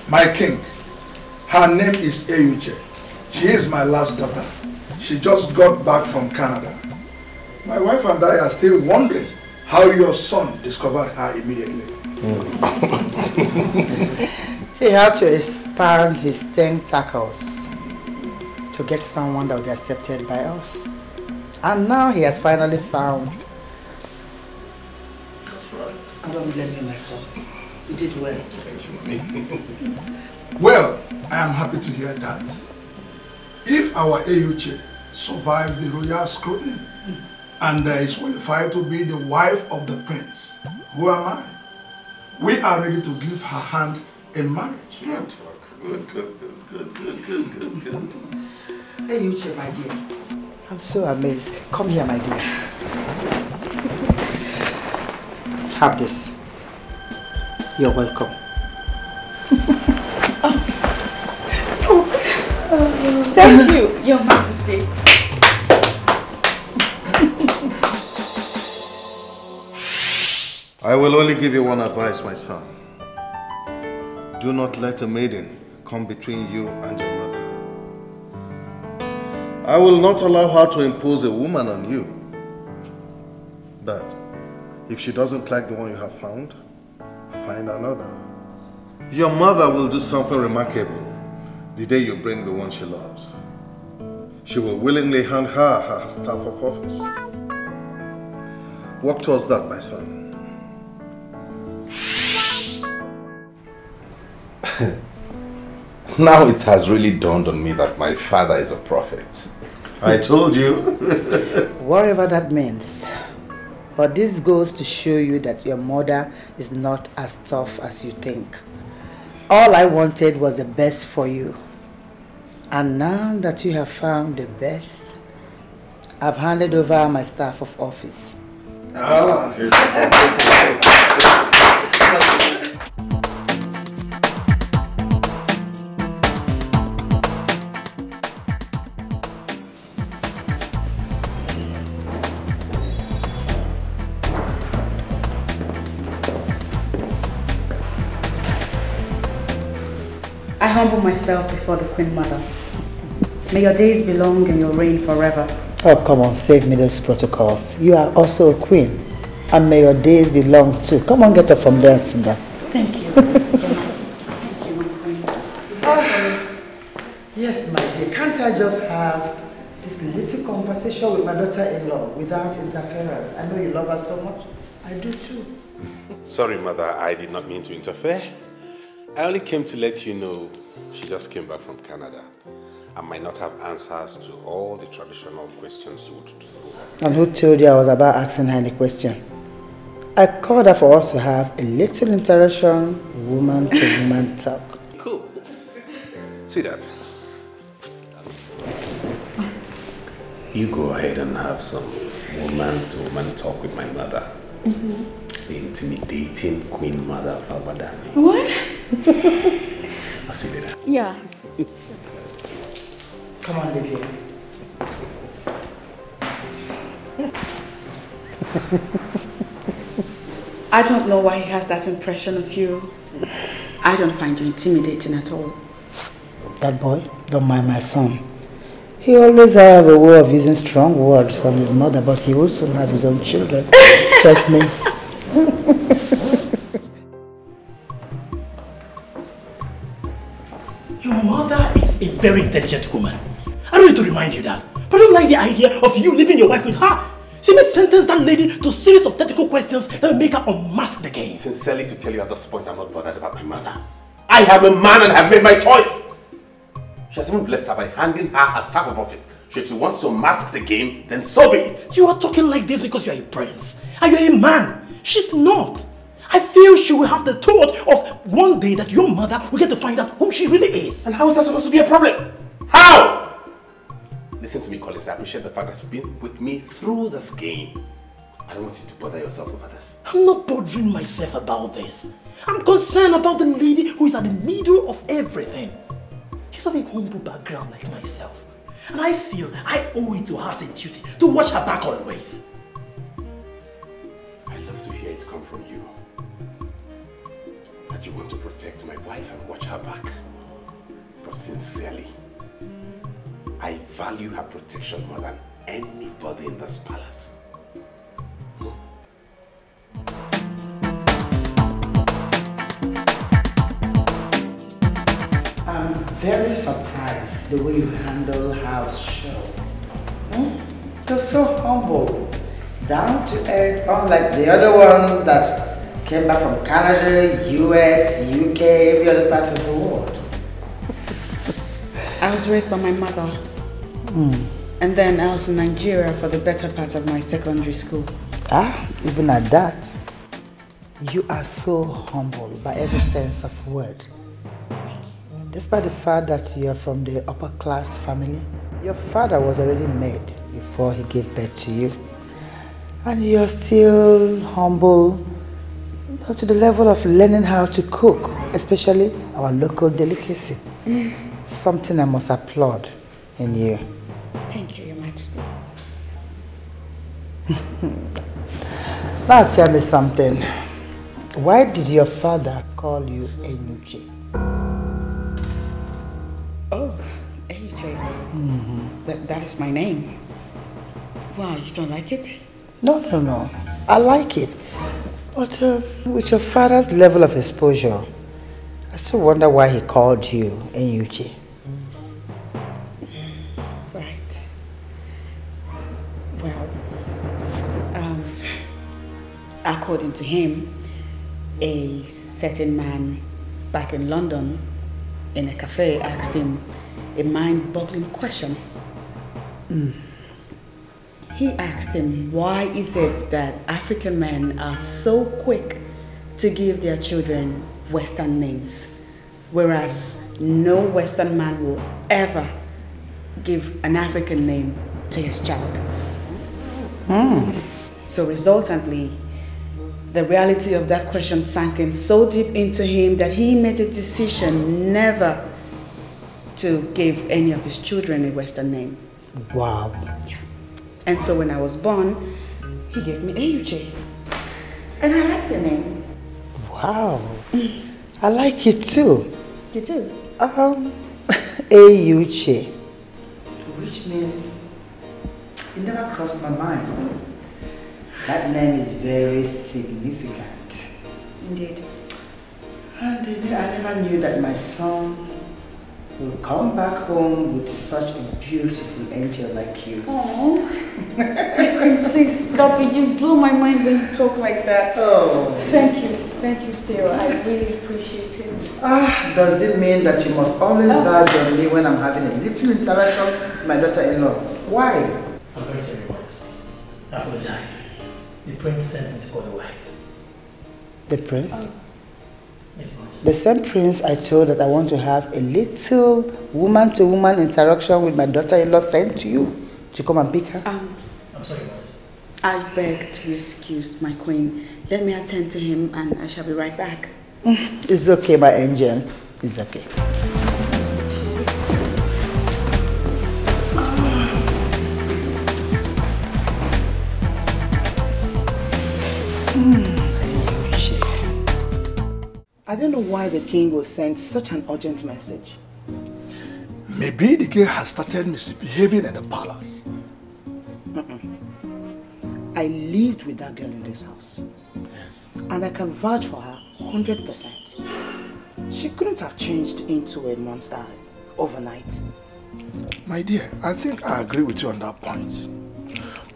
My king, her name is Eyuche. She is my last daughter. She just got back from Canada. My wife and I are still wondering how your son discovered her immediately. He had to expand his tentacles to get someone that would be accepted by us. And now he has finally found. That's right. I don't blame you, my son. You did well. Thank you, Mommy. Well, I am happy to hear that. If our Eyuche survived the royal scrutiny and is qualified to be the wife of the prince, who am I? We are ready to give her hand in marriage. Good. Eyuche, my dear. I'm so amazed. Come here, my dear. Have this. You're welcome. Thank you, Your Majesty. I will only give you one advice, my son. Do not let a maiden come between you and your mother. I will not allow her to impose a woman on you. But if she doesn't like the one you have found, find another. Your mother will do something remarkable the day you bring the one she loves. She will willingly hand her staff of office. Work towards that, my son. Now it has really dawned on me that my father is a prophet. I told you. Whatever that means. But this goes to show you that your mother is not as tough as you think. All I wanted was the best for you. And now that you have found the best, I've handed over my staff of office. Ah. I humble myself before the Queen Mother. May your days be long and your reign forever. Oh, come on, save me those protocols. You are also a queen. And may your days be long too. Come on, get up from there and sit down. Thank you. Thank you, my queen. Yes, my dear. Can't I just have this little conversation with my daughter-in-law without interference? I know you love her so much. I do too. Sorry, Mother, I did not mean to interfere. I only came to let you know she just came back from Canada. I might not have answers to all the traditional questions you would throw. And who told you I was about asking her any question? I called her for us to have a little interaction, woman to woman talk. Cool. Sweetheart, you go ahead and have some woman to woman talk with my mother. The intimidating Queen Mother of Abadani. What? I'll see you later. Yeah. Come on, live here. I don't know why he has that impression of you. I don't find you intimidating at all. That boy, don't mind my son. He always have a way of using strong words on his mother, but he also have his own children. Trust me. Your mother is a very intelligent woman. I don't need to remind you that. But I don't like the idea of you leaving your wife with her. She may sentence that lady to a series of technical questions that will make her unmask the game. Sincerely to tell you at this point, I'm not bothered about my mother. I am a man and have made my choice. She has even blessed her by handing her her staff of office. So if she wants to mask the game, then so be it. You are talking like this because you are a prince. And you are a man. She's not. I feel she will have the thought of one day that your mother will get to find out who she really is. And how is that supposed to be a problem? How? Listen to me, Collins. I appreciate the fact that you've been with me through this game. I don't want you to bother yourself over this. I'm not bothering myself about this. I'm concerned about the lady who is at the middle of everything. She's of a humble background like myself. And I feel I owe it to her as a duty to watch her back always. I love to hear it come from you. That you want to protect my wife and watch her back. But sincerely, I value her protection more than anybody in this palace. I'm very surprised the way you handle house shows. You're so humble, down to earth, unlike the other ones that came back from Canada, US, UK, every other part of the world. I was raised by my mother. And then I was in Nigeria for the better part of my secondary school. Even at that, you are so humble by every sense of word. Despite the fact that you are from the upper class family, your father was already made before he gave birth to you. And you're still humble to the level of learning how to cook, especially our local delicacy. Something I must applaud in you. Thank you, Your Majesty. Now tell me something. Why did your father call you Enuche? Oh, AJ. that is my name. Wow, you don't like it? No. I like it. But with your father's level of exposure, I still wonder why he called you Enyuche. Right. Well, according to him, a certain man back in London in a cafe asked him a mind-boggling question. He asked him, why is it that African men are so quick to give their children Western names, whereas no Western man will ever give an African name to his child? So resultantly, the reality of that question sank in so deep into him that he made a decision never to give any of his children a Western name. Wow. Yeah. And so when I was born, he gave me Enyuche. And I like the name. Wow. I like it too. You do? Enyuche. Which means it never crossed my mind. That name is very significant. Indeed. And I never knew that my son will come back home with such a beautiful angel like you. Oh, please stop it. You blow my mind when you talk like that. Oh. Thank you, still. I really appreciate it. Does it mean that you must always badge on me when I'm having a little interaction with my daughter-in-law? Why? I'm very sorry, Joyce. I apologize. The prince sent me to call the wife. The prince? Yes, The same prince I told that I want to have a little woman-to-woman interaction with my daughter-in-law sent to you to come and pick her? I'm sorry, Joyce. I beg to be excused, my queen. Let me attend to him and I shall be right back. It's okay, my angel. It's okay. I don't know why the king will send such an urgent message. Maybe the king has started misbehaving at the palace. I lived with that girl in this house. Yes. And I can vouch for her 100%. She couldn't have changed into a monster overnight. My dear, I think I agree with you on that point.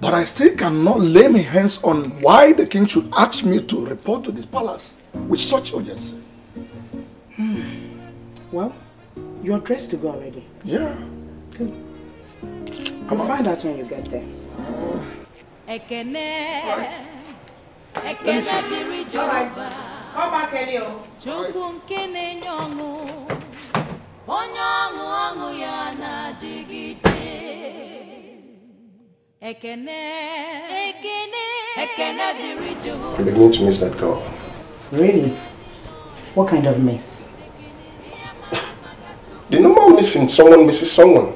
But I still cannot lay my hands on why the king should ask me to report to this palace with such urgency. Well, you're dressed to go already. Yeah. Good. I'll find out when you get there. Ekene diri Jehova. Come back, Elio. Chukwu nkene nyongu. Onyangu ya na digide. Ekene diri Jehova. I'm beginning to miss that girl. Really? What kind of miss? The normal missing, someone misses someone.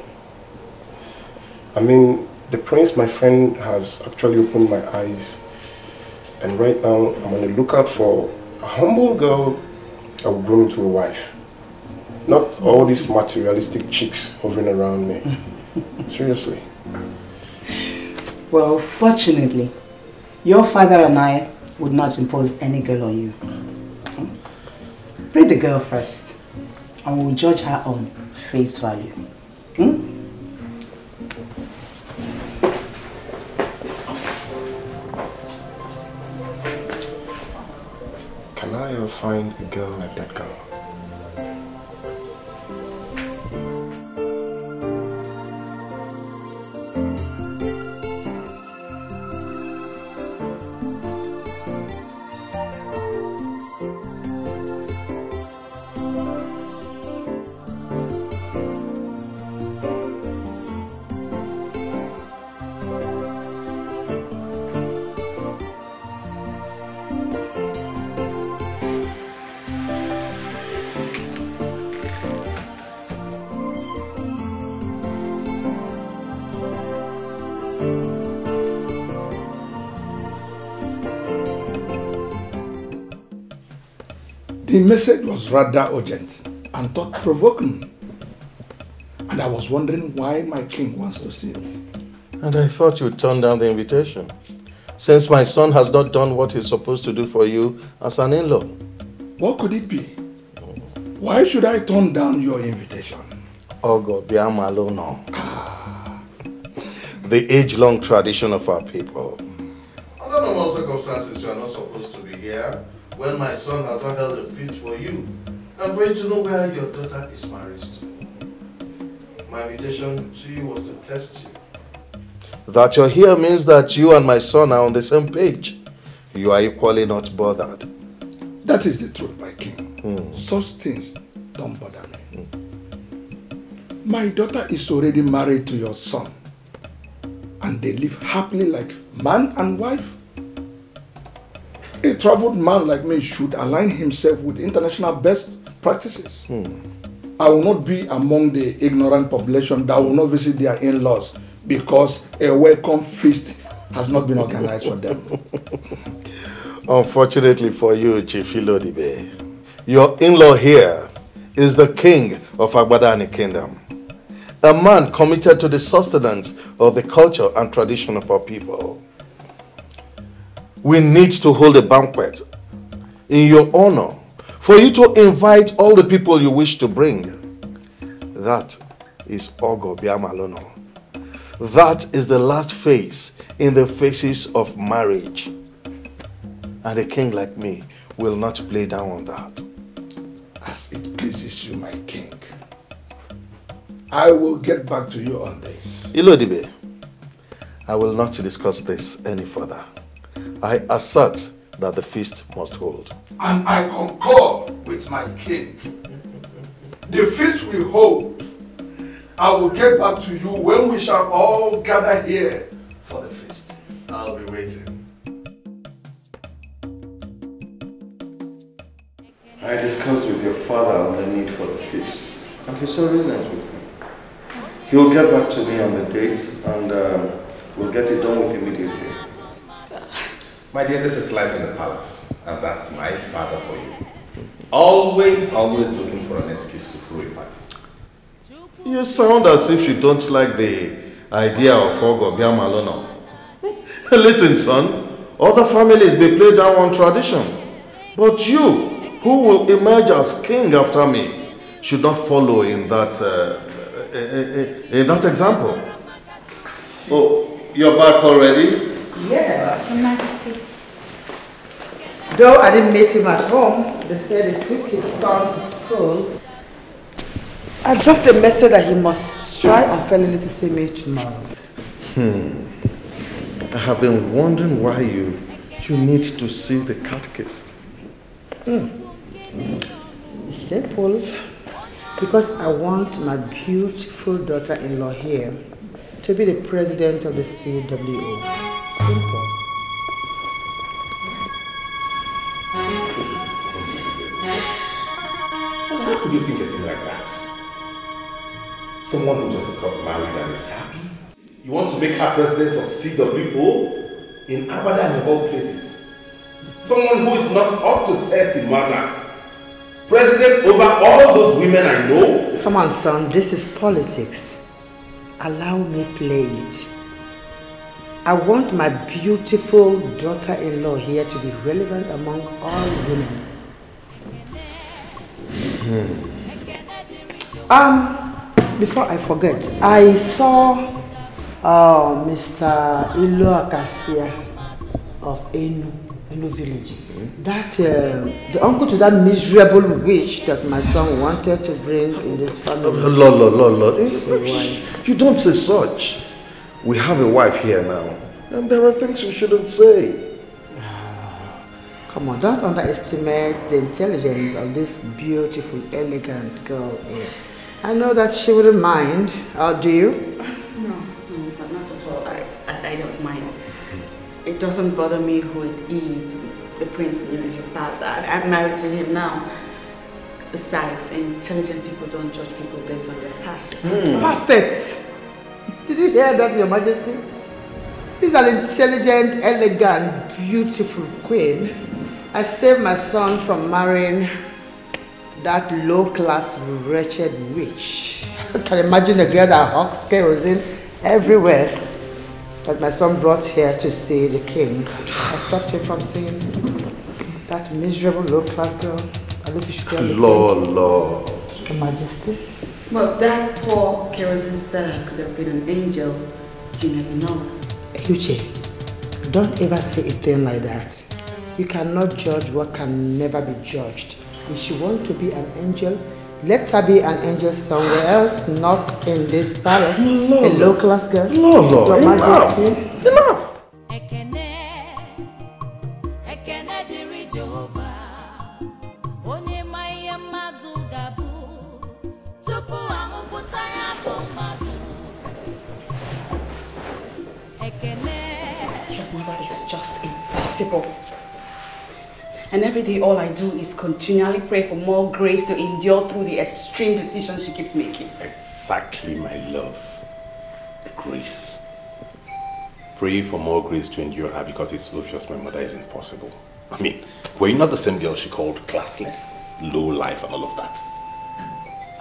I mean, the prince, my friend, has actually opened my eyes. And right now, I'm on the lookout for a humble girl that will grow into a wife. Not all these materialistic chicks hovering around me. Seriously. Well, fortunately, your father and I would not impose any girl on you. Bring the girl first, and we'll judge her on face value. Can I ever find a girl like that girl? The message was rather urgent and thought-provoking. And I was wondering why my king wants to see me. And I thought you'd turn down the invitation, since my son has not done what he's supposed to do for you as an in-law. What could it be? Why should I turn down your invitation? Obioma alone. The age-long tradition of our people. Under normal circumstances, you are not supposed to be here when my son has not held a feast for you, and for you to know where your daughter is married to. My invitation to you was to test you. That you're here means that you and my son are on the same page. You are equally not bothered. That is the truth, my king. Such things don't bother me. My daughter is already married to your son, and they live happily like man and wife. A traveled man like me should align himself with international best practices. I will not be among the ignorant population that will not visit their in-laws because a welcome feast has not been organized for them. Unfortunately for you, Chief Ilodibe, your in-law here is the king of Agbadani Kingdom. A man committed to the sustenance of the culture and tradition of our people. We need to hold a banquet in your honor for you to invite all the people you wish to bring. That is Obioma alone. That is the last phase in the phases of marriage. And a king like me will not play down on that. As it pleases you, my king. I will get back to you on this. Ilodibe, I will not discuss this any further. I assert that the feast must hold. And I concur with my king. The feast we hold, I will get back to you when we shall all gather here for the feast. I'll be waiting. I discussed with your father on the need for the feast, and he saw reasons with me. He'll get back to me on the date, and we'll get it done with immediately. My dear, this is life in the palace, and that's my father for you. Always looking for an excuse to throw a party. You sound as if you don't like the idea of Obioma alone. Listen, son, other families may play down on tradition, but you, who will emerge as king after me, should not follow in that example. Oh, you're back already? Yes. Your Majesty. Though I didn't meet him at home, they said he took his son to school. I dropped a message that he must try unfairly to see me tomorrow. I have been wondering why you need to see the catechist. It's simple. Because I want my beautiful daughter-in-law here to be the president of the CWO. Simple. How could you think a thing like that? Someone who just got married and is happy? You want to make her president of CWO? In Abadan of all places. Someone who is not up to 30, mother. President over all those women I know? Come on, son. This is politics. Allow me play it. I want my beautiful daughter-in-law here to be relevant among all women. Before I forget, I saw Mr. Ilo Akasia of Enu village. That the uncle to that miserable witch that my son wanted to bring in this family. Lord. You don't say such. We have a wife here now, and there are things you shouldn't say. Come on, don't underestimate the intelligence of this beautiful, elegant girl here. I know that she wouldn't mind. Or do you? No, but not at all. I don't mind. It doesn't bother me who it is. The prince living his past. I'm married to him now. Besides, intelligent people don't judge people based on their past. Perfect. Did you hear that, Your Majesty? This is an intelligent, elegant, beautiful queen. I saved my son from marrying That low-class, wretched witch. I can imagine a girl that hawks kerosene everywhere. But my son brought here to see the king. I stopped him from seeing that miserable low-class girl. At least you should tell me. Lord. Your Majesty. But that poor kerosene seller could have been an angel. You never know. Uche, don't ever say a thing like that. You cannot judge what can never be judged. If she wants to be an angel, let her be an angel somewhere else, not in this palace. No, a low-class girl. No, Your Majesty. Enough. It's just impossible. And every day all I do is continually pray for more grace to endure through the extreme decisions she keeps making. Exactly, my love. Grace. Pray for more grace to endure her because it's obvious my mother is impossible. I mean, were you not the same girl she called classless, low life and all of that?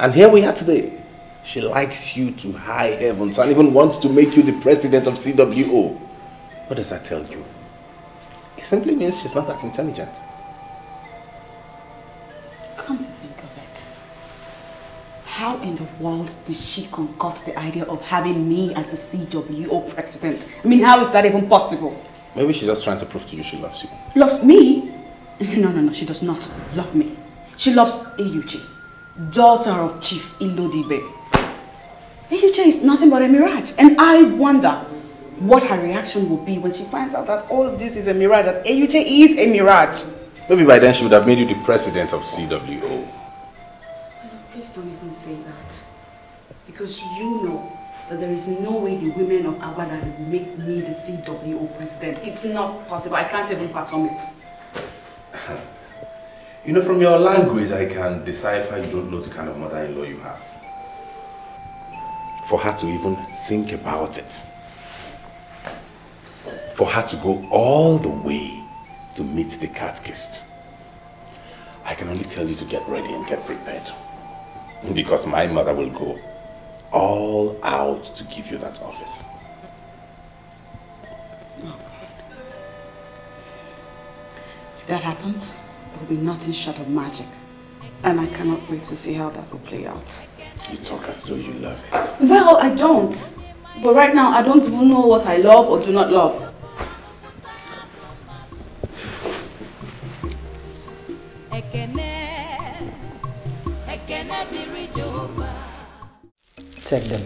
And here we are today. She likes you to high heavens and even wants to make you the president of CWO. What does that tell you? It simply means she's not that intelligent. Come to think of it, how in the world did she concoct the idea of having me as the CWO president? I mean, how is that even possible? Maybe she's just trying to prove to you she loves you. Loves me? No, she does not love me. She loves Eyuche, daughter of Chief Ilodibe. Eyuche is nothing but a mirage, and I wonder what her reaction will be when she finds out that all of this is a mirage, that Eyuche is a mirage. Maybe by then she would have made you the president of CWO. Please don't even say that. Because you know that there is no way the women of Awada will make me the CWO president. It's not possible. I can't even fathom it. You know, from your language, I can decipher you don't know the kind of mother-in-law you have. For her to even think about it. For her to go all the way to meet the catechist. I can only tell you to get ready and get prepared. Because my mother will go all out to give you that office. If that happens, it will be nothing short of magic. And I cannot wait to see how that will play out. You talk as though you love it. Well, I don't. But right now, I don't even know what I love or do not love. Take them.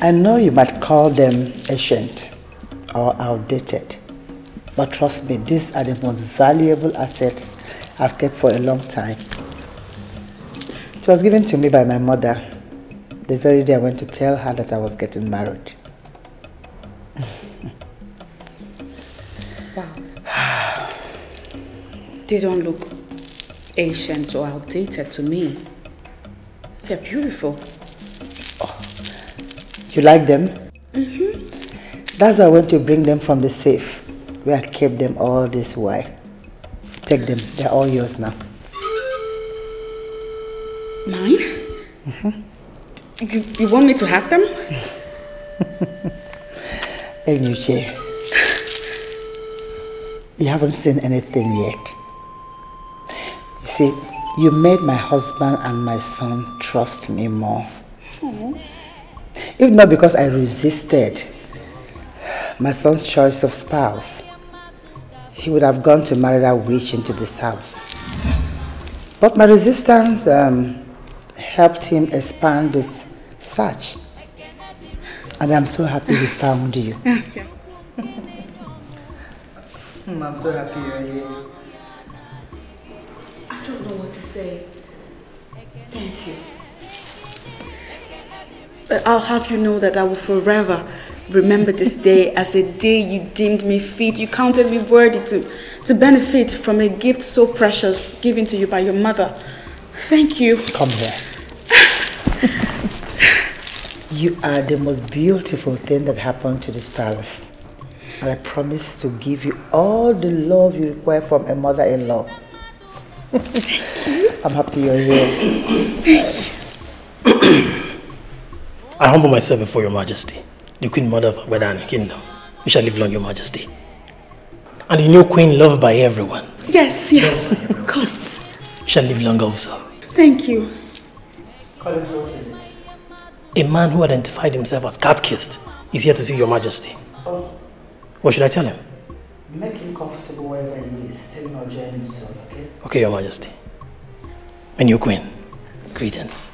I know you might call them ancient or outdated, but trust me, these are the most valuable assets I've kept for a long time. It was given to me by my mother the very day I went to tell her that I was getting married. Wow. They don't look ancient or outdated to me. They're beautiful. Oh. You like them? Mm-hmm. That's why I went to bring them from the safe, where I kept them all this while. Take them, they're all yours now. Mine? Mm-hmm. You want me to have them? Eyuche, you haven't seen anything yet. You see, you made my husband and my son trust me more. Aww. If not because I resisted my son's choice of spouse, he would have gone to marry that witch into this house. But my resistance helped him expand this search. And I'm so happy we found you. I'm so happy you're here. I don't know what to say. Thank you. I'll have you know that I will forever remember this day as a day you deemed me fit. You counted me worthy to benefit from a gift so precious given to you by your mother. Thank you. Come here. You are the most beautiful thing that happened to this palace. And I promise to give you all the love you require from a mother-in-law. I'm happy you're here. I humble myself before your majesty, the queen mother of Abadan kingdom. You shall live long, your majesty. And the new queen loved by everyone. Yes, yes. Call it. You shall live long also. Thank you. A man who identified himself as cat-kissed is here to see your majesty. Oh. What should I tell him? Make him comfortable wherever he is. Tell him I'll join him soon, okay? Okay, your majesty. My new queen, greetings.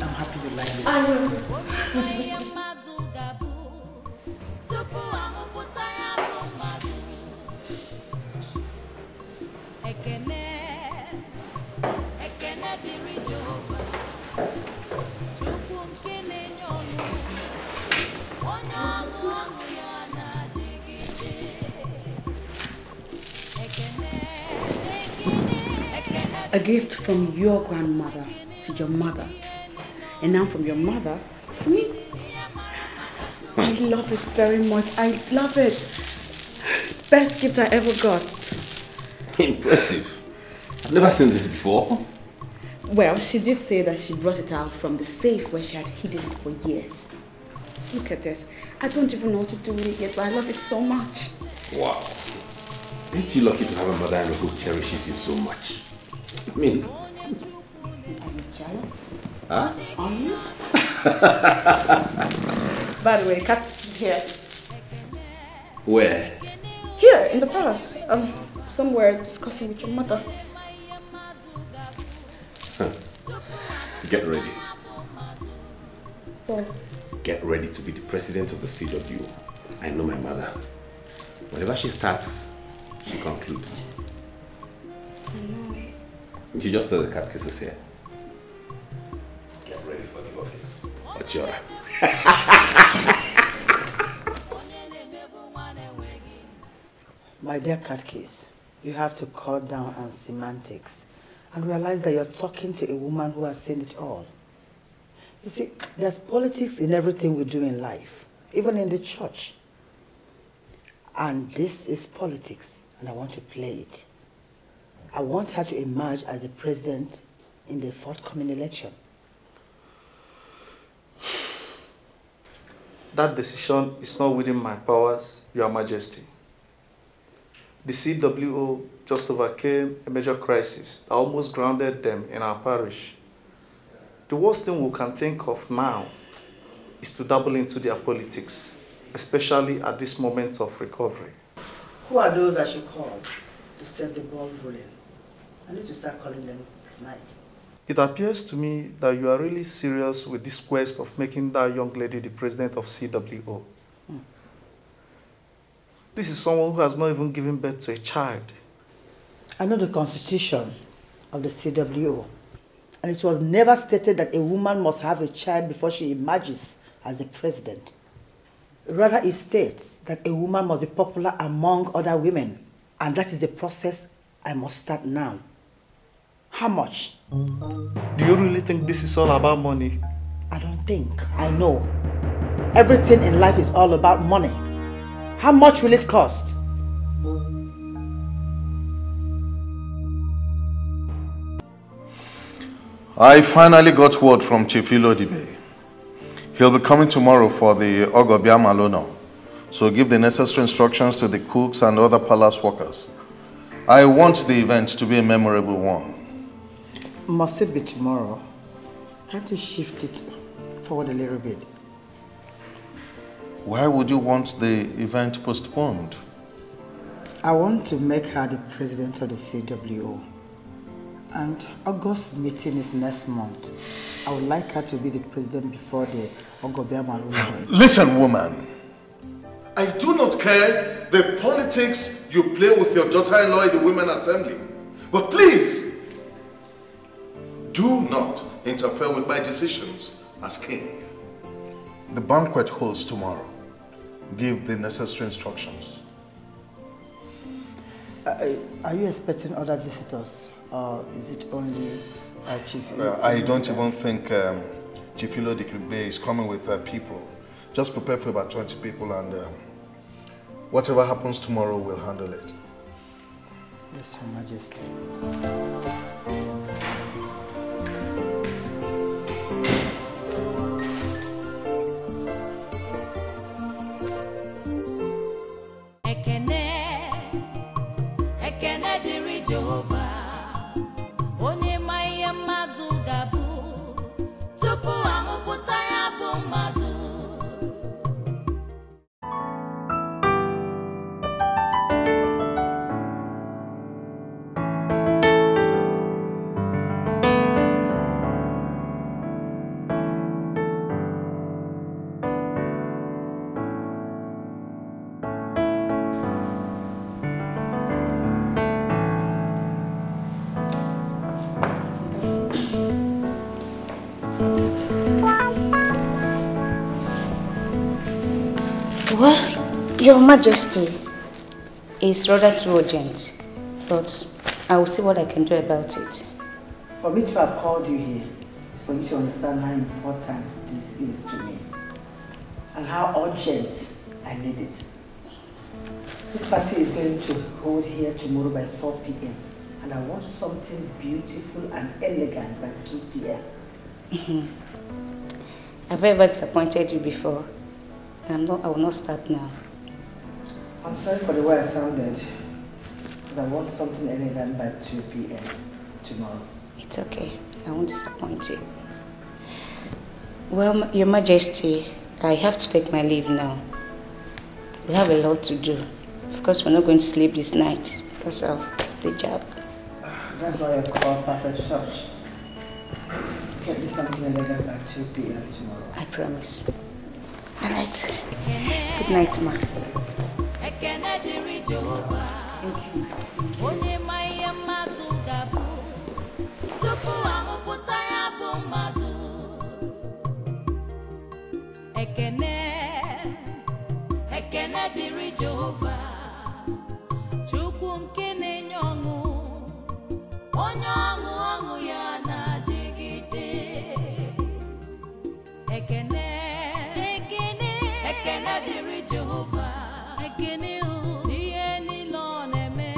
I'm happy you like it. I will. A gift from your grandmother to your mother, and now from your mother to me. I love it very much. I love it. Best gift I ever got. Impressive. I've never seen this before. Well, she did say that she brought it out from the safe where she had hidden it for years. Look at this. I don't even know what to do with it yet, but I love it so much. Wow. Ain't you lucky to have a mother-in-law who cherishes you so much? I mean... Are you jealous? Huh? Are you? By the way, Kat's here. Where? Here, in the palace. Somewhere discussing with your mother. Huh. Get ready. Well, Get ready to be the president of the CW. I know my mother. Whenever she starts, she concludes. I know. She just said the cat kisses here. Get ready for the office. Achora. My dear Catcase, you have to cut down on semantics and realize that you're talking to a woman who has seen it all. You see, there's politics in everything we do in life, even in the church. And this is politics, and I want to play it. I want her to emerge as the president in the forthcoming election. That decision is not within my powers, Your Majesty. The CWO just overcame a major crisis that almost grounded them in our parish. The worst thing we can think of now is to dabble into their politics, especially at this moment of recovery. Who are those I should call to set the ball rolling? I need to start calling them this night. It appears to me that you are really serious with this quest of making that young lady the president of CWO. This is someone who has not even given birth to a child. I know the constitution of the CWO, and it was never stated that a woman must have a child before she emerges as the president. Rather, it states that a woman must be popular among other women, and that is the process I must start now. How much? Do you really think this is all about money? I don't think. I know. Everything in life is all about money. How much will it cost? I finally got word from Chief Ilodibe. He'll be coming tomorrow for the Obioma Lono. So give the necessary instructions to the cooks and other palace workers. I want the event to be a memorable one. Must it be tomorrow? Can't you shift it forward a little bit? Why would you want the event postponed? I want to make her the president of the CWO. And August meeting is next month. I would like her to be the president before the Obioma Lono. Listen, woman. I do not care the politics you play with your daughter-in-law in the Women's Assembly. But please, do not interfere with my decisions as king. The banquet holds tomorrow. Give the necessary instructions. Are you expecting other visitors, or is it only Chief? I don't even think Chifilo Dikribe is coming with people. Just prepare for about 20 people and whatever happens tomorrow, we'll handle it. Yes, Your Majesty. Ekene diri Jehovah. Onye ma ihe mmadụ ga-abụ tupu amụpụta ya bụ mmadụ. Well, Your Majesty, it's rather too urgent, but I will see what I can do about it. For me to have called you here, for you to understand how important this is to me and how urgent I need it. This party is going to hold here tomorrow by 4 p.m. and I want something beautiful and elegant by 2 p.m. Have I ever disappointed you before? I will not start now. I'm sorry for the way I sounded, but I want something elegant by 2 p.m. tomorrow. It's okay. I won't disappoint you. Well, Your Majesty, I have to take my leave now. We have a lot to do. Of course, we're not going to sleep this night because of the job. That's why I call perfect touch. Get me something elegant by 2 p.m. tomorrow. I promise. All right. Good night, ma. Thank you. Onye ma ihe mmadụ ga-abụ tupu amụpụta ya bụ mmadụ. Ekene dịrị Jehova, Chukwu nke na-enye ọṅụ, onye ọṅụ ya na-adịgide. Ekene dịrị Jehova, ihe niile ọ na-eme,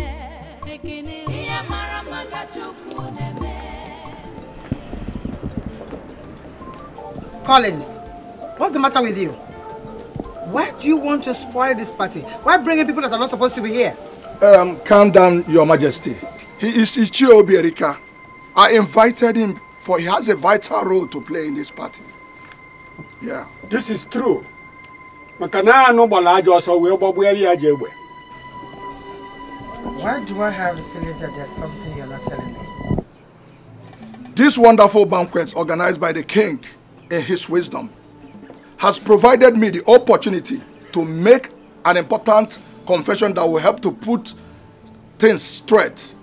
ihe mara maka Chukwu na-eme. Collins, what's the matter with you? Why do you want to spoil this party? Why bring in people that are not supposed to be here? Calm down, Your Majesty. He is Ichie Obiorika. I invited him for he has a vital role to play in this party. Yeah. This is true. Why do I have the feeling that there's something you're not telling me? This wonderful banquet organized by the king in his wisdom has provided me the opportunity to make an important confession that will help to put things straight.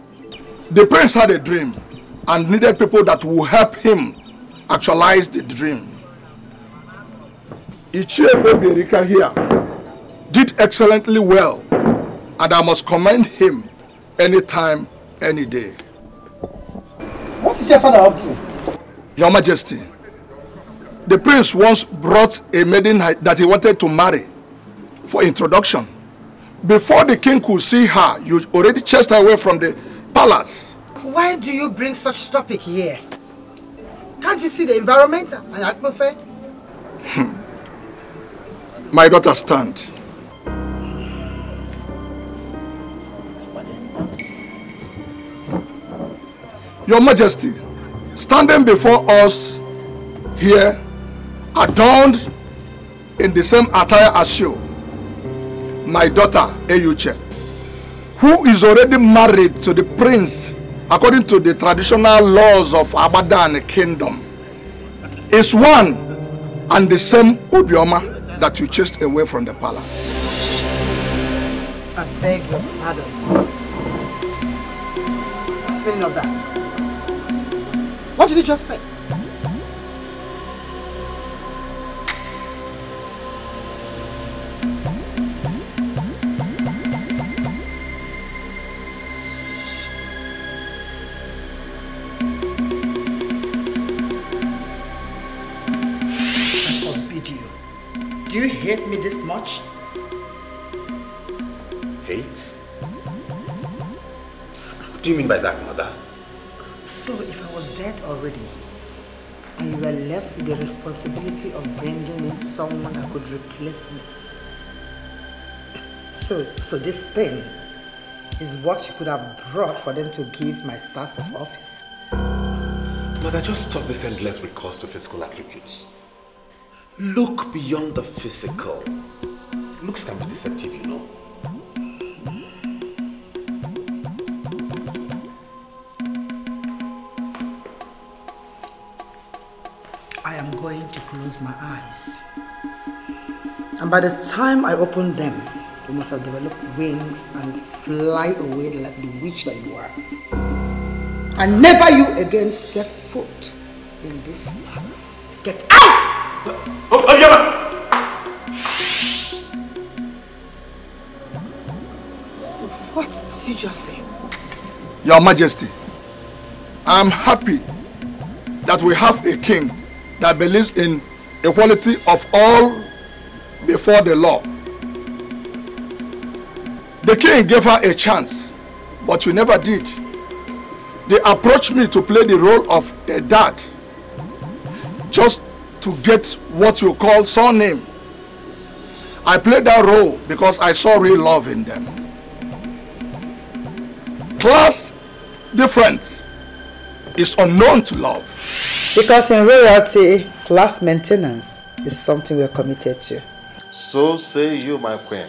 The prince had a dream and needed people that will help him actualize the dream. Ichie Obiorika here did excellently well, and I must commend him anytime, any day. What is your father up to? Your Majesty, the prince once brought a maiden that he wanted to marry for introduction. Before the king could see her, you already chased her away from the palace. Why do you bring such topic here? Can't you see the environment and atmosphere? My daughter, stand. Your Majesty, standing before us here, adorned in the same attire as you, my daughter, Eyuche, who is already married to the prince according to the traditional laws of Abadan kingdom, is one and the same Obioma that you chased away from the palace. I beg your pardon. What's the meaning of that? What did you just say? Do you hate me this much? Hate? What do you mean by that, Mother? So if I was dead already, and you were left with the responsibility of bringing in someone that could replace me. So this thing is what you could have brought for them to give my staff of office. Mother, just stop this endless recourse to physical attributes. Look beyond the physical. Looks can be deceptive, you know. I am going to close my eyes. And by the time I open them, you must have developed wings and fly away like the witch that you are. And never you again step foot in this palace. Get out! Obioma! What did you just say? Your Majesty, I'm happy that we have a king that believes in equality of all before the law. The king gave her a chance, but you never did. They approached me to play the role of a dad, just to get what you call surname. I played that role because I saw real love in them. Class difference is unknown to love. Because in royalty, class maintenance is something we're committed to. So say you, my queen.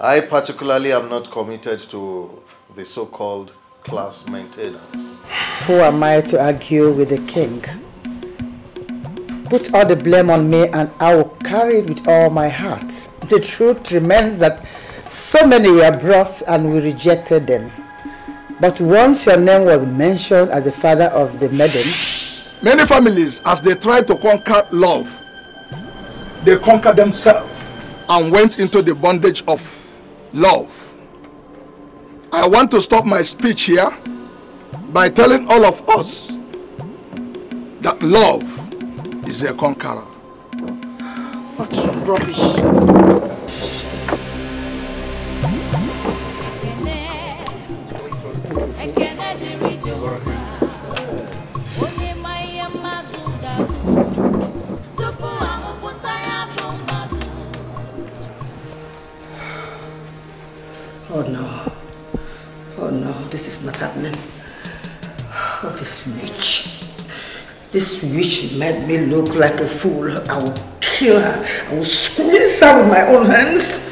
I particularly am not committed to the so-called class maintenance. Who am I to argue with the king? Put all the blame on me and I will carry it with all my heart. The truth remains that so many were brought and we rejected them. But once your name was mentioned as the father of the maiden, many families, as they tried to conquer love, they conquered themselves and went into the bondage of love. I want to stop my speech here by telling all of us that love is a conqueror. What rubbish. Oh no. Oh no, this is not happening. Oh, this witch. This witch made me look like a fool. I will kill her. I will squeeze her with my own hands.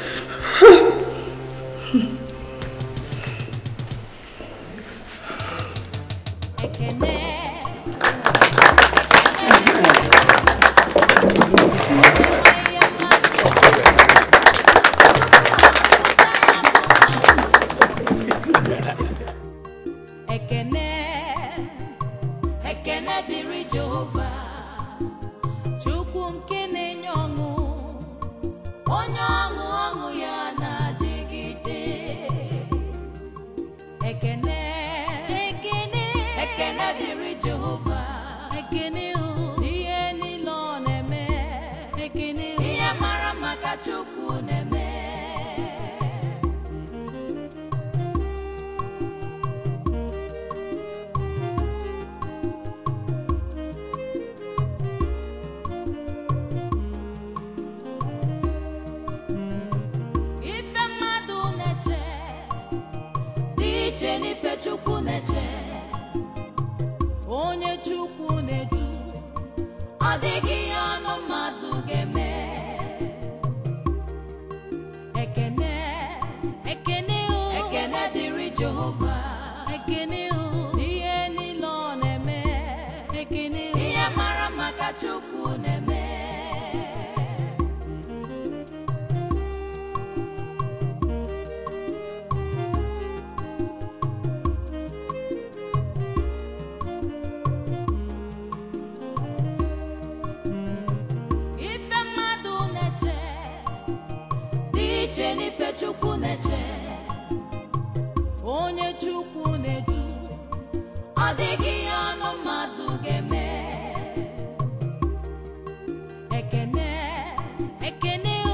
Ekene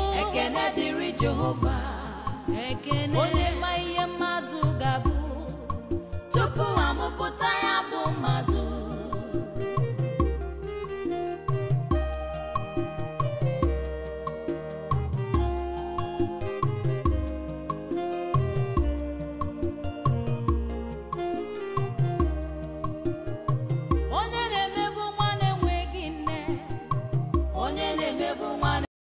ekene onye ma ihe mmadụ ga-abụ tupu amụpụta ya bụ mmadụ